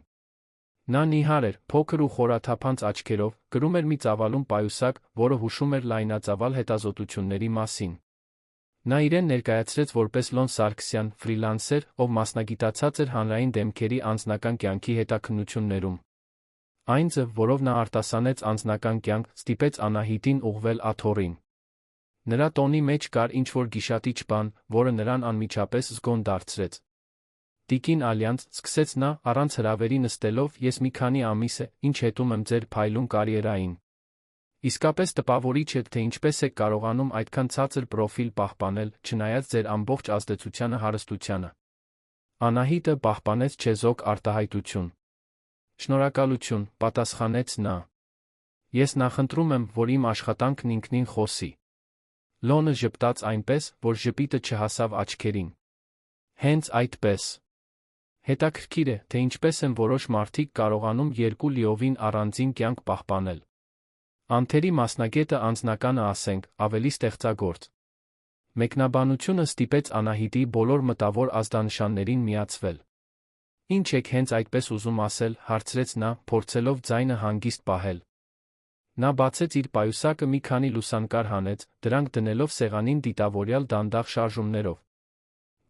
Նա նիհար էր, փոքր ու խորաթափանց աչքերով, կրում էր մի ծավալուն պայուսակ, որը հուշում էր լայնածավալ հետազոտությունների մասին։ Նա իրեն ներկայացրեց որպես Լոն Սարգսյան, ֆրիլանսեր, ով մասնագիտացած էր հանրային դեմքերի անձնական կյանքի հետաքննություններում։ Այն ձև, որով նա արտասանեց անձնական կյանք, ստիպեց Անահիտին ուղղվել աթոռին։ Նրա տոնի մեջ կար ինչ-որ գիշատիչ բան, որը նրան անմիջապես զգոն դարձրեց։ Տիկին Ալյանց, սկսեց նա, առանց հրավերի նստելով, ես մի քանի ամիս է, ինչ հետում եմ ձեր փայլուն կարիերային։ Իսկապես տպավորիչ է, թե ինչպես եք կարողանում այդքան ցածր պրոֆիլ պահպանել, չնայած ձեր ամբողջ ազդեցությանը հարստությանը։ Անահիտը պահպանեց չեզոք արտահայտություն։ Շնորհակալություն, պատասխանեց նա։ Ես նախընտրում եմ, որ իմ աշխատանքն ինքնին խոսի։ Լոնը ժպտաց այնպես, որ ժպիտը չհասավ աչքերին։ Հենց այդպես։ Հետաքրքիր է, թե ինչպես են որոշ մարդիկ կարողանում երկու լիովին առանձին կյանք պահպանել։ Անթերի մասնագետը անձնականը ասենք, ավելի ստեղծագործ։ Մեկնաբանությունը ստիպեց Անահիտի բոլոր մտավոր ազդանշաններին միացվել։ Ինչ եք հենց այդպես ուզում ասել, հարցրեց նա, փորձելով ձայնը հանգիստ պահել։ Նա բացեց իր պայուսակը մի քանի լուսանկար հանեց, դրանք դնելով սեղանին դիտավորյալ դանդաղ շարժումներով։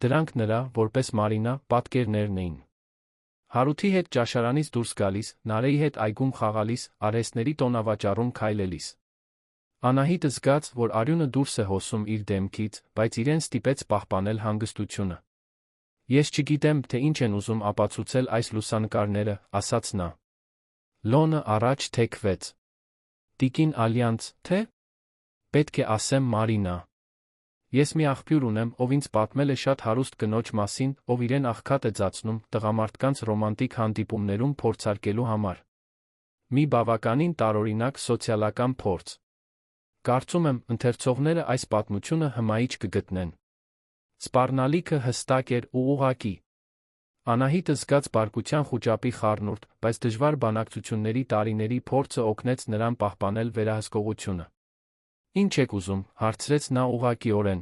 Դրանք նրա, որպես Մարինա, պատկերներն էին։ Հարութի հետ ճաշարանից դուրս գալիս, Նարեի հետ այգում խաղալիս, արհեստների տոնավաճառում քայլելիս։ Անահիտը զգաց, որ արյունը դուրս է հոսում իր դեմքից, բայց իրեն ստիպեց պահպանել հանգստությունը։ Ես չգիտեմ, թե ինչ են ուզում ապացուցել այս լուսանկարները, ասաց նա։ Լոնը առաջ թեքվեց։ Տիկին Ալյանց, թե՞։ Պետք է ասեմ Մարինա։ Ես մի աղբյուր ունեմ, ով ինձ պատմել է շատ հարուստ կնոջ մասին, ով իրեն աղքատ է ծածնում տղամարդկանց ռոմանտիկ հանդիպումներում փորձարկելու համար։ Մի բավականին տարօրինակ սոցիալական փորձ։ Կարծում եմ, ընթերցողները այս պատմությունը հմայիչ կգտնեն։ Սպառնալիքը հստակ էր ու ուղղակի։ Անահիտը զգաց բարկության խուճապի խառնուրդ, բայց դժվար բանակցությունների տարիների փորձը օգնեց նրան պահպանել վերահսկողությունը։ Ինչ եք ուզում, հարցրեց նա ուղղակիորեն։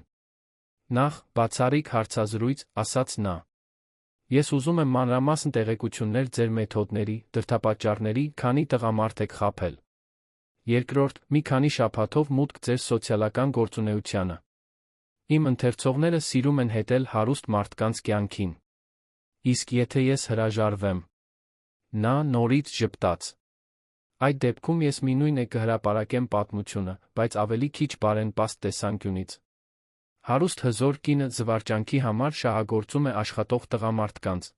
Նախ, բացառիկ հարցազրույց, ասաց նա։ Ես ուզում եմ մանրամասն տեղեկություններ ձեր մեթոդների, դրդապատճառների, քանի տղամարդ եք խաբել։ Երկրորդ, մի քանի շաբաթով մուտք ձեր սոցիալական գործունեությանը։ Իմ ընթերցողները սիրում են հետել հարուստ մարդկանց կյանքին։ Իսկ եթե ես հրաժարվեմ։ Նա նորից ժպտաց։ Այդ դեպքում ես մինույն է կհրապարակեմ պատմությունը, բայց ավելի քիչ բարենպաստ տեսանկյունից։ Հարուստ հզոր կինը զվարճանքի համար շահագործում է աշխատող տղամարդկանց։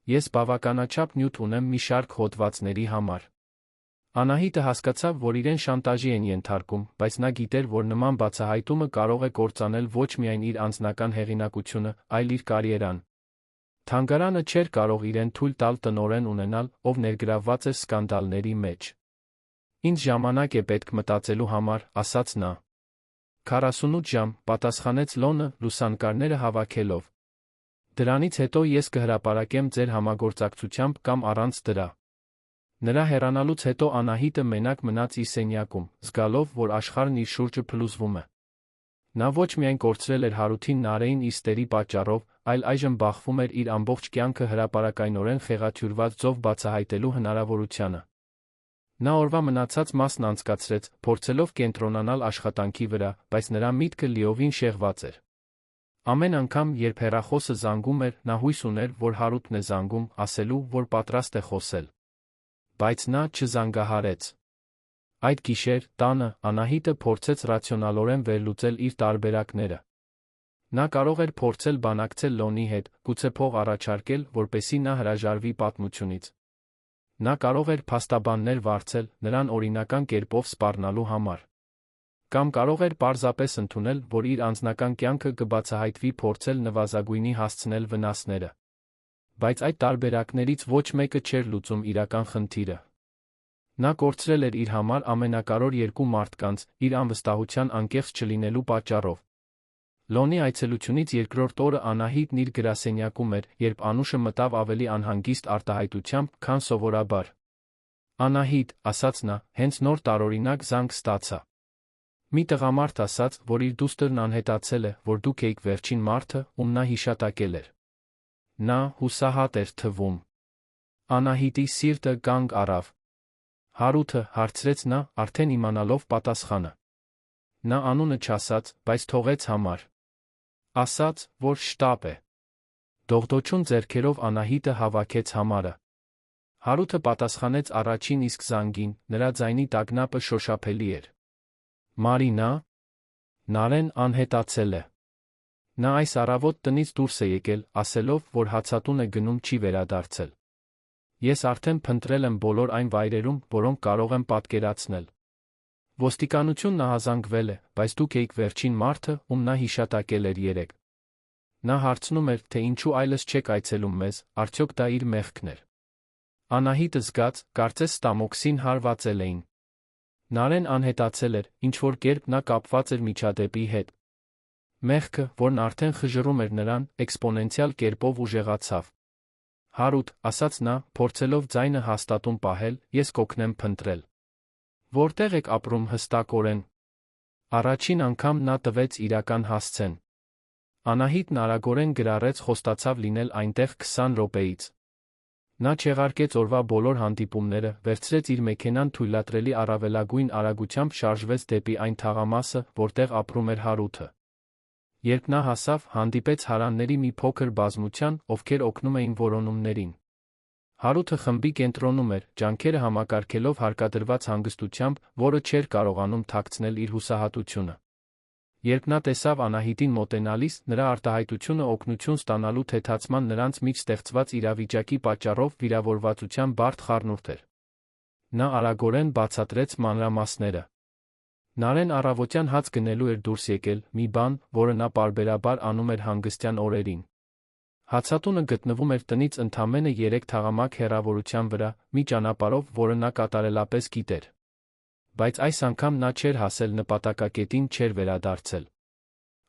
Ես բավականաչափ նյութ ունեմ մի շարք հոդվածների համար։ Անահիտը հասկացավ, որ իրեն շանտաժի են ենթարկում, բայց նա գիտեր, որ նման բացահայտումը կարող է կործանել ոչ միայն իր անձնական հեղինակությունը, այլ իր կարիերան։ Թանգարանը չէր կարող իրեն թույլ տալ տնօրեն ունենալ, ով ներգրավված էր սկանդալների մեջ։ Ինձ ժամանակ է պետք մտածելու համար, ասաց նա։ 48 ժամ, պատասխանեց Լոնը, լուսանկարները հավաքելով։ Դրանից հետո ես կհրապարակեմ ձեր համագործակցությամբ կամ առանց դրա։ Նրա հեռանալուց հետո Անահիտը մենակ մնաց իր սենյակում, զգալով, որ աշխարհն իր շուրջը փլուզվում է։ Նա ոչ միայն կորցրել էր Հարութին Նարեին իր ստերի պատճառով, այլ այժմ բախվում էր իր ամբողջ կյանքը հրապարակայնորեն խեղաթյուրված ձով բացահայտելու հնարավորությանը։ Նա օրվա մնացած մասն անցկացրեց, փորձելով կենտրոնանալ աշխատանքի վրա, բայց նրա միտքը լիովին շեղված էր։ Ամեն անգամ, երբ հեռախոսը զանգում էր, նա հույս ուներ, որ Հարութն է զանգում, ասելու, որ պատրաստ է խոսել։ Բայց նա չզանգահարեց։ Այդ գիշեր, տանը, Անահիտը փորձեց ռացիոնալորեն վերլուծել իր տարբերակները։ Նա կարող էր փորձել բանակցել Լոնի հետ, գուցե փող առաջարկել, որպեսզի նա հրաժարվի պատմությունից։ Նա կարող էր փաստաբաններ վարձել, նրան օրինական կերպով սպառնալու համար։ Կամ կարող էր պարզապես ընդունել, որ իր անձնական կյանքը կբացահայտվի, փորձել նվազագույնի հասցնել վնասները։ Բայց այդ տարբերակներից ոչ մեկը չէր լուծում իրական խնդիրը։ Նա կորցրել էր իր համար ամենակարևոր երկու մարդկանց, իր անվստահության անկեղծ չլինելու պատճառով։ Լոնի այցելությունից երկրորդ օրը Անահիտն իր գրասենյակում էր, երբ Անուշը մտավ ավելի անհանգիստ արտահայտությամբ, քան սովորաբար։ «Անահիտ», ասաց նա, «հենց նոր տարօրինակ զանգ ստացա։ Մի տղամարդ ասաց, որ իր դուստրն անհետացել է, որ դուք էիք վերջին մարդը, ում նա հիշատակել էր»։ Նա հուսահատ էր թվում։ Անահիտի սիրտը կանգ առավ։ «Հարութը», հարցրեց նա, արդեն իմանալով պատասխանը։ Նա անունը չասաց, բայց թողեց համար։ Ասաց, որ շտապ է։ Դողդոջուն ձեռքերով Անահիտը հավաքեց համարը։ Հարութը պատասխանեց առաջին իսկ զանգին, նրա ձայնի տագնապը շոշափելի էր։ «Մարինա»։ Նարեն անհետացել է։ Նա այս առավոտ տնից դուրս է եկել, ասելով, որ հացատուն է գնում, չի վերադարձել։ Ես արդեն փնտրել եմ բոլոր այն վայրերում, որոնք կարող եմ պատկերացնել։ Ոստիկանությունն ահազանգվել է, բայց դուք էիք վերջին մարդը, ում նա հիշատակել էր երեկ։ Նա հարցնում էր, թե ինչու այլս չեք այցելում մեզ, արդյոք դա իր մեղքն էր։ Անահիտը զգաց, կարծես ստամոքսին հարվածել էին։ Նարեն անհետացել էր, ինչ-որ կերպ նա կապված էր միջադեպի հետ։ Մեղքը, որն արդեն խժռում էր նրան, էքսպոնենցիալ կերպով ուժեղացավ։ «Հարութ», ասաց նա, փորձելով ձայնը հաստատուն պահել, «ես կօգնեմ փնտրել»։ Որտեղ եք ապրում հստակորեն։ Առաջին անգամ նա տվեց իրական հասցեն։ Անահիտն արագորեն գրառեց, խոստացավ լինել այնտեղ 20 րոպեից։ Նա չեղարկեց օրվա բոլոր հանդիպումները, վերցրեց իր մեքենան, թույլատրելի առավելագույն արագությամբ շարժվեց դեպի այն թաղամասը, որտեղ ապրում էր Հարութը։ Երբ նա հասավ, հանդիպեց հարանների մի փոքր բազմության, ովքեր օգնում էին որոնումներին։ Հարութը խմբի կենտրոնում էր, ջանքերը համակարգելով հարկադրված հանգստությամբ, որը չէր կարողանում թաքցնել իր հուսահատությունը։ Երբ նա տեսավ Անահիտին մոտենալիս, նրա արտահայտությունը օգնություն ստանալու թեթացման նրանց մեջ ստեղծված իրավիճակի պատճառով վիրավորվածության բարդ խառնուրդ էր։ Նա արագորեն բացատրեց մանրամասները։ Նարեն առավոտյան հաց գնելու էր դուրս եկել, մի բան, որը նա պարբերաբար անում էր հանգստյան օրերին։ Հացատունը գտնվում էր տնից ընդամենը 3 թաղամակ հեռավորության վրա, մի ճանապարհով, որը նա կատարելապես գիտեր։ Բայց այս անգամ նա չէր հասել նպատակակետին, չէր վերադարձել։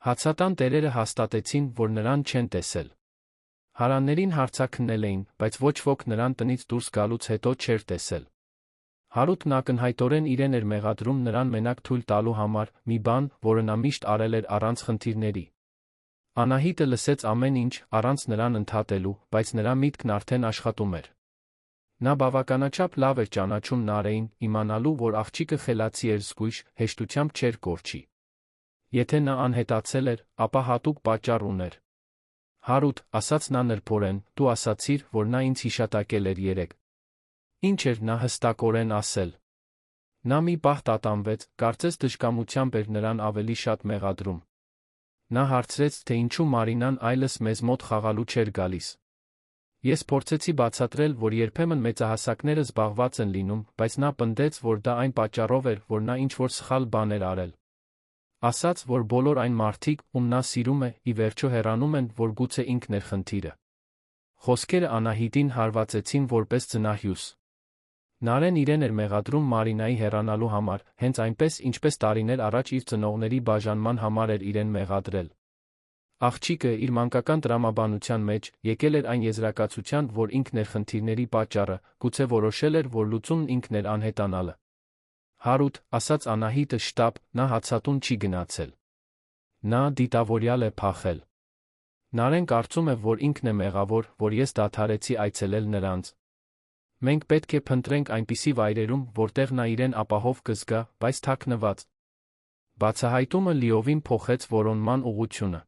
Հացատան տերերը հաստատեցին, որ նրան չեն տեսել։ Հարաններին հարցաքննել էին, բայց ոչ ոք նրան տնից դուրս գալուց հետո չէր տեսել։ Հարութն ակնհայտորեն իրեն էր մեղադրում նրան մենակ թույլ տալու համար, մի բան, որը նա միշտ արել էր առանց խնդիրների։ Անահիտը լսեց ամեն ինչ, առանց նրան ընդհատելու, բայց նրա միտքն արդեն աշխատում էր։ Նա բավականաչափ լավ էր ճանաչում Նարեին, իմանալու, որ աղջիկը խելացի էր, զգույշ, հեշտությամբ չէր կորչի։ Եթե նա անհետացել էր, ապա հատուկ պատճառ ուներ։ «Հարութ», ասաց նա նրբորեն, «դու ասացիր, որ նա ինձ հիշատակել էր երեկ»։ Ինչ էր նա հստակորեն ասել։ Նա մի պահ տատանվեց, կարծես դժկամությամբ էր նրան ավելի շատ մեղադրում։ Նա հարցրեց, թե ինչու Մարինան այլս մեզ մոտ խաղալու չէր գալիս։ Ես փորձեցի բացատրել, որ երբեմն մեծահասակները զբաղված են լինում, բայց նա պնդեց, որ դա այն պատճառով էր, որ նա ինչ-որ սխալ բան էր արել։ Ասաց, որ բոլոր այն մարդիկ, ում նա սիրում է, ի վերջո հեռանում են, որ գուցե ինքն էր խնդիրը։ Խոսքերը Անահիտին հարվածեցին որպես ձնահյուս։ Նարեն իրեն էր մեղադրում Մարինայի հեռանալու համար, հենց այնպես, ինչպես տարիներ առաջ իր ծնողների բաժանման համար էր իրեն մեղադրել։ Աղջիկը իր մանկական տրամաբանության մեջ եկել էր այն եզրակացության, որ ինքն էր խնդիրների պատճառը, գուցե որոշել էր, որ լուծումն ինքն էր անհետանալը։ Հարութ, ասաց Անահիտը շտապ, նա հացատուն չի գնացել։ Նա դիտավորյալ է փախել։ Նարեն կարծում է, որ ինքն է մեղավոր, որ ես դադարեցի այցելել նրանց։ Մենք պետք է փնտրենք այնպիսի վայրերում, որտեղ նա իրեն ապահով կզգա, բայց թաքնված։ Բացահայտումը լիովին փոխեց որոնման ուղղությունը։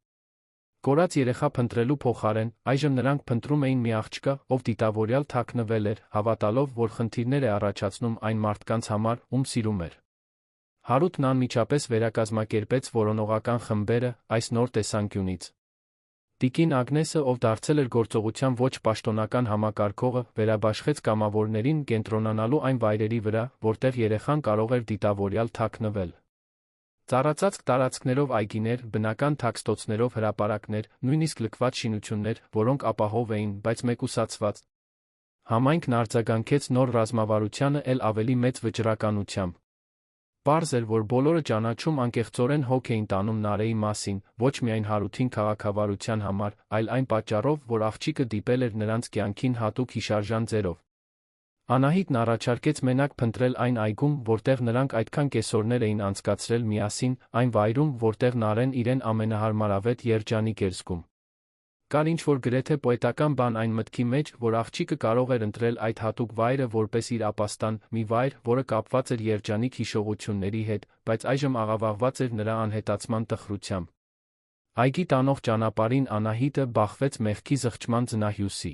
Կորած երեխա փնտրելու փոխարեն, այժմ նրանք փնտրում էին մի աղջկա, ով դիտավորյալ թաքնվել էր, հավատալով, որ խնդիրներ է առաջացնում այն մարդկանց համար, ում սիրում էր։ Հարութն անմիջապես վերակազմակերպեց որոնողական խմբերը այս նոր տեսանկյունից։ Տիկին Ագնեսը, ով դարձել էր գործողության ոչ պաշտոնական համակարգողը, վերաբաշխեց կամավորներին կենտրոնանալու այն վայրերի վրա, որտեղ երեխան կարող էր դիտավորյալ թաքնվել։ Ծառացածք տարածքներով այգիներ, բնական թաքստոցներով հրապարակներ, նույնիսկ լքված շինություններ, որոնք ապահով էին, բայց մեկուսացված։ Համայնքն արձագանքեց նոր ռազմավարությանը էլ ավելի մեծ վճռականությամբ։ Պարզ էր, որ բոլորը ճանաչում անկեղծորեն հոգ էին տանում Նարեի մասին, ոչ միայն Հարութին քաղաքավարության համար, այլ այն պատճառով, որ աղջիկը դիպել էր նրանց կյանքին հատուկ հիշարժան ձերով։ Անահիտն առաջարկեց մենակ փնտրել այն այգում, որտեղ նրանք այդքան կեսօրներ էին անցկացրել միասին, այն վայրում, որտեղ Նարեն իրեն ամենահարմարավետ երջանիկ էր զգում։ Կար ինչ-որ գրեթե պոետական բան այն մտքի մեջ, որ աղջիկը կարող էր ընտրել այդ հատուկ վայրը որպես իր ապաստան, մի վայր, որը կապված էր երջանիկ հիշողությունների հետ, բայց այժմ աղավաղված էր նրա անհետացման տխրությամբ։ Այգի տանող ճանապարհին Անահիտը բախվեց մեղքի զղջման ձնահյուսի։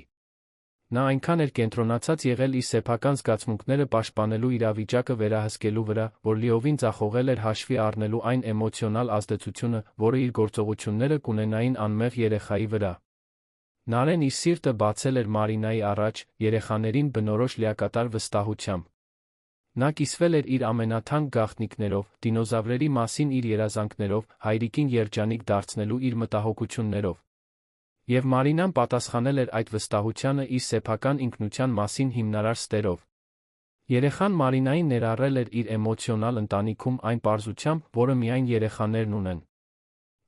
Նա այնքան էր կենտրոնացած եղել իր սեփական զգացմունքները պաշտպանելու իրավիճակը վերահսկելու վրա, որ լիովին ձախողել էր հաշվի առնելու այն էմոցիոնալ ազդեցությունը, որը իր գործողությունները կունենային անմեղ երեխայի վրա։ Նարեն իր սիրտը բացել էր Մարինայի առաջ, երեխաներին բնորոշ լիակատար վստահությամբ։ Նա կիսվել էր իր ամենաթանկ գաղտնիքներով, դինոզավրերի մասին իր երազանքներով, հայրիկին երջանիկ դարձնելու իր մտահոգություններով։ Եվ Մարինան պատասխանել էր այդ վստահությանը իր սեփական ինքնության մասին հիմնարար ստերով։ Երեխան Մարինային ներառել էր իր էմոցիոնալ ընտանիքում այն պարզությամբ, որը միայն երեխաներն ունեն։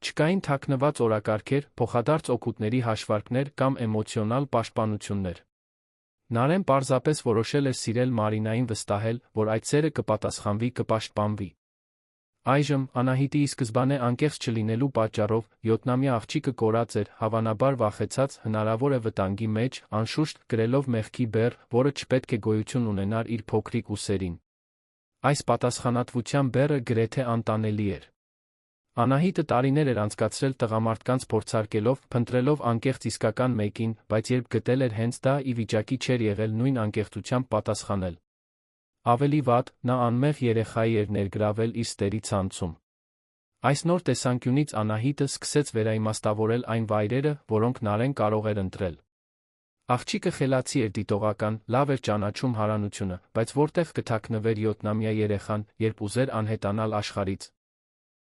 Չկային թաքնված օրակարգեր, փոխադարձ օգուտների հաշվարկներ կամ էմոցիոնալ պաշտպանություններ։ Նարեն պարզապես որոշել էր սիրել Մարինային, վստահել, որ այդ սերը կպատասխանվի, կպաշտպանվի։ Այժմ, Անահիտի ի սկզբանե անկեղծ չլինելու պատճառով, 7-ամյա աղջիկը կորած էր, հավանաբար վախեցած, հնարավոր է վտանգի մեջ, անշուշտ, կրելով մեղքի բեռ, որը չպետք է գոյություն ունենար իր փոքրիկ ուսերին։ Այս պատասխանատվության բեռը գրեթե անտանելի էր։ Անահիտը տարիներ էր անցկացրել տղամարդկանց փորձարկելով, փնտրելով անկեղծ իսկական մեկին, բայց երբ գտել էր հենց դա, ի վիճակի չէր եղել նույն անկեղծությամբ պատասխանել։ Ավելի վատ, նա անմեղ երեխայի էր ներգրավել իր ստերի ցանցում։ Այս նոր տեսանկյունից Անահիտը սկսեց վերաիմաստավորել այն վայրերը, որոնք Նարեն կարող էր ընտրել։ Աղջիկը խելացի էր, դիտողական, լավ էր ճանաչում հարանությունը, բայց որտեղ կթաքնվեր 7-ամյա երեխան, երբ ուզեր անհետանալ աշխարհից։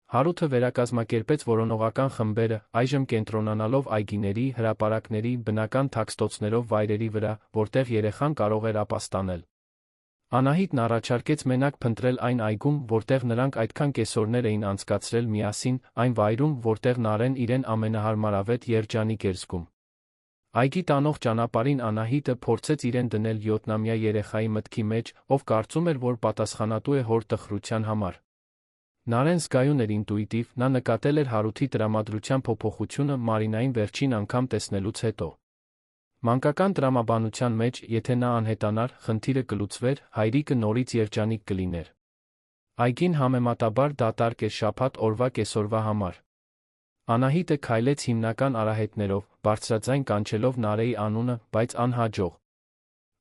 Հարութը վերակազմակերպեց որոնողական խմբերը, այժմ կենտրոնանալով այգիների, հրապարակների, բնական թաքստոցներով վայրերի վրա, որտեղ երեխան կարող էր ապաստանել։ Անահիտն առաջարկեց մենակ փնտրել այն այգում, որտեղ նրանք այդքան կեսօրներ էին անցկացրել միասին, այն վայրում, որտեղ Նարեն իրեն ամենահարմարավետ երջանիկ էր զգում։ Այգի տանող ճանապարհին Անահիտը փորձեց իրեն դնել 7-ամյա երեխայի մտքի մեջ, ով կարծում էր, որ պատասխանատու է հոր տխրության համար։ Նարեն զգայուն էր ինտուիտիվ, նա նկատել էր Հարութի տրամադրության փոփոխությունը Մարինային վերջին անգամ տեսնելուց հետո։ Մանկական տրամաբանության մեջ, եթե նա անհետանար, խնդիրը կլուծվեր, հայրիկը նորից երջանիկ կլիներ։ Այգին համեմատաբար դատարկ էր շաբաթ օրվա կեսօրվա համար։ Անահիտը քայլեց հիմնական արահետներով, բարձրաձայն կանչելով Նարեի անունը, բայց անհաջող։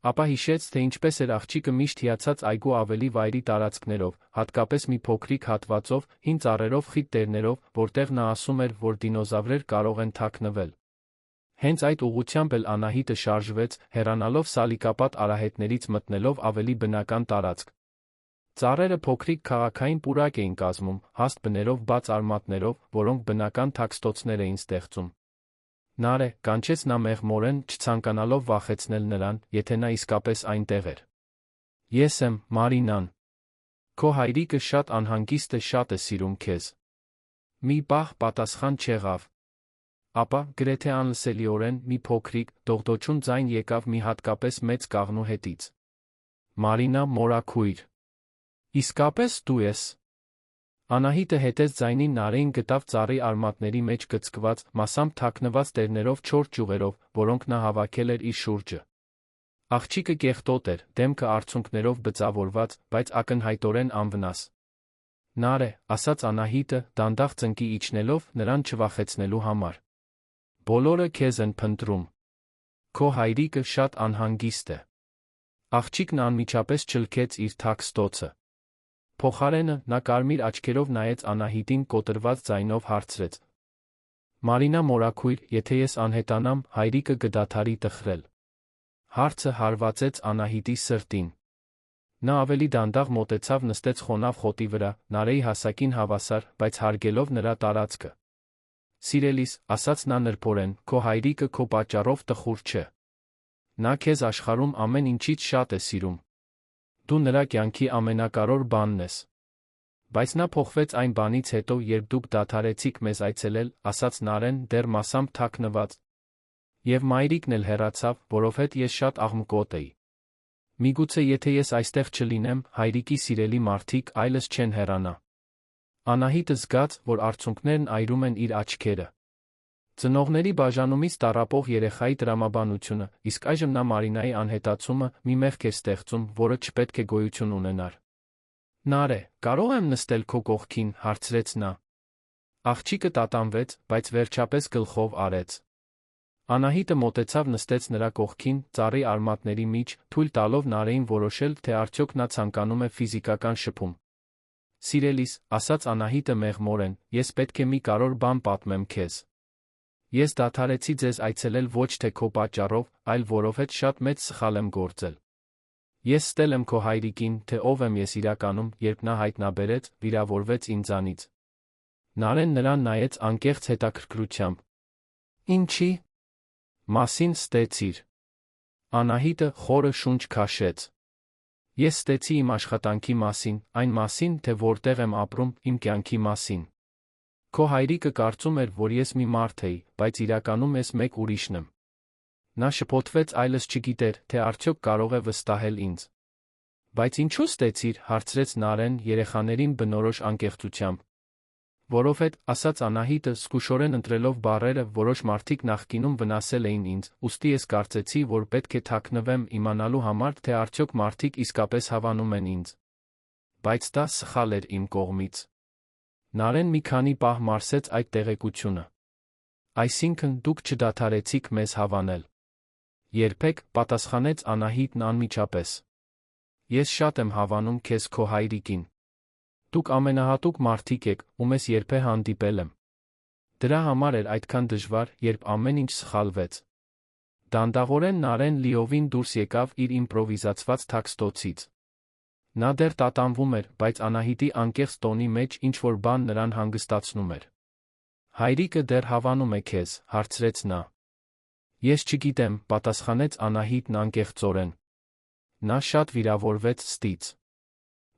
Ապա հիշեց, թե ինչպես էր աղջիկը միշտ հիացած այգու ավելի վայրի տարածքներով, հատկապես մի փոքրիկ հատվածով, հին ծառերով խիտ տերներով, որտեղ նա ասում էր, որ դինոզավրեր կարող են թաքնվել։ Հենց այդ ուղղությամբ էլ Անահիտը շարժվեց, հեռանալով սալիկապատ արահետներից մտնելով ավելի բնական տարածք։ Ծառերը փոքրիկ քաղաքային պուրակ էին կազմում, հաստ բներով, բաց արմատներով, որոնք բնական թաքստոցներ էին ստեղծում։ Նարե, կանչեց նա մեղմորեն, չցանկանալով վախեցնել նրան, եթե նա իսկապես այնտեղ էր։ Ես եմ, Մարինան։ Քո հայրիկը շատ անհանգիստ է, շատ է սիրում քեզ։ Մի պահ պատասխան չեղավ։ ապա, գրեթե անլսելիորեն, մի փոքրիկ, դողդոջուն ձայն եկավ մի հատկապես մեծ կաղնու հետից։ Մարինա, մորաքույր։ Իսկապես դու ես։ Անահիտը հետեց ձայնին Նարէին գտավ ծառի արմատների մեջ գծկված, մասամբ թաքնված տերներով 4 ճյուղերով, որոնք նա հավաքել էր իր շուրջը։ Աղջիկը կեղտոտ էր, դեմքը արցունքներով բծավորված, բայց ակնհայտորեն անվնաս։ Նարէ, ասաց Անահիտը, դանդաղ ծնկի իջնելով, նրան չվախեցնելու համար։ Բոլորը քեզ են փնտրում։ Քո հայրիկը շատ անհանգիստ է։ Աղջիկն անմիջապես չլքեց իր թակ ստոցը։ Փոխարենը, նա կարմիր աչքերով նայեց Անահիտին կոտրված ձայնով հարցրեց. Մարինա մորաքույր, եթե ես անհետանամ, հայրիկը կդադարի տխրել։ Հարցը հարվածեց Անահիտի սրտին։ Նա ավելի դանդաղ մոտեցավ նստեց խոնավ խոտի վրա, Նարէի հասակին հավասար, բայց հարգելով նրա տարածքը։ Սիրելիս, ասաց նա նրբորեն, քո հայրիկը քո պատճառով տխուր չէ։ Նա քեզ աշխարհում ամեն ինչից շատ է սիրում։ Դու նրա կյանքի ամենակարևոր բանն ես։ Բայց նա փոխվեց այն բանից հետո, երբ դուք դադարեցիք մեզ այցելել, ասաց Նարէն, դեռ մասամբ թաքնված։ Եվ մայրիկն էլ հեռացավ, որովհետև ես շատ աղմկոտ էի։ Միգուցե եթե ես այստեղ չլինեմ, հայրիկի սիրելի մարդիկ այլս չեն հեռանա։ Անահիտը զգաց, որ արցունքներն այրում են իր աչքերը։ Ծնողների բաժանումից տառապող երեխայի տրամաբանությունը, իսկ այժմ նա Մարինայի անհետացումը մի մեղք էր ստեղծում, որը չպետք է գոյություն ունենար։ Նարէ, կարող եմ նստել քո կողքին, հարցրեց նա։ Աղջիկը տատանվեց, բայց վերջապես գլխով արեց։ Անահիտը մոտեցավ նստեց նրա կողքին, ծառի արմատների մեջ, թույլ տալով Նարէին որոշել, թե արդյոք նա ցանկանում է ֆիզիկական շփում։ Սիրելիս, ասաց Անահիտը մեղմորեն, ես պետք է մի կարևոր բան պատմեմ քեզ։ Ես դադարեցի ձեզ այցելել ոչ թե քո պատճառով, այլ որովհետև շատ մեծ սխալ եմ գործել։ Ես ստել եմ քո հայրիկին, թե ով եմ ես իրականում, երբ նա հայտնաբերեց, վիրավորվեց ինձանից։ Նարէն նրան նայեց անկեղծ հետաքրքրությամբ։ Ինչի՞ մասին ստեցիր։ Անահիտը խորը շունչ քաշեց։ Ես ստեցի իմ աշխատանքի մասին, այն մասին, թե որտեղ եմ ապրում, իմ կյանքի մասին։ Քո հայրիկը կարծում էր, որ ես մի մարդ էի, բայց իրականում ես մեկ ուրիշն եմ։ Նա շփոթվեց, այլս չգիտեր, թե արդյոք կարող է վստահել ինձ։ Բայց ինչու ստեցիր, հարցրեց Նարէն երեխաներին բնորոշ անկեղծությամբ։ Որովհետև, ասաց Անահիտը, զգուշորեն ընտրելով բառերը, որոշ մարդիկ նախկինում վնասել էին ինձ, ուստի ես կարծեցի, որ պետք է թաքնվեմ իմանալու համար, թե արդյոք մարդիկ իսկապես հավանում են ինձ։ Բայց դա սխալ էր իմ կողմից։ Նարէն մի քանի պահ մարսեց այդ տեղեկությունը։ Այսինքն, դուք չդադարեցիք մեզ հավանել։ Երբեք, պատասխանեց Անահիտն անմիջապես։ Ես շատ եմ հավանում քեզ քո հայրիկին։ Դուք ամենահատուկ մարդիկ եք, ում ես երբեք հանդիպել եմ։ Դրա համար էր այդքան դժվար, երբ ամեն ինչ սխալվեց։ Դանդաղորեն Նարէն լիովին դուրս եկավ իր իմպրովիզացված թաքստոցից։ Նա դեռ տատանվում էր, բայց Անահիտի անկեղծ տոնի մեջ ինչ-որ բան նրան հանգստացնում էր։ Հայրիկը դեռ հավանում է քեզ, հարցրեց նա։ Ես չգիտեմ, պատասխանեց Անահիտն անկեղծորեն։ Նա շատ վիրավորվեց ստից։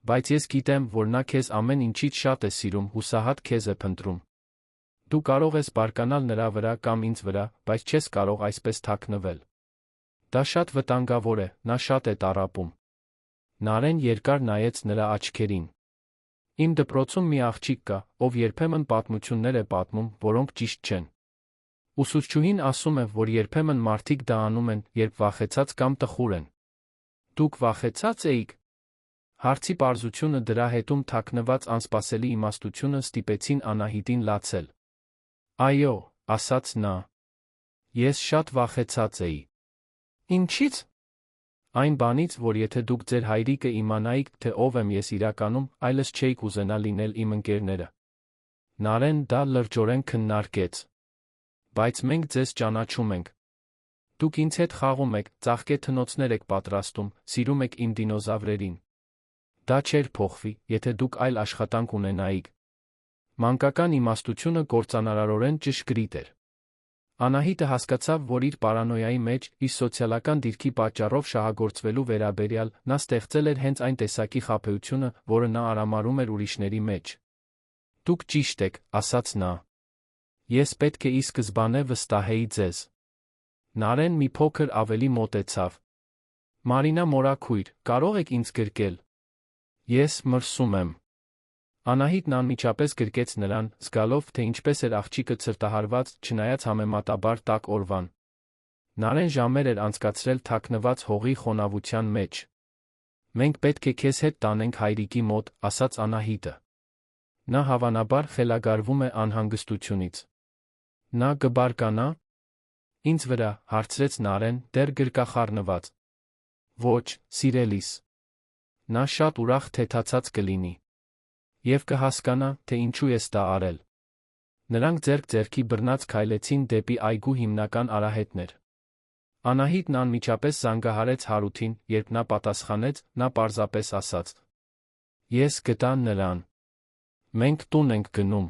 Բայց ես գիտեմ, որ նա քեզ ամեն ինչից շատ է սիրում, հուսահատ քեզ է փնտրում։ Դու կարող ես բարկանալ նրա վրա կամ ինձ վրա, բայց չես կարող այսպես թաքնվել։ Դա շատ վտանգավոր է, նա շատ է տառապում։ Նարէն երկար նայեց նրա աչքերին։ Իմ դպրոցում մի աղջիկ կա, ով երբեմն պատմություններ է պատմում, որոնք ճիշտ չեն։ Ուսուցչուհին ասում է, որ երբեմն մարդիկ դա անում են, երբ վախեցած կամ տխուր են։ Դուք վախեցած էիք։ Հարցի պարզությունը դրա հետում թաքնված անսպասելի իմաստությունը ստիպեցին Անահիտին լացել։ Այո, ասաց նա։ Ես շատ վախեցած էի։ Ինչից։ Այն բանից, որ եթե դուք ձեր հայրիկը իմանայիք, թե ով եմ ես իրականում, այլս չէիք ուզենա լինել իմ ընկերները։ Նարէն դա լրջորեն քննարկեց։ Բայց մենք ձեզ ճանաչում ենք։ Դուք ինձ հետ խաղում եք, ծաղկե թնոցներ եք պատրաստում, սիրում եք իմ դինոզավրերին։ Դա չէր փոխվի, եթե դուք այլ աշխատանք ունենայիք։ Մանկական իմաստությունը կործանարարորեն ճշգրիտ էր։ Անահիտը հասկացավ, որ իր պարանոյայի մեջ, իր սոցիալական դիրքի պատճառով շահագործվելու վերաբերյալ, նա ստեղծել էր հենց այն տեսակի խաբեությունը, որը նա արամարում էր ուրիշների մեջ։ Դուք ճիշտ եք, ասաց նա։ Ես պետք է ի սկզբանե վստահեի ձեզ։ Նարեն մի փոքր ավելի մոտեցավ։ Մարինա մորաքույր, կարող եք ինձ գրկել։ Ես մրսում եմ։ Անահիտն անմիջապես գրկեց նրան, զգալով, թե ինչպես էր աղջիկը ցրտահարված, չնայած համեմատաբար տաք օրվան։ Նարեն ժամեր էր անցկացրել թաքնված հողի խոնավության մեջ։ Մենք պետք է քեզ հետ տանենք հայրիկի մոտ, ասաց Անահիտը։ Նա հավանաբար խելագարվում է անհանգստությունից։ Նա կբարկանա։ Ինձ վրա, հարցրեց Նարեն, դեռ գրկախառնված։ Ոչ, սիրելիս։ Նա շատ ուրախ թեթացած կլինի։ Եվ կհասկանա, թե ինչու ես դա արել։ Նրանք ձեռք ձեռքի բռնած քայլեցին դեպի այգու հիմնական արահետներ։ Անահիտն անմիջապես զանգահարեց Հարութին, երբ նա պատասխանեց, նա պարզապես ասաց. Ես գտա նրան։ Մենք տուն ենք գնում։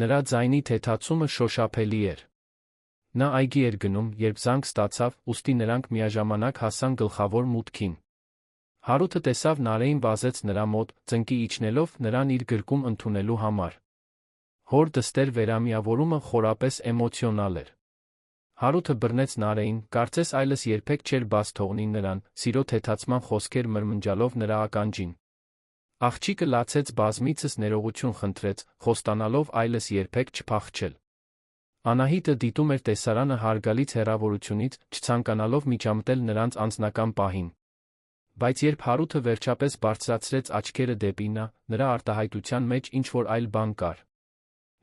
Նրա ձայնի թեթացումը շոշափելի էր։ Նա այգի էր գնում, երբ զանգ ստացավ, ուստի նրանք միաժամանակ հասան գլխավոր մուտքին։ Հարութը տեսավ Նարեին վազեց նրա մոտ, ծնկի իջնելով նրան իր գրկում ընդունելու համար։ Հոր դստեր վերամիավորումը խորապես էմոցիոնալ էր։ Հարութը բռնեց Նարեին, կարծես այլս երբեք չէր բաց թողնի նրան, սիրո թեթացման խոսքեր մրմնջալով նրա ականջին։ Աղջիկը լացեց բազմիցս ներողություն խնդրեց, խոստանալով այլս երբեք չփախչել։ Անահիտը դիտում էր տեսարանը հարգալից հեռավորությունից, չցանկանալով միջամտել նրանց անձնական պահին։ Բայց երբ Հարութը վերջապես բարձրացրեց աչքերը դեպի նա, նրա արտահայտության մեջ ինչ-որ այլ բան կար։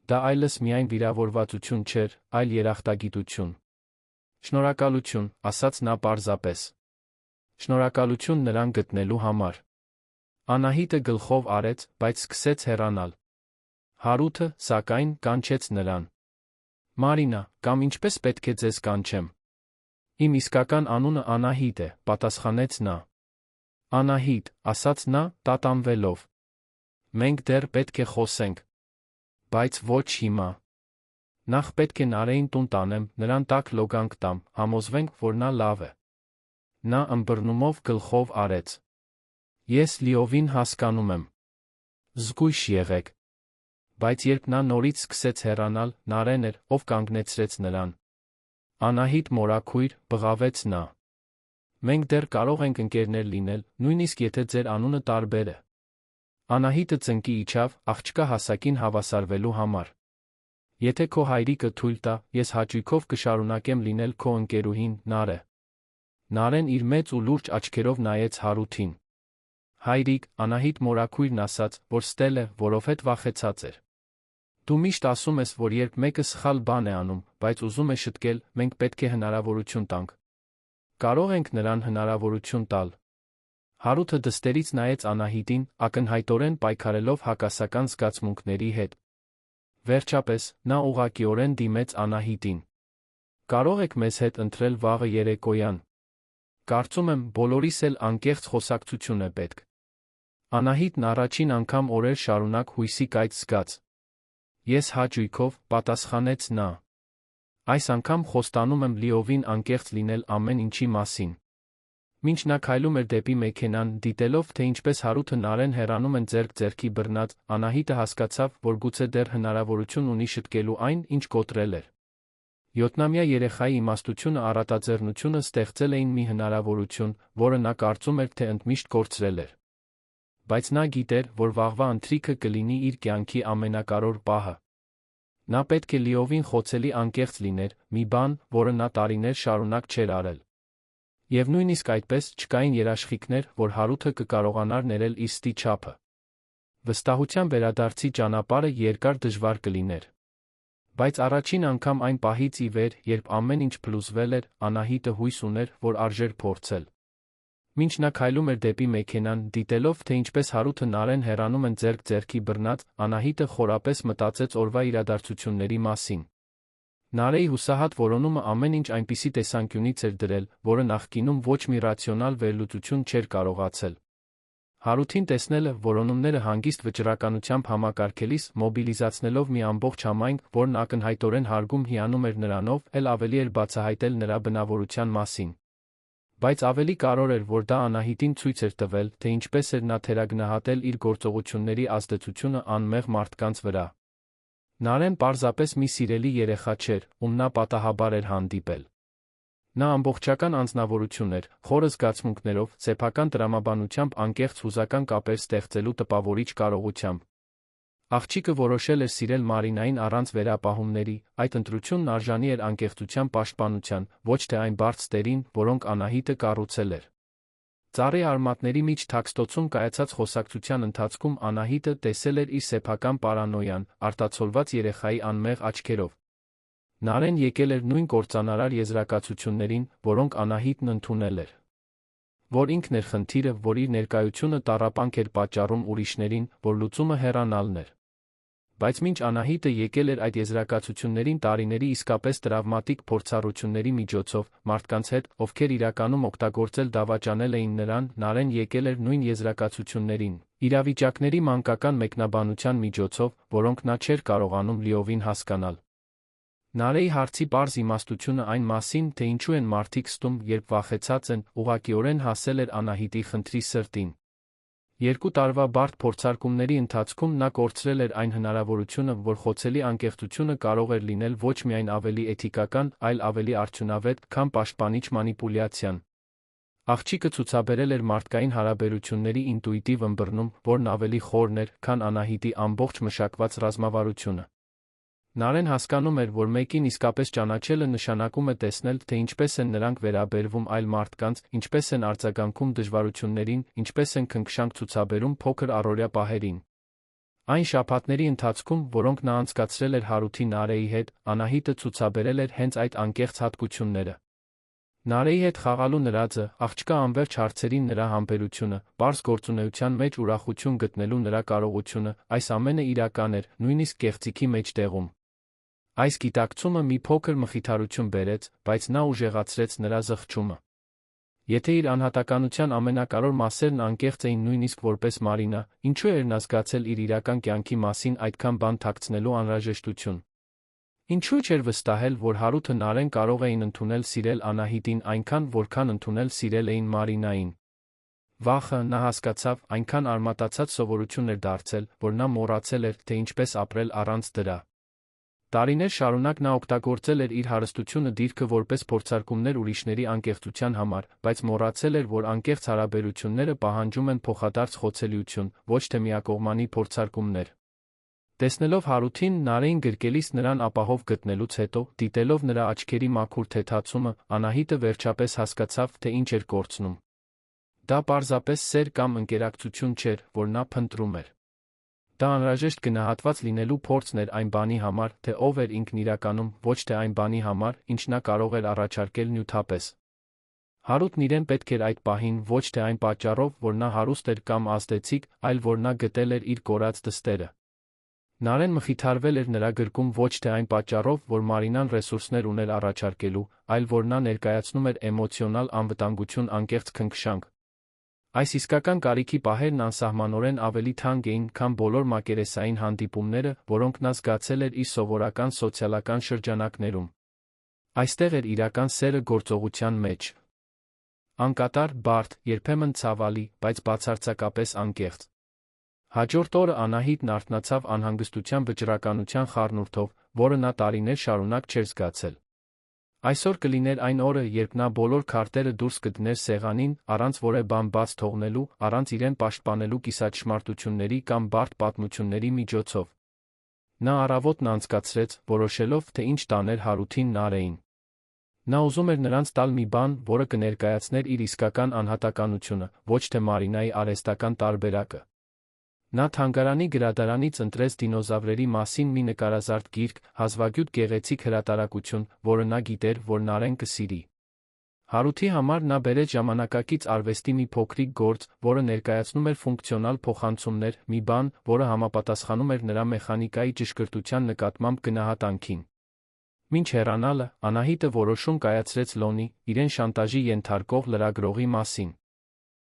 Դա այլս միայն վիրավորվածություն չէր, այլ երախտագիտություն։ Շնորհակալություն, ասաց նա պարզապես։ Շնորհակալություն նրան գտնելու համար։ Անահիտը գլխով արեց, բայց սկսեց հեռանալ։ Հարութը, սակայն, կանչեց նրան։ Մարինա, կամ ինչպես պետք է ձեզ կանչեմ։ Իմ իսկական անունը Անահիտ է, պատասխանեց նա։ Անահիտ, ասաց նա, տատանվելով։ Մենք դեռ պետք է խոսենք։ Բայց ոչ հիմա։ Նախ պետք է Նարեին տուն տանեմ, նրան տաք լոգանք տամ, համոզվենք, որ նա լավ է։ Նա ըմբռնումով գլխով արեց։ Ես լիովին հասկանում եմ։ Զգույշ եղեք։ Բայց երբ նա նորից սկսեց հեռանալ, Նարեն էր, ով կանգնեցրեց նրան։ Անահիտ մորաքույր, բղավեց նա։ Մենք դեռ կարող ենք ընկերներ լինել, նույնիսկ եթե ձեր անունը տարբեր է։ Անահիտը ծնկի իջավ, աղջկա հասակին հավասարվելու համար։ Եթե քո հայրիկը թույլ տա, ես հաճույքով կշարունակեմ լինել քո ընկերուհին, Նարե։ Նարեն իր մեծ ու լուրջ աչքերով նայեց Հարութին։ Հայրիկ, Անահիտ մորաքույրն ասաց, որ ստել է, որովհետև վախեցած էր։ Դու միշտ ասում ես, որ երբ մեկը սխալ բան է անում, բայց ուզում է շտկել, մենք պետք է հնարավորություն տանք։ Կարող ենք նրան հնարավորություն տալ։ Հարութը դստերից նայեց Անահիտին, ակնհայտորեն պայքարելով հակասական զգացմունքների հետ։ Վերջապես, նա ուղղակիորեն դիմեց Անահիտին։ Կարող եք մեզ հետ ընտրել վաղը երեկոյան։ Կարծում եմ, բոլորիս էլ անկեղծ խոսակցություն է պետք։ Անահիտն առաջին անգամ օրեր շարունակ հույսի կայծ զգաց։ Ես հաճույքով, պատասխանեց նա։ Այս անգամ խոստանում եմ լիովին անկեղծ լինել ամեն ինչի մասին։ Մինչ նա քայլում էր դեպի մեքենան, դիտելով, թե ինչպես Հարութը Նարեն հեռանում են ձեռք ձեռքի բռնած, Անահիտը հասկացավ, որ գուցե դեռ հնարավորություն ունի շտկելու այն, ինչ կոտրել էր։ 7-ամյա երեխայի իմաստությունը առատաձեռնությունը ստեղծել էին մի հնարավորություն, որը նա կարծում էր, թե ընդմիշտ կորցրել էր։ Բայց նա գիտեր, որ վաղվա ընթրիքը կլինի իր կյանքի ամենակարևոր պահը։ Նա պետք է լիովին խոցելի անկեղծ լիներ, մի բան, որը նա տարիներ շարունակ չէր արել։ Եվ նույնիսկ այդպես չկային երաշխիքներ, որ Հարութը կկարողանար ներել իր ստի չափը։ Վստահության վերադարձի ճանապարհը երկար դժվար կլիներ։ Բայց առաջին անգամ այն պահից ի վեր, երբ ամեն ինչ փլուզվել էր, Անահիտը հույս ուներ, որ արժեր փորձել։ Մինչ նա քայլում էր դեպի մեքենան, դիտելով, թե ինչպես Հարութը Նարեն հեռանում են ձեռք ձեռքի բռնած, Անահիտը խորապես մտածեց օրվա իրադարձությունների մասին։ Նարեի հուսահատ որոնումը ամեն ինչ այնպիսի տեսանկյունից էր դրել, որը նախկինում ոչ մի ռացիոնալ վերլուծություն չէր կարողացել։ Հարութին տեսնելը, որոնումները հանգիստ վճռականությամբ համակարգելիս, մոբիլիզացնելով մի ամբողջ համայնք, որն ակնհայտորեն հարգում հիանում էր նրանով, էլ ավելի էր բացահայտել նրա բնավորության մասին։ Բայց ավելի կարևոր էր, որ դա Անահիտին ցույց էր տվել, թե ինչպես էր նա թերագնահատել իր գործողությունների ազդեցությունը անմեղ մարդկանց վրա։ Նարեն պարզապես մի սիրելի երեխա չէր, ում նա պատահաբար էր հանդիպել։ Նա ամբողջական անձնավորություն էր, խորը զգացմունքներով, սեփական տրամաբանությամբ, անկեղծ հուզական կապեր ստեղծելու տպավորիչ կարողությամբ։ Աղջիկը որոշել էր սիրել Մարինային առանց վերապահումների, այդ ընտրությունն արժանի էր անկեղծության պաշտպանության, ոչ թե այն բարդ ստերին, որոնք Անահիտը կառուցել էր։ Ծառի արմատների միջ թաքստոցում կայացած խոսակցության ընթացքում Անահիտը տեսել էր իր սեփական պարանոյան, արտացոլված երեխայի անմեղ աչքերով։ Նարեն եկել էր նույն կործանարար եզրակացություններին, որոնք Անահիտն ընդունել էր։ Որ ինքն էր խնդիրը, որ իր ներկայությունը տառապանք էր պատճառում ուրիշներին, որ լուծումը հեռանալն էր։ Բայց մինչ Անահիտը եկել էր այդ եզրակացություններին տարիների իսկապես տրավմատիկ փորձառությունների միջոցով, մարդկանց հետ, ովքեր իրականում օգտագործել դավաճանել էին նրան, Նարեն եկել էր նույն եզրակացություններին, իրավիճակների մանկական մեկնաբանության միջոցով, որոնք նա չէր կարողանում լիովին հասկանալ։ Նարեի հարցի պարզ իմաստությունը այն մասին, թե ինչու են մարդիկ ստում, երբ վախեցած են, ուղղակիորեն հասել էր Անահիտի խնդրի սրտին։ 2 տարվա բարդ փորձարկումների ընթացքում նա կորցրել էր այն հնարավորությունը, որ խոցելի անկեղծությունը կարող էր լինել ոչ միայն ավելի էթիկական, այլ ավելի արդյունավետ, քան պաշտպանիչ մանիպուլյացիան։ Աղջիկը ցուցաբերել էր մարդկային հարաբերությունների ինտուիտիվ ըմբռնում, որն ավելի խորն էր, քան Անահիտի ամբողջ մշակված ռազմավարությունը։ Նարեն հասկանում էր, որ մեկին իսկապես ճանաչելը նշանակում է տեսնել, թե ինչպես են նրանք վերաբերվում այլ մարդկանց, ինչպես են արձագանքում դժվարություններին, ինչպես են քնքշանք ցուցաբերում փոքր առօրյա պահերին։ Այն շաբաթների ընթացքում, որոնք նա անցկացրել էր Հարութի Նարեի հետ, Անահիտը ցուցաբերել էր հենց այդ անկեղծ հատկությունները։ Նարեի հետ խաղալու նրա ձը, աղջկա անվերջ հարցերին նրա համբերությունը, պարզ գործունեության մեջ ուրախություն գտնելու նրա կարողությունը, այս ամենը իրական էր, նույնիսկ կեղծիքի մեջտեղում։ Այս գիտակցումը մի փոքր մխիթարություն բերեց, բայց նա ուժեղացրեց նրա զղջումը։ Եթե իր անհատականության ամենակարևոր մասերն անկեղծ էին նույնիսկ որպես Մարինա, ինչու էր նա զգացել իր իրական կյանքի մասին այդքան բան թաքցնելու անհրաժեշտություն։ Ինչու չէր վստահել, որ Հարութը Նարեն կարող էին ընդունել սիրել Անահիտին այնքան, որքան ընդունել սիրել էին Մարինային։ Վախը, նա հասկացավ, այնքան արմատացած սովորություն էր դարձել, որ նա մոռացել էր, թե ինչպես ապրել առանց դրա։ Տարիներ շարունակ նա օգտագործել էր իր հարստությունը դիրքը որպես փորձարկումներ ուրիշների անկեղծության համար, բայց մոռացել էր, որ անկեղծ հարաբերությունները պահանջում են փոխադարձ խոցելիություն, ոչ թե միակողմանի փորձարկումներ։ Տեսնելով Հարութին, Նարեին գրկելիս նրան ապահով գտնելուց հետո, դիտելով նրա աչքերի մաքուր թեթացումը, Անահիտը վերջապես հասկացավ, թե ինչ էր կորցնում։ Դա պարզապես սեր կամ ընկերակցություն չէր, որ նա փնտրում էր։ Դա անհրաժեշտ գնահատված լինելու փորձն էր այն բանի համար, թե ով էր ինքն իրականում, ոչ թե այն բանի համար, ինչ նա կարող էր առաջարկել նյութապես։ Հարութն իրեն պետք էր այդ պահին ոչ թե այն պատճառով, որ նա հարուստ էր կամ ազդեցիկ, այլ որ նա գտել էր իր կորած դստերը։ Նարեն մխիթարվել էր նրա գրկում ոչ թե այն պատճառով, որ Մարինան ռեսուրսներ ուներ առաջարկելու, այլ որ նա ներկայացնում էր էմոցիոնալ անվտանգություն, անկեղծ քնքշանք։ Այս իսկական կարիքի պահերն անսահմանորեն ավելի թանկ էին, քան բոլոր մակերեսային հանդիպումները, որոնք նա զգացել էր իր սովորական սոցիալական շրջանակներում։ Այստեղ էր իրական սերը գործողության մեջ։ Անկատար, բարդ, երբեմն ցավալի, բայց բացարձակապես անկեղծ։ Հաջորդ օրը Անահիտն արթնացավ անհանգստության վճռականության խառնուրդով, որը նա տարիներ շարունակ չէր զգացել։ Այսօր կլիներ այն օրը, երբ նա բոլոր քարտերը դուրս կդներ սեղանին, առանց որևէ բան բաց թողնելու, առանց իրեն պաշտպանելու կիսաճշմարտությունների կամ բարդ պատմությունների միջոցով։ Նա առավոտն անցկացրեց, որոշելով, թե ինչ տաներ Հարութին Նարեին։ Նա ուզում էր նրանց տալ մի բան, որը կներկայացներ իր իսկական անհատականությունը, ոչ թե Մարինայի արհեստական տարբերակը։ Նա թանգարանի գրադարանից ընտրեց դինոզավրերի մասին մի նկարազարդ գիրք, հազվագյուտ գեղեցիկ հրատարակություն, որը նա գիտեր, որ Նարեն կսիրի։ Հարութի համար նա բերեց ժամանակակից արվեստի մի փոքրիկ գործ, որը ներկայացնում էր ֆունկցիոնալ փոխանցումներ, մի բան, որը համապատասխանում էր նրա մեխանիկայի ճշգրտության նկատմամբ գնահատանքին։ Մինչ հեռանալը, Անահիտը որոշում կայացրեց Լոնի, իրեն շանտաժի ենթարկող լրագրողի մասին։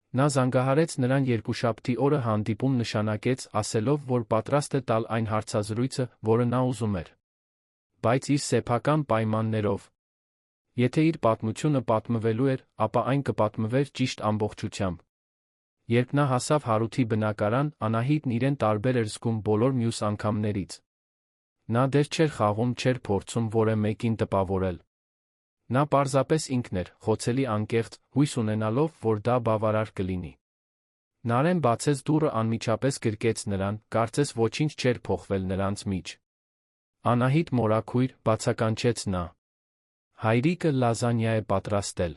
Նա զանգահարեց նրան երկուշաբթի օրը հանդիպում նշանակեց, ասելով, որ պատրաստ է տալ այն հարցազրույցը, որը նա ուզում էր։ Բայց իր սեփական պայմաններով։ Եթե իր պատմությունը պատմվելու էր, ապա այն կպատմվեր ճիշտ ամբողջությամբ։ Երբ նա հասավ Հարութի բնակարան, Անահիտն իրեն տարբեր էր զգում բոլոր մյուս անգամներից։ Նա դեր չէր խաղում, չէր փորձում որը մեկին տպավորել։ Նա պարզապես ինքն էր, խոցելի անկեղծ, հույս ունենալով, որ դա բավարար կլինի։ Նարեն բացեց դուռը, անմիջապես գրկեց նրան, կարծես ոչինչ չէր փոխվել նրանց մեջ։ Անահիտ մորաքույր, բացականչեց նա։ Հայրիկը լազանիա է պատրաստել։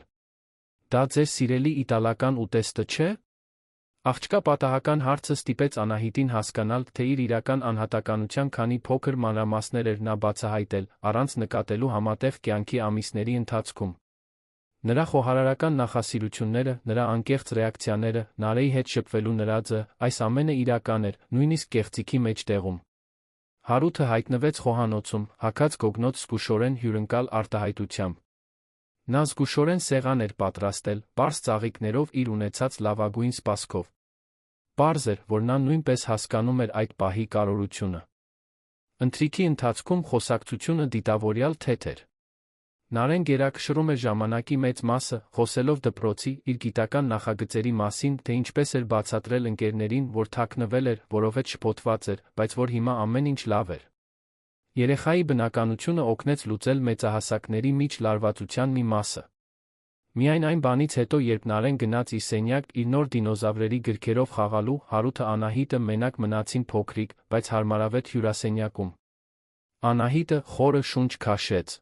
Դա ձեր սիրելի իտալական ուտեստը չէ՞։ Աղջկա պատահական հարցը ստիպեց Անահիտին հասկանալ, թե իր իրական անհատականության քանի փոքր մանրամասներ էր նա բացահայտել, առանց նկատելու համատեղ կյանքի ամիսների ընթացքում։ Նրա խոհարարական նախասիրությունները, նրա անկեղծ ռեակցիաները, Նարեի հետ շփվելու նրա ձը, այս ամենը իրական էր, նույնիսկ կեղծիքի մեջտեղում։ Հարութը հայտնվեց խոհանոցում, հագած գոգնոց զգուշորեն հյուրընկալ արտահայտությամբ։ Նա զգուշորեն սեղան էր պատրաստել, պարզ ծաղիկներով իր ունեցած լավագույն սպասքով։ Պարզ էր, որ նա նույնպես հասկանում էր այդ պահի կարևորությունը։ Ընթրիքի ընթացքում խոսակցությունը դիտավորյալ թեթ էր։ Նարեն գերակշռում էր ժամանակի մեծ մասը, խոսելով դպրոցի, իր գիտական նախագծերի մասին, թե ինչպես էր բացատրել ընկերներին, որ թաքնվել էր, որովհետև շփոթված էր, բայց որ հիմա ամեն ինչ լավ էր։ Երեխայի բնականությունը օգնեց լուծել մեծահասակների միջ լարվածության մի մասը։ Միայն այն բանից հետո, երբ Նարեն գնաց իր սենյակ իր նոր դինոզավրերի գրքերով խաղալու, Հարութը Անահիտը մենակ մնացին փոքրիկ, բայց հարմարավետ հյուրասենյակում։ Անահիտը խորը շունչ քաշեց։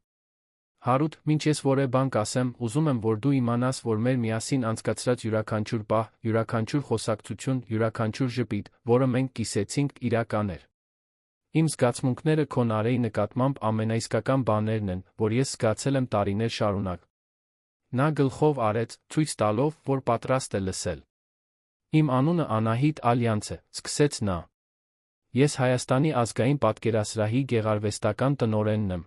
Հարութ, մինչ ես որևէ բան կասեմ, ուզում եմ, որ դու իմանաս, որ մեր միասին անցկացրած յուրաքանչյուր պահ, յուրաքանչյուր խոսակցություն, յուրաքանչյուր ժպիտ, որը մենք կիսեցինք, իրական էր։ Իմ զգացմունքները քո Նարեի նկատմամբ ամենաիսկական բաներն են, որ ես զգացել եմ տարիներ շարունակ։ Նա գլխով արեց, ցույց տալով, որ պատրաստ է լսել։ Իմ անունը Անահիտ Ալյանց է, սկսեց նա։ Ես Հայաստանի ազգային պատկերասրահի գեղարվեստական տնօրենն եմ։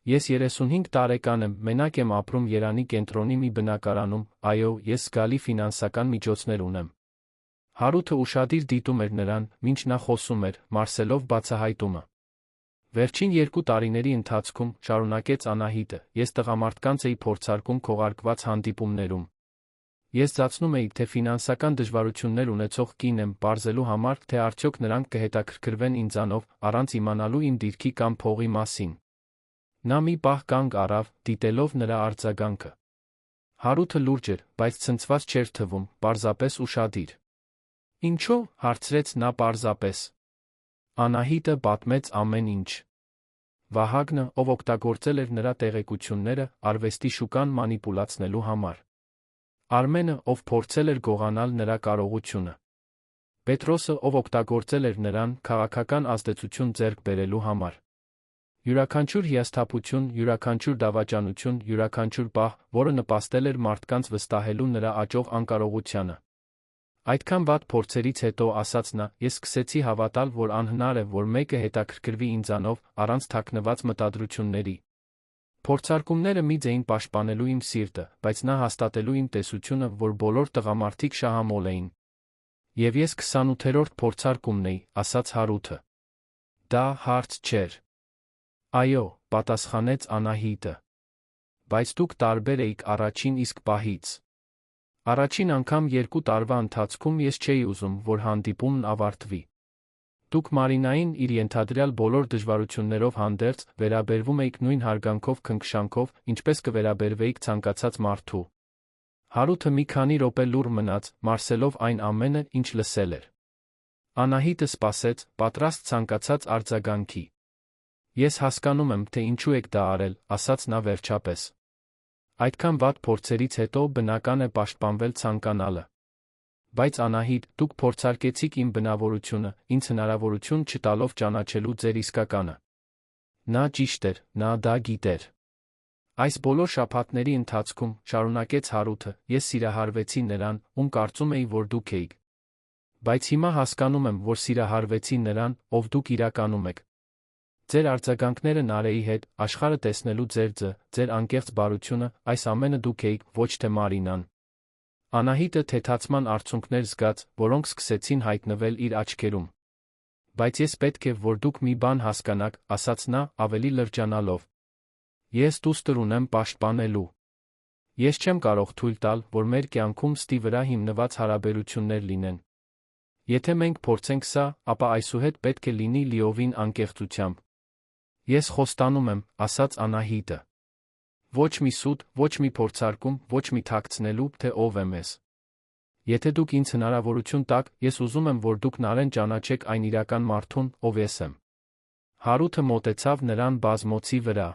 Ես 35 տարեկան եմ, մենակ եմ ապրում Երանի կենտրոնի մի բնակարանում, այո, ես զգալի ֆինանսական միջոցներ ունեմ։ Հարութը ուշադիր դիտում էր նրան, մինչ նա խոսում էր, մարսելով բացահայտումը։ Վերջին 2 տարիների ընթացքում, շարունակեց Անահիտը, ես տղամարդկանց էի փորձարկում քողարկված հանդիպումներում։ Ես զգացնում էի, թե ֆինանսական դժվարություններ ունեցող կին եմ, պարզելու համար, թե արդյոք նրանք կհետաքրքրվեն ինձանով, առանց իմանալու իմ դիրքի կամ փողի մասին։ Նա մի պահ կանգ առավ, դիտելով նրա արձագանքը։ Հարութը լուրջ էր, բայց ցնցված չէր թվում, պարզապես ուշադիր։ Ինչո՞ւ, հարցրեց նա պարզապես։ Անահիտը պատմեց ամեն ինչ։ Վահագնը, ով օգտագործել էր նրա տեղեկությունները, արվեստի շուկան մանիպուլացնելու համար։ Արմենը, ով փորձել էր գողանալ նրա կարողությունը։ Պետրոսը, ով օգտագործել էր նրան, քաղաքական ազդեցություն ձեռք բերելու համար։ Յուրաքանչյուր հիասթափություն, յուրաքանչյուր դավաճանություն, յուրաքանչյուր պահ, որը նպաստել էր մարդկանց վստահելու նրա աճող անկարողությանը։ Այդքան վատ փորձերից հետո, ասաց նա, ես սկսեցի հավատալ, որ անհնար է, որ մեկը հետաքրքրվի ինձանով, առանց թաքնված մտադրությունների։ Փորձարկումները մի ձեին պաշտպանելու իմ սիրտը, բայց նա հաստատելու իմ տեսությունը, որ բոլոր տղամարդիկ շահամոլ էին։ Եվ ես 28-րդ փորձարկումն էի, ասաց Հարութը։ Դա հարց չէր։ Այո, պատասխանեց Անահիտը։ Բայց դուք տարբեր էիք առաջին իսկ պահից։ Առաջին անգամ 2 տարվա ընթացքում ես չէի ուզում, որ հանդիպումն ավարտվի։ Դուք Մարինային իր ենթադրյալ բոլոր դժվարություններով հանդերձ վերաբերվում էիք նույն հարգանքով, քնքշանքով, ինչպես կվերաբերվեիք ցանկացած մարդու։ Հարութը մի քանի րոպե լուռ մնաց, մարսելով այն ամենը, ինչ լսել էր։ Անահիտը սպասեց, պատրաստ ցանկացած արձագանքի։ Ես հասկանում եմ, թե ինչու եք դա արել, ասաց նա վերջապես։ Այդքան վատ փորձերից հետո բնական է պաշտպանվել ցանկանալը։ Բայց Անահիտ, դուք փորձարկեցիք իմ բնավորությունը, ինձ հնարավորություն չտալով ճանաչելու ձեր իսկականը։ Նա ճիշտ էր, նա դա գիտեր։ Այս բոլոր շաբաթների ընթացքում, շարունակեց Հարութը, ես սիրահարվեցի նրան, ում կարծում էի, որ դուք էիք։ Բայց հիմա հասկանում եմ, որ սիրահարվեցի նրան, ով դուք իրականում եք։ Ձեր արձագանքները Նարեի հետ, աշխարհը տեսնելու ձեր ձը, ձեր անկեղծ բարությունը, այս ամենը դուք էիք, ոչ թե Մարինան։ Անահիտը թեթացման արցունքներ զգաց, որոնք սկսեցին հայտնվել իր աչքերում։ Բայց ես պետք է, որ դուք մի բան հասկանաք, ասաց նա, ավելի լրջանալով։ Ես դուստր ունեմ պաշտպանելու։ Ես չեմ կարող թույլ տալ, որ մեր կյանքում ստի վրա հիմնված հարաբերություններ լինեն։ Եթե մենք փորձենք սա, ապա այսուհետ պետք է լինի լիովին անկեղծությամբ։ Ես խոստանում եմ, ասաց Անահիտը։ Ոչ մի սուտ, ոչ մի փորձարկում, ոչ մի թաքցնելու, թե ով եմ ես։ Եթե դուք ինձ հնարավորություն տաք, ես ուզում եմ, որ դուք Նարեն ճանաչեք այն իրական մարդուն, ով ես եմ։ Հարութը մոտեցավ նրան բազմոցի վրա։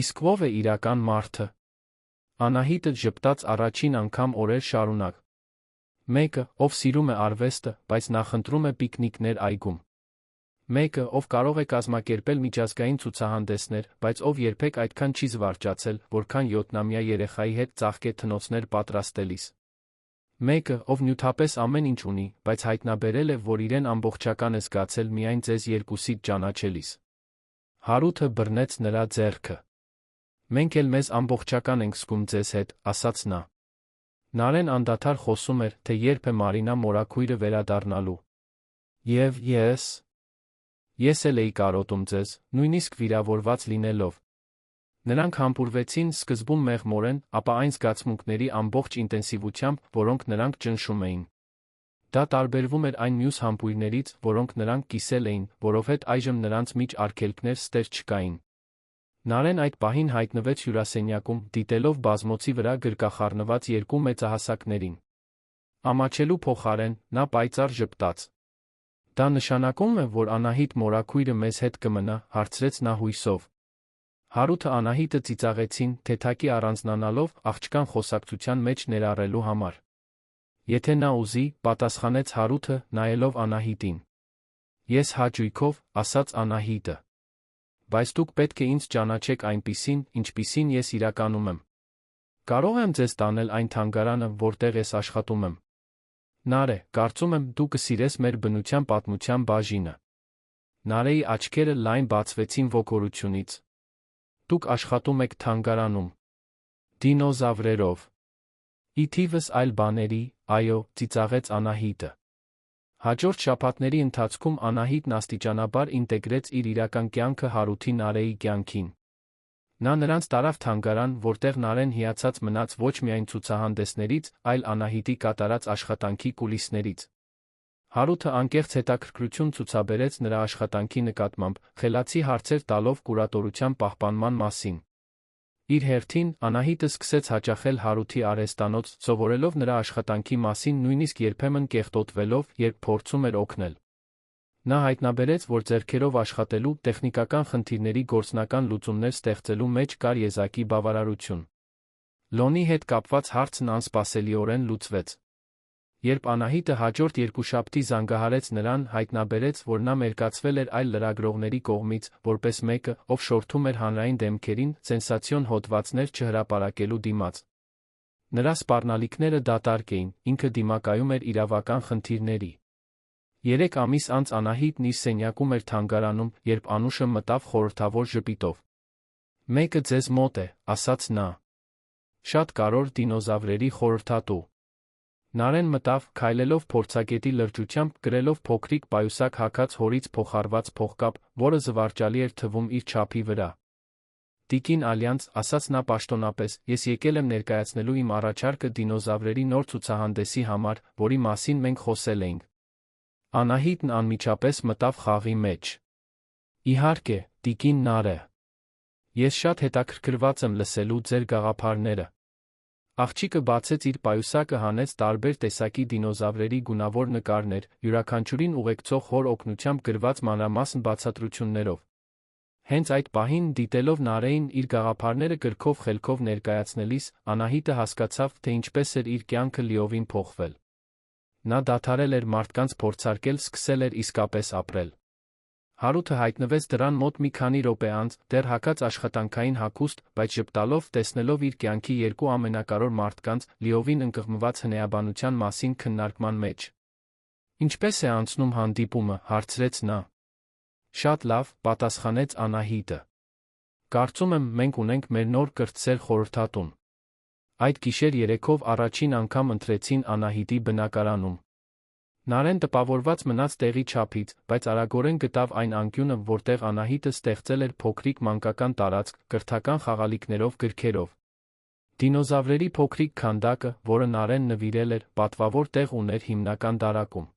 Իսկ ով է իրական մարդը։ Անահիտը ժպտաց առաջին անգամ օրեր շարունակ։ Մեկը, ով սիրում է արվեստը, բայց նախընտրում է պիկնիկներ այգում։ Մեկը, ով կարող է կազմակերպել միջազգային ցուցահանդեսներ, բայց ով երբեք այդքան չի զվարճացել, որքան 7-ամյա երեխայի հետ ծաղկե թնոցներ պատրաստելիս։ Մեկը, ով նյութապես ամեն ինչ ունի, բայց հայտնաբերել է, որ իրեն ամբողջական է զգացել միայն ձեզ երկուսիդ ճանաչելիս։ Հարութը բռնեց նրա ձեռքը։ Մենք էլ մեզ ամբողջական ենք զգում ձեզ հետ, ասաց նա։ Նարեն անդադար խոսում էր, թե երբ է Մարինա մորաքույրը վերադառնալու։ Եվ ես էլ էի կարոտում ձեզ, նույնիսկ վիրավորված լինելով։ Նրանք համբուրվեցին սկզբում մեղմորեն, ապա այն զգացմունքների ամբողջ ինտենսիվությամբ, որոնք նրանք ճնշում էին։ Դա տարբերվում էր այն մյուս համբույրներից, որոնք նրանք կիսել էին, որովհետև այժմ նրանց միջ արգելքներ ստեր չկային։ Նարեն այդ պահին հայտնվեց հյուրասենյակում, դիտելով բազմոցի վրա գրկախառնված երկու մեծահասակներին։ Ամաչելու փոխարեն, նա պայծառ ժպտաց։ Դա նշանակում է, որ Անահիտ մորաքույրը մեզ հետ կմնա, հարցրեց նա հույսով։ Հարութը Անահիտը ծիծաղեցին, թեթակի առանձնանալով, աղջկան խոսակցության մեջ ներառելու համար։ Եթե նա ուզի, պատասխանեց Հարութը, նայելով Անահիտին։ Ես հաճույքով, ասաց Անահիտը։ Բայց դուք պետք է ինձ ճանաչեք այնպիսին, ինչպիսին ես իրականում եմ։ Կարող եմ ձեզ տանել այն թանգարանը, որտեղ ես աշխատում եմ։ Նարե, կարծում եմ, դու կսիրես մեր բնության պատմության բաժինը։ Նարեի աչքերը լայն բացվեցին ոգորությունից։ Դուք աշխատում եք թանգարանում։ Դինոզավրերով։ Ի թիվս այլ բաների, այո, ծիծաղեց Անահիտը։ Հաջորդ շաբաթների ընթացքում Անահիտն աստիճանաբար ինտեգրեց իր իրական կյանքը Հարութի Նարեի կյանքին։ Նա նրանց տարավ թանգարան, որտեղ Նարեն հիացած մնաց ոչ միայն ցուցահանդեսներից, այլ Անահիտի կատարած աշխատանքի կուլիսներից։ Հարութը անկեղծ հետաքրքրություն ցուցաբերեց նրա աշխատանքի նկատմամբ, խելացի հարցեր տալով կուրատորության պահպանման մասին։ Իր հերթին, Անահիտը սկսեց հաճախել Հարութի արհեստանոց, սովորելով նրա աշխատանքի մասին, նույնիսկ երբեմն կեղտոտվելով, երբ փորձում էր օգնել։ Նա հայտնաբերեց, որ ձեռքերով աշխատելու, տեխնիկական խնդիրների գործնական լուծումներ ստեղծելու մեջ կար եզակի բավարարություն։ Լոնի հետ կապված հարցն անսպասելիորեն լուծվեց։ Երբ Անահիտը հաջորդ երկուշաբթի զանգահարեց նրան, հայտնաբերեց, որ նա մերկացվել էր այլ լրագրողների կողմից, որպես մեկը, ով շորթում էր հանրային դեմքերին, սենսացիոն հոդվածներ չհրապարակելու դիմաց։ Նրա սպառնալիքները դատարկ էին, ինքը դիմակայում էր իրավական խնդիրների։ 3 ամիս անց Անահիտն իր սենյակում էր թանգարանում, երբ Անուշը մտավ խորհրդավոր ժպիտով։ Մեկը ձեզ մոտ է, ասաց նա։ Շատ կարևոր դինոզավրերի խորհրդատու։ Նարեն մտավ, քայլելով փորձագետի լրջությամբ, գրելով փոքրիկ պայուսակ հագած հորից փոխառված փողկապ, որը զվարճալի էր թվում իր չափի վրա։ Տիկին Ալյանց, ասաց նա պաշտոնապես, ես եկել եմ ներկայացնելու իմ առաջարկը դինոզավրերի նոր ցուցահանդեսի համար, որի մասին մենք խոսել էինք։ Անահիտն անմիջապես մտավ խաղի մեջ։ Իհարկե, տիկին Նարե։ Ես շատ հետաքրքրված եմ լսելու ձեր գաղափարները։ Աղջիկը բացեց իր պայուսակը, հանեց տարբեր տեսակի դինոզավրերի գունավոր նկարներ, յուրաքանչյուրին ուղեկցող հոր օգնությամբ գրված մանրամասն բացատրություններով։ Հենց այդ պահին, դիտելով Նարեին իր գաղափարները գրքով խելքով ներկայացնելիս, Անահիտը հասկացավ, թե ինչպես էր իր կյանքը լիովին փոխվել։ Նա դադարել էր մարդկանց փորձարկել, սկսել էր իսկապես ապրել։ Հարութը հայտնվեց դրան մոտ մի քանի րոպե անց, դեռ հագած աշխատանքային հագուստ, բայց ժպտալով, տեսնելով իր կյանքի երկու ամենակարևոր մարդկանց, լիովին ընկղմված հնեաբանության մասին քննարկման մեջ։ Ինչպես է անցնում հանդիպումը, հարցրեց նա։ Շատ լավ, պատասխանեց Անահիտը։ Կարծում եմ, մենք ունենք մեր նոր կրտսեր խորհրդատուն։ Այդ գիշեր երեքով առաջին անգամ ընթրեցին Անահիտի բնակարանում։ Նարեն տպավորված մնաց տեղի չափից, բայց արագորեն գտավ այն անկյունը, որտեղ Անահիտը ստեղծել էր փոքրիկ մանկական տարածք, կրթական խաղալիքներով, գրքերով։ Դինոզավրերի փոքրիկ քանդակը, որը Նարեն նվիրել էր, պատվավոր տեղ ուներ հիմնական դարակում։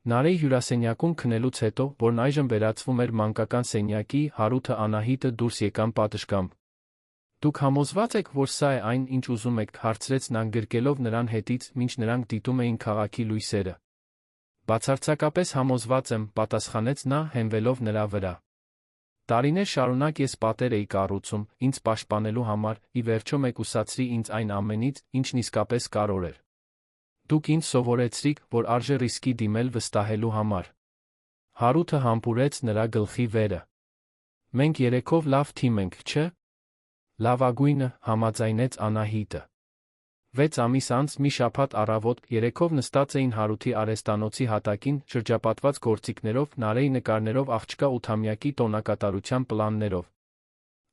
Նարեի հյուրասենյակում քնելուց հետո, որն այժմ վերածվում էր մանկական սենյակի, Հարութը Անահիտը դուրս եկան պատշգամբ։ «Դուք համոզվա՞ծ եք, որ սա է այն, ինչ ուզում եք», հարցրեց նա գրկելով նրան հետից, մինչ նրանք դիտում էին քաղաքի լույսերը։ «Բացարձակապես համոզված եմ», պատասխանեց նա, հենվելով նրա վրա։ «Տարիներ շարունակ ես պատեր էի կառուցում, ինձ պաշտպանելու համար, ի վերջո մեկուսացրի ինձ այն ամենից, ինչն իսկապես կարևոր էր։ Դուք ինձ սովորեցրիք, որ արժե ռիսկի դիմել վստահելու համար»։ Հարութը համբուրեց նրա գլխի վերը։ «Մենք երեքով լավ թիմ ենք, չէ՞։ Լավագույնը», համաձայնեց Անահիտը։ 6 ամիս անց մի շաբաթ առավոտ երեքով նստած էին Հարութի արհեստանոցի հատակին, շրջապատված գործիքներով, Նարեի նկարներով, աղջկա 8-ամյակի տոնակատարության պլաններով։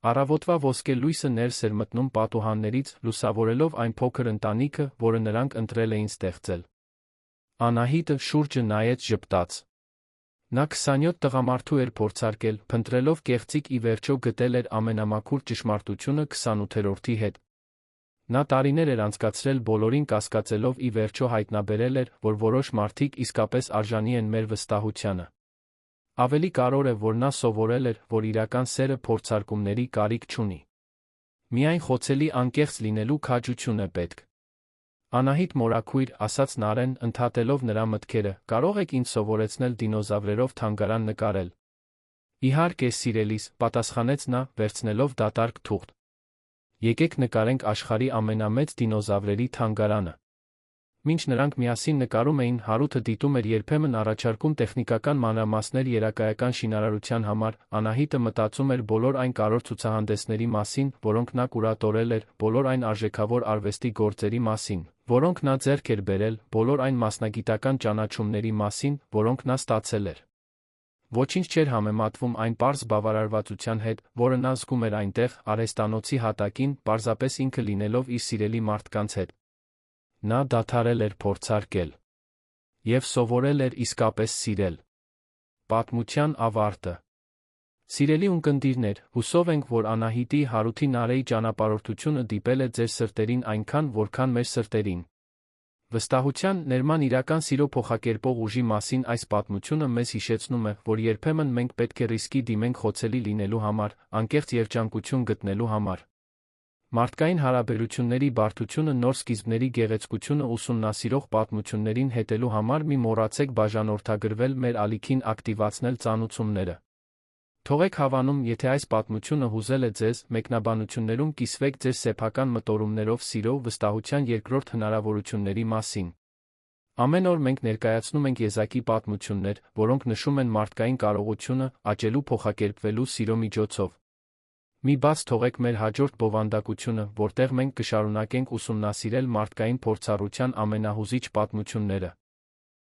Առավոտվա ոսկե լույսը ներս էր մտնում պատուհաններից, լուսավորելով այն փոքր ընտանիքը, որը նրանք ընտրել էին ստեղծել։ Անահիտը շուրջը նայեց ժպտաց։ Նա 27 տղամարդու էր փորձարկել, փնտրելով կեղծիք ի վերջո գտել էր ամենամաքուր ճշմարտությունը 28-րդի հետ։ Նա տարիներ էր անցկացրել բոլորին կասկածելով ի վերջո հայտնաբերել էր, որ որոշ մարդիկ իսկապես արժանի են մեր վստահությանը։ Ավելի կարևոր է, որ նա սովորել էր, որ իրական սերը փորձարկումների կարիք չունի։ Միայն խոցելի անկեղծ լինելու քաջություն է պետք։ Անահիտ մորաքույր, ասաց Նարեն, ընդհատելով նրա մտքերը, կարող եք ինձ սովորեցնել դինոզավրերով թանգարան նկարել։ Իհարկե, սիրելիս, պատասխանեց նա, վերցնելով դատարկ թուղթ։ Եկեք նկարենք աշխարհի ամենամեծ դինոզավրերի թանգարանը։ Մինչ նրանք միասին նկարում էին, Հարութը դիտում էր երբեմն առաջարկում տեխնիկական մանրամասներ երակայական շինարարության համար, Անահիտը մտածում էր բոլոր այն կարևոր ցուցահանդեսների մասին, որոնք նա կուրատորել էր, բոլոր այն արժեքավոր արվեստի գործերի մասին, որոնք նա ձեռք էր բերել, բոլոր այն մասնագիտական ճանաչումների մասին, որոնք նա ստացել էր։ Ոչինչ չէր համեմատվում այն պարզ բավարարվածության հետ, որը նա զգում էր այնտեղ, արհեստանոցի հատակին, պարզապես ինքը լինելով իր սիրելի մարդկանց հետ։ Նա դադարել էր փորձարկել և սովորել էր իսկապես սիրել։ Պատմության ավարտը։ Սիրելի ունկնդիրներ, հուսով ենք, որ Անահիտի, Հարութի, Նարեի ճանապարհորդությունը դիպել է ձեր սրտերին այնքան, որքան մեր սրտերին։ Վստահության, ներման իրական սիրո փոխակերպող ուժի մասին այս պատմությունը մեզ հիշեցնում է, որ երբեմն մենք պետք է ռիսկի դիմենք խոցելի լինելու համար, անկեղծ երջանկություն գտնելու համար։ Մարդկային հարաբերությունների բարդությունը, նոր սկիզբների գեղեցկությունը ուսումնասիրող պատմություններին հետելու համար մի մոռացեք բաժանորդագրվել մեր ալիքին ակտիվացնել ծանուցումները։ Թողեք հավանում, եթե այս պատմությունը հուզել է ձեզ, մեկնաբանություններում կիսվեք ձեր սեփական մտորումներով սիրո, վստահության երկրորդ հնարավորությունների մասին։ Ամեն օր մենք ներկայացնում ենք եզակի պատմություններ, որոնք նշում են մարդկային կարողությունը աճելու փոխակերպվելու սիրո միջոցով։ Մի բաց թողեք մեր հաջորդ բովանդակությունը, որտեղ մենք կշարունակենք ուսումնասիրել մարդկային փորձառության ամենահուզիչ պատմությունները։